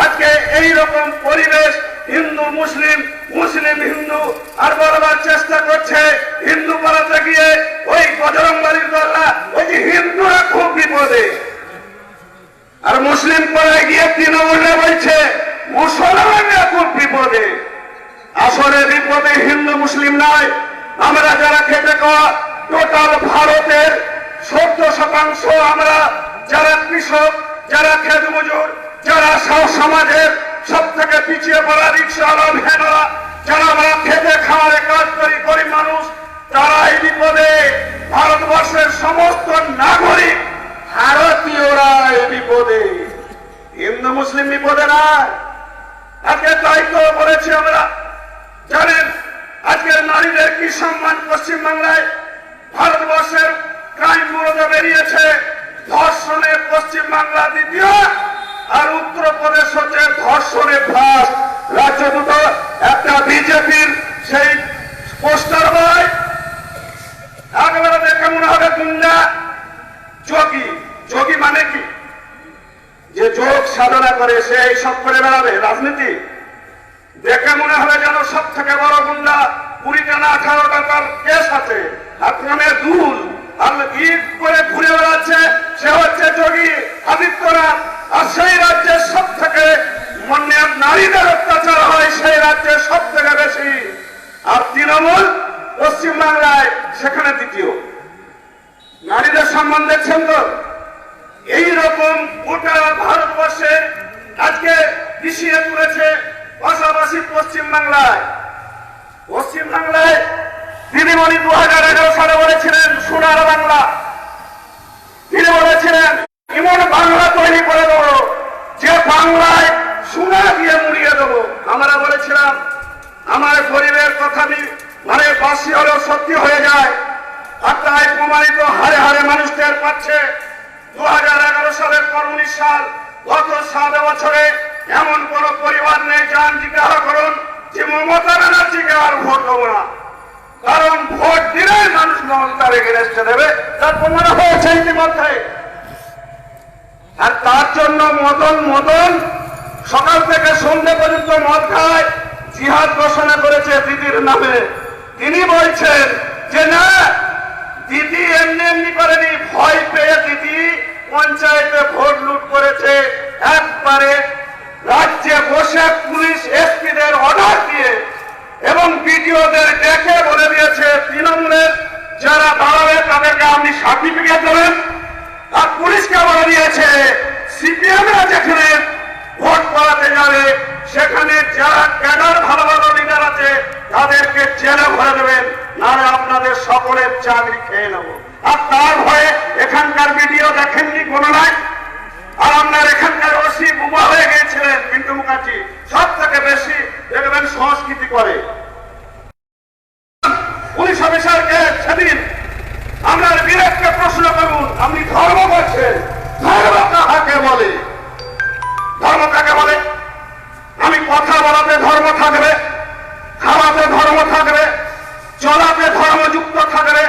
আজকে এইরকম পরিবেশ হিন্দু মুসলিম, মুসলিম হিন্দু আর বলবার চেষ্টা করছে। হিন্দু পাড়াতে গিয়ে ওই বজরংবলীর দলরা, ওই যে হিন্দুরা খুব বিপদে, আর মুসলিম পাড়ায় গিয়ে তৃণমূলে বলছে মুসলমানরা খুব বিপদে। আসলে বিপদে হিন্দু মুসলিম নয়, আমরা যারা খেটে খাওয়া টোটাল ভারতের 14% আমরা যারা কৃষক, যারা খেত মজুর, যারা সমাজের সব থেকে পিছিয়ে পড়া রিক্সাওয়ালা, ভ্যানওয়ালা, যারা আমরা খেতে খাওয়ারে কাজ করি, গরিব মানুষ, তারাই বিপদে। ভারতবর্ষের সমস্ত নাগরিক ভারতীয়রা এই বিপদে। হিন্দু মুসলিম বিপদে নয়। আজকে তাই তো বলেছি আমরা, জানেন আজকের নারীদের কি সম্মান পশ্চিমবাংলায়? ভারতবর্ষের ক্রাইম ব্যুরোতে বেরিয়েছে, ধর্ষণে পশ্চিমবাংলা দ্বিতীয়, আর উত্তরপ্রদেশ হচ্ছে ধর্ষণে ফার্স্ট। রাজ্য দুটো একটা বিজেপির সেই পোস্টার বয়, একেবারে দেখে মনে হবে গুন্ডা যোগী। যোগী মানে কি? যে যোগ সাধনা করে সে এইসব করে বেড়াবে রাজনীতি। দেখে মনে হবে যেন সব থেকে বড় গুন্ডা, 20টা না 18টা তার কেস আছে, আক্রমণের দুল আর ঈদ করে ঘুরে বেড়াচ্ছে, সে হচ্ছে যোগী আদিত্যনাথ। আর সেই রাজ্যের সব থেকে নারীদের অত্যাচার হয় সেই রাজ্যে সব থেকে বেশি, আর তৃণমূল পশ্চিমবাংলায় সেখানে দ্বিতীয়। নারীদের সম্মান দেখছেন তো? এইরকম গোটা ভারতবর্ষে আজকে পিছিয়ে পড়েছে, পাশাপাশি পশ্চিমবাংলায় দিদিমণি 2011 সালে বলেছিলেন সোনার বাংলা। তিনি বলেছিলেন এমন বাংলা তৈরি করে দেবো যে বাংলায় সোনা দিয়ে মুড়িয়ে দেবো। আমরা বলেছিলাম আমার গরিবের কথা মানে বাসি হলেও সত্যি হয়ে যায়, আর তাই প্রমাণিত হারে হারে মানুষ টের পাচ্ছে। 2011 সালের পর 19 সাল, গত 7 বছরে এমন কোন পরিবার নেই যান জিজ্ঞাসা করুন যে মমতা ব্যানার্জিকে আর ভোট দেবো না, কারণ ভোট দিলে মানুষ মমতার এগেনস্টে দেবে, তার প্রমাণ হয়েছে ইতিমধ্যে। আর তার জন্য মদন সকাল থেকে সন্ধ্যে পর্যন্ত মদ খায়, জিহাদ ঘোষণা করেছে দিদির নামে। তিনি বলছেন যে না, দিদি এমনি এমনি করেনি, ভয় পেয়ে দিদি পঞ্চায়েতে ভোট লুট করেছে। একবারে রাজ্যে বসে পুলিশ এসপিদের অর্ডার দিয়ে এবং বিডিওদের ডেকে বলে দিয়েছে তৃণমূলের যারা দাঁড়াবে তাদেরকে আপনি সার্টিফিকেট দেবেন, আর পুলিশকে বলে দিয়েছে সিপিএমরা যেখানে ভোট করাতে যাবে সেখানে যারা ক্যাডার ভালো ভালো লিডার আছে তাদেরকে জেলে ভরে দেবেন, নাহলে আপনাদের সকলের চাকরি খেয়ে নেব। আর তার ভয়ে এখানকার ভিডিও দেখেননি কোনো নাই। আর আপনার এখানকার ওসি বুবা হয়ে গিয়েছিলেন পিন্টু মুখার্জি, সব থেকে বেশি দেখবেন সংস্কৃতি করে। পুলিশ অফিসারকে সেদিন আপনার বিবেককে প্রশ্ন করুন, আপনি ধর্ম করছেন, ধর্ম কাকে বলে? ধর্ম কাকে বলে? আমি কথা বলাতে ধর্ম থাকবে, খাওয়াতে ধর্ম থাকবে, চলাতে ধর্মযুক্ত থাকবে,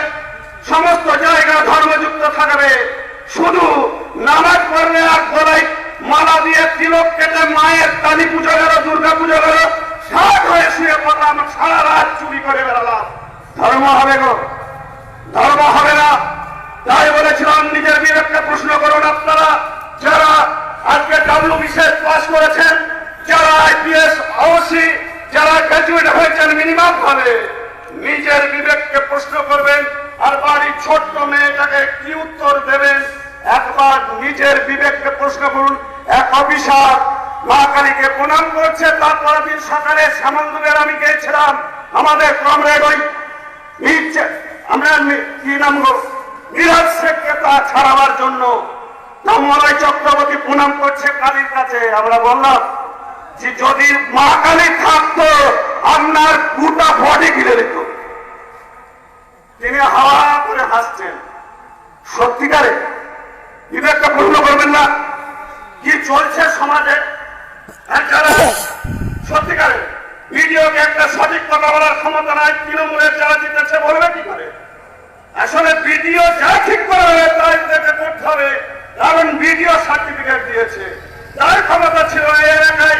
সমস্ত জায়গা ধর্মযুক্ত থাকবে। শুধু নামাজ পড়লে আর গলায় মালা দিয়ে তিলক কেটে মায়ের কালী পুজো গেল, দুর্গা পুজো গেল, ষাট হয়ে শুয়ে পড়লাম, সারা রাত চুরি করে বেড়ালাম, ধর্ম হবে গো? ধর্ম হবে না। তাই বলেছিলাম নিজের বিবেককে প্রশ্ন করুন। আপনারা যারা আজকে WBCS পাস করেছেন, যারা IPS অবশ্যই যারা গ্রাজুয়েট হয়েছেন মিনিমাম ভাবে, নিজের বিবেককে প্রশ্ন করবেন আর বাড়ির ছোট্ট মেয়েটাকে কি উত্তর দেবেন একবার নিজের বিবেককে প্রশ্ন করুন। এক অফিসার মা কালীকে প্রণাম করছে, তারপর দিন সকালে শ্যামলদুবের আমি গিয়েছিলাম আমাদের কমরেড ওই আমরা কি নাম মিরাজ শেখকে তা ছাড়াবার জন্য মলয় চক্রবর্তী প্রণাম করছে কালীর কাছে। আমরা বললাম যে যদি মা কালী থাকতো আপনার গোটা বডি ঘিরে দিত। তিনি হাওয়া করে হাসছেন। সত্যিকারে বিবেকটা পূর্ণ করবেন না? কি চলছে সমাজে? যারা সত্যিকারে ভিডিওকে একটা সঠিক কথা বলার ক্ষমতা নাই, তৃণমূলের যারা জিতেছে বলবে কি করে? আসলে ভিডিও যা ঠিক করা হবে তাই তাকে করতে হবে, কারণ ভিডিও সার্টিফিকেট দিয়েছে। তার ক্ষমতা ছিল এই এলাকায়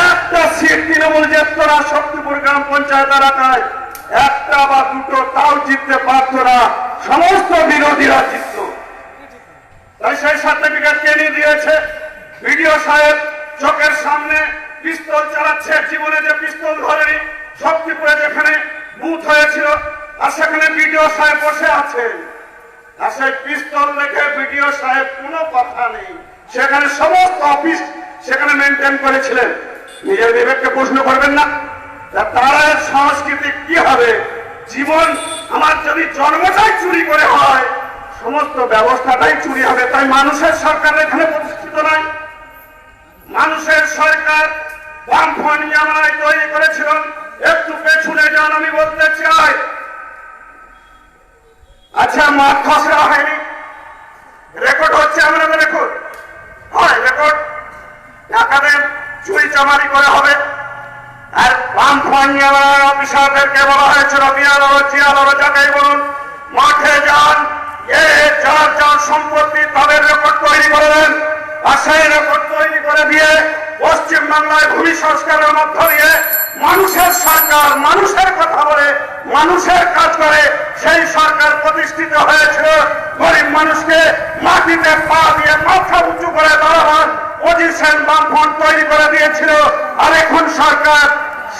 একটা সিট তৃণমূল জিতত না, শক্তিপুর গ্রাম পঞ্চায়েত এলাকায় একটা বা দুটো, তাও জিততে পারত না, সমস্ত বিরোধীরা জিতত। তাই সেই সার্টিফিকেট কে নিয়ে দিয়েছে? ভিডিও সাহেব চোখের সামনে পিস্তল চালাচ্ছে, জীবনে যে পিস্তল ধরেনি। শক্তিপুরে যেখানে বুথ হয়েছিল আর সেখানে ভিডিও সাহেব বসে আছেন, আর সেই পিস্তল দেখে ভিডিও সাহেব কোনো কথা নেই, সেখানে সমস্ত অফিস সেখানে মেনটেন করেছিলেন। নিজের বিবেককে প্রশ্ন করবেন না? তারা সংস্কৃতি কি হবে? জীবন আমার যদি জন্মটাই চুরি করে হয়, সমস্ত ব্যবস্থাটাই চুরি হবে। তাই মানুষের সরকার এখানে প্রতিষ্ঠিত নাই। মানুষের সরকার বামফ্রন্ট জামানায় তৈরি করেছিলেন। একটু পেছনে যান, আমি বলতে চাই। আচ্ছা, মাঠ খসড়া হয়নি, রেকর্ড হচ্ছে, আমাদের রেকর্ড হয়, রেকর্ড টাকাদের চুরি চামারি করে হবে। আর বামফ্রন্ট জামানার অফিসারদেরকে বলা হয়েছিল বিয়ালোর জিয়ালোর যাকেই বলুন, মাঠে যান, যার যার সম্পত্তি তাদের রেকর্ড তৈরি করে দেন। আর সেই রেকর্ড তৈরি করে দিয়ে পশ্চিম বাংলায় ভূমি সংস্কারের মধ্য দিয়ে মানুষের সরকার, মানুষের কথা বলে, মানুষের কাজ করে সেই সরকার প্রতিষ্ঠিত হয়েছিল। গরিব মানুষকে মাটিতে পা দিয়ে মাথা উঁচু করে দাঁড়াবার পজিশন বামফ্রন্ট তৈরি করে দিয়েছিল। আর এখন সরকার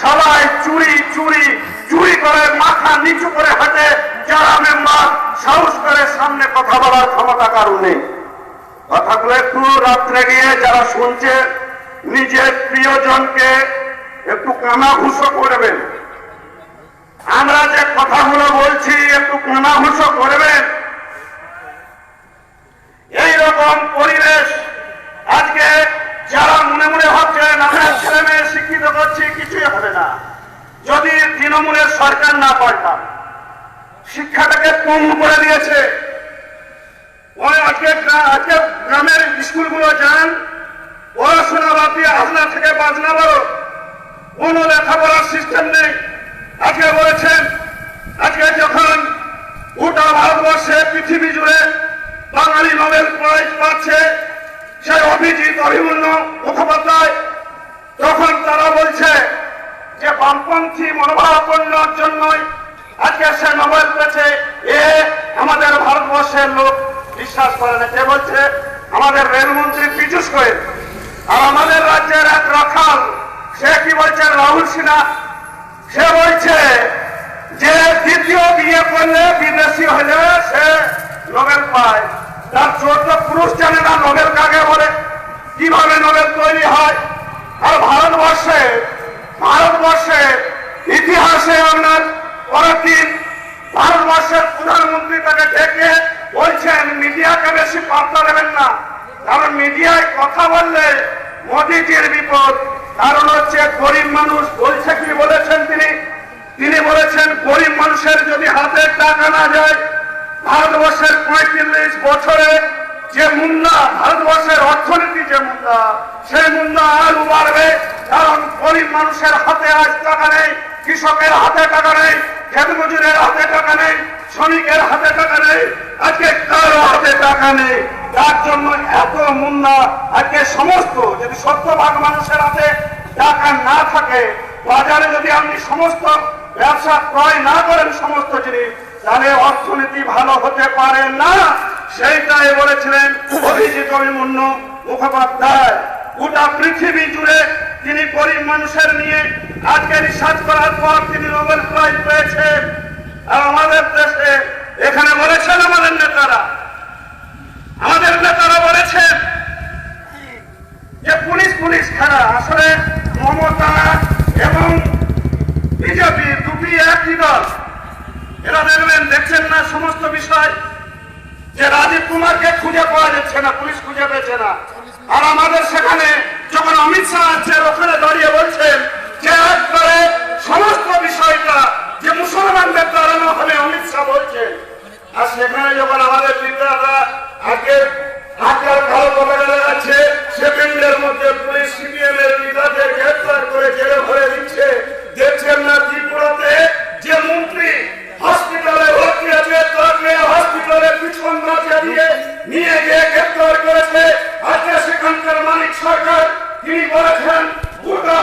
সবাই চুরি চুরি চুরি করে মাথা নিচু করে হাঁটে। যারা মেম্বার সাহস করে সামনে কথা বলার ক্ষমতা কারণ নেই। কথাগুলো একটু রাত্রে গিয়ে যারা শুনছে নিজের প্রিয়জনকে একটু কানাঘুষো করবেন। আমরা যে কথাগুলো বলছি একটু কানাঘুষো করবেন। এইরকম পরিবেশ আজকে যারা মনে মনে ভাবছেন আমরা ছেলে মেয়ে শিক্ষিত করছি, কিছুই হবে না যদি তৃণমূলের সরকার না পাল্টান। শিক্ষাটাকে কম করে দিয়েছে। আজকে গ্রামের স্কুলগুলো যান, পড়াশোনা বাদ দিয়ে আসনা থেকে বাজনা বড়, কোন লেখাপড়ার সিস্টেম নেই। আজকে বলেছেন, আজকে যখন গোটা ভারতবর্ষে পৃথিবী জুড়ে বাঙালি নোবেল প্রাইজ পাচ্ছে সেই অভিজিৎ অভিমন্যু মুখোপাধ্যায়, তখন তারা বলছে যে বামপন্থী মনোভাবাপন্নর জন্যই আজকে সে নোবেল পেয়েছে। আমাদের ভারতবর্ষের লোক বিশ্বাস করে না। কে বলছে? আমাদের রেলমন্ত্রী পীযূষ গোয়েল। আর আমাদের রাজ্যের এক রাখাল, সে কি বলছে? রাহুল সিনহা। সে বলছে যে দ্বিতীয় বিয়ে করলে বিদেশি হলে সে নোবেল পায়। তার 14 পুরুষ জানে না নোবেল কাকে বলে, কিভাবে নোবেল তৈরি হয়। আর ভারতবর্ষের ইতিহাসে আপনার পরের দিন ভারতবর্ষের প্রধানমন্ত্রী তাকে ডেকে বলছেন মিডিয়াকে বেশি পাত্তা দেবেন না, কারণ মিডিয়ায় কথা বললে মোদিজির বিপদ। কারণ হচ্ছে গরিব মানুষ। বলছে কি বলেছেন তিনি বলেছেন গরিব মানুষের যদি হাতে টাকা না যায়, ভারতবর্ষের 35 বছরে যে মুন্ডা, ভারতবর্ষের অর্থনীতি যে মুন্ডা, সেই মুন্ডা আরো বাড়বে। কারণ গরিব মানুষের হাতে আজ টাকা নেই, কৃষকের হাতে টাকা নেই, ক্ষেত মজুরের হাতে টাকা নেই, শ্রমিকের হাতে টাকা নেই, আজকে কারো হাতে টাকা নেই। তার জন্য এত মুন্ডা। আজকে সমস্ত যদি 70% মানুষের হাতে টাকা না থাকে, বাজারে যদি আপনি সমস্ত ব্যবসা ক্রয় না করেন সমস্ত জিনিস, তাহলে অর্থনীতি ভালো হতে পারে না। সেইটাই বলেছিলেন অভিজিৎ অভিমন্যু মুখোপাধ্যায়। গোটা পৃথিবী জুড়ে তিনি গরিব মানুষের নিয়ে আজকে রিসার্চ করার পর তিনি নোবেল প্রাইজ পেয়েছেন। আর আমাদের দেশে এখানে বলেছেন আমাদের নেতারা বলেছেন যে পুলিশ খেলা। আসলে মমতা এবং বিজেপি দুটি একই দল। এরা দেখছেন না সমস্ত বিষয়, যে রাজীব কুমারকে খুঁজে পাওয়া যাচ্ছে না, পুলিশ খুঁজে পেয়েছে না। আর আমাদের সেখানে যখন অমিত শাহ আছে ওখানে দাঁড়িয়ে বলছেন যে একবারে সমস্ত বিষয়টা যে মুসলমানদের দাঁড়ানো হবে, অমিত শাহ বলছেন। আর সেখানে যখন আমাদের লিডাররা আগে কালো কপালে আছে, সেকেন্ডের মধ্যে পুলিশ সিপিএম এর লিডারদের গ্রেফতার করে জেলে ভরে দিচ্ছে। দেখছেন না ত্রিপুরাতে যে মন্ত্রী হসপিটালে ভর্তি আছে, তাকে হসপিটালের পিছন মাঝে দিয়ে নিয়ে গিয়ে গ্রেফতার করেছে। আজকে সেখানকার মালিক সরকার তিনি বলেছেন গোটা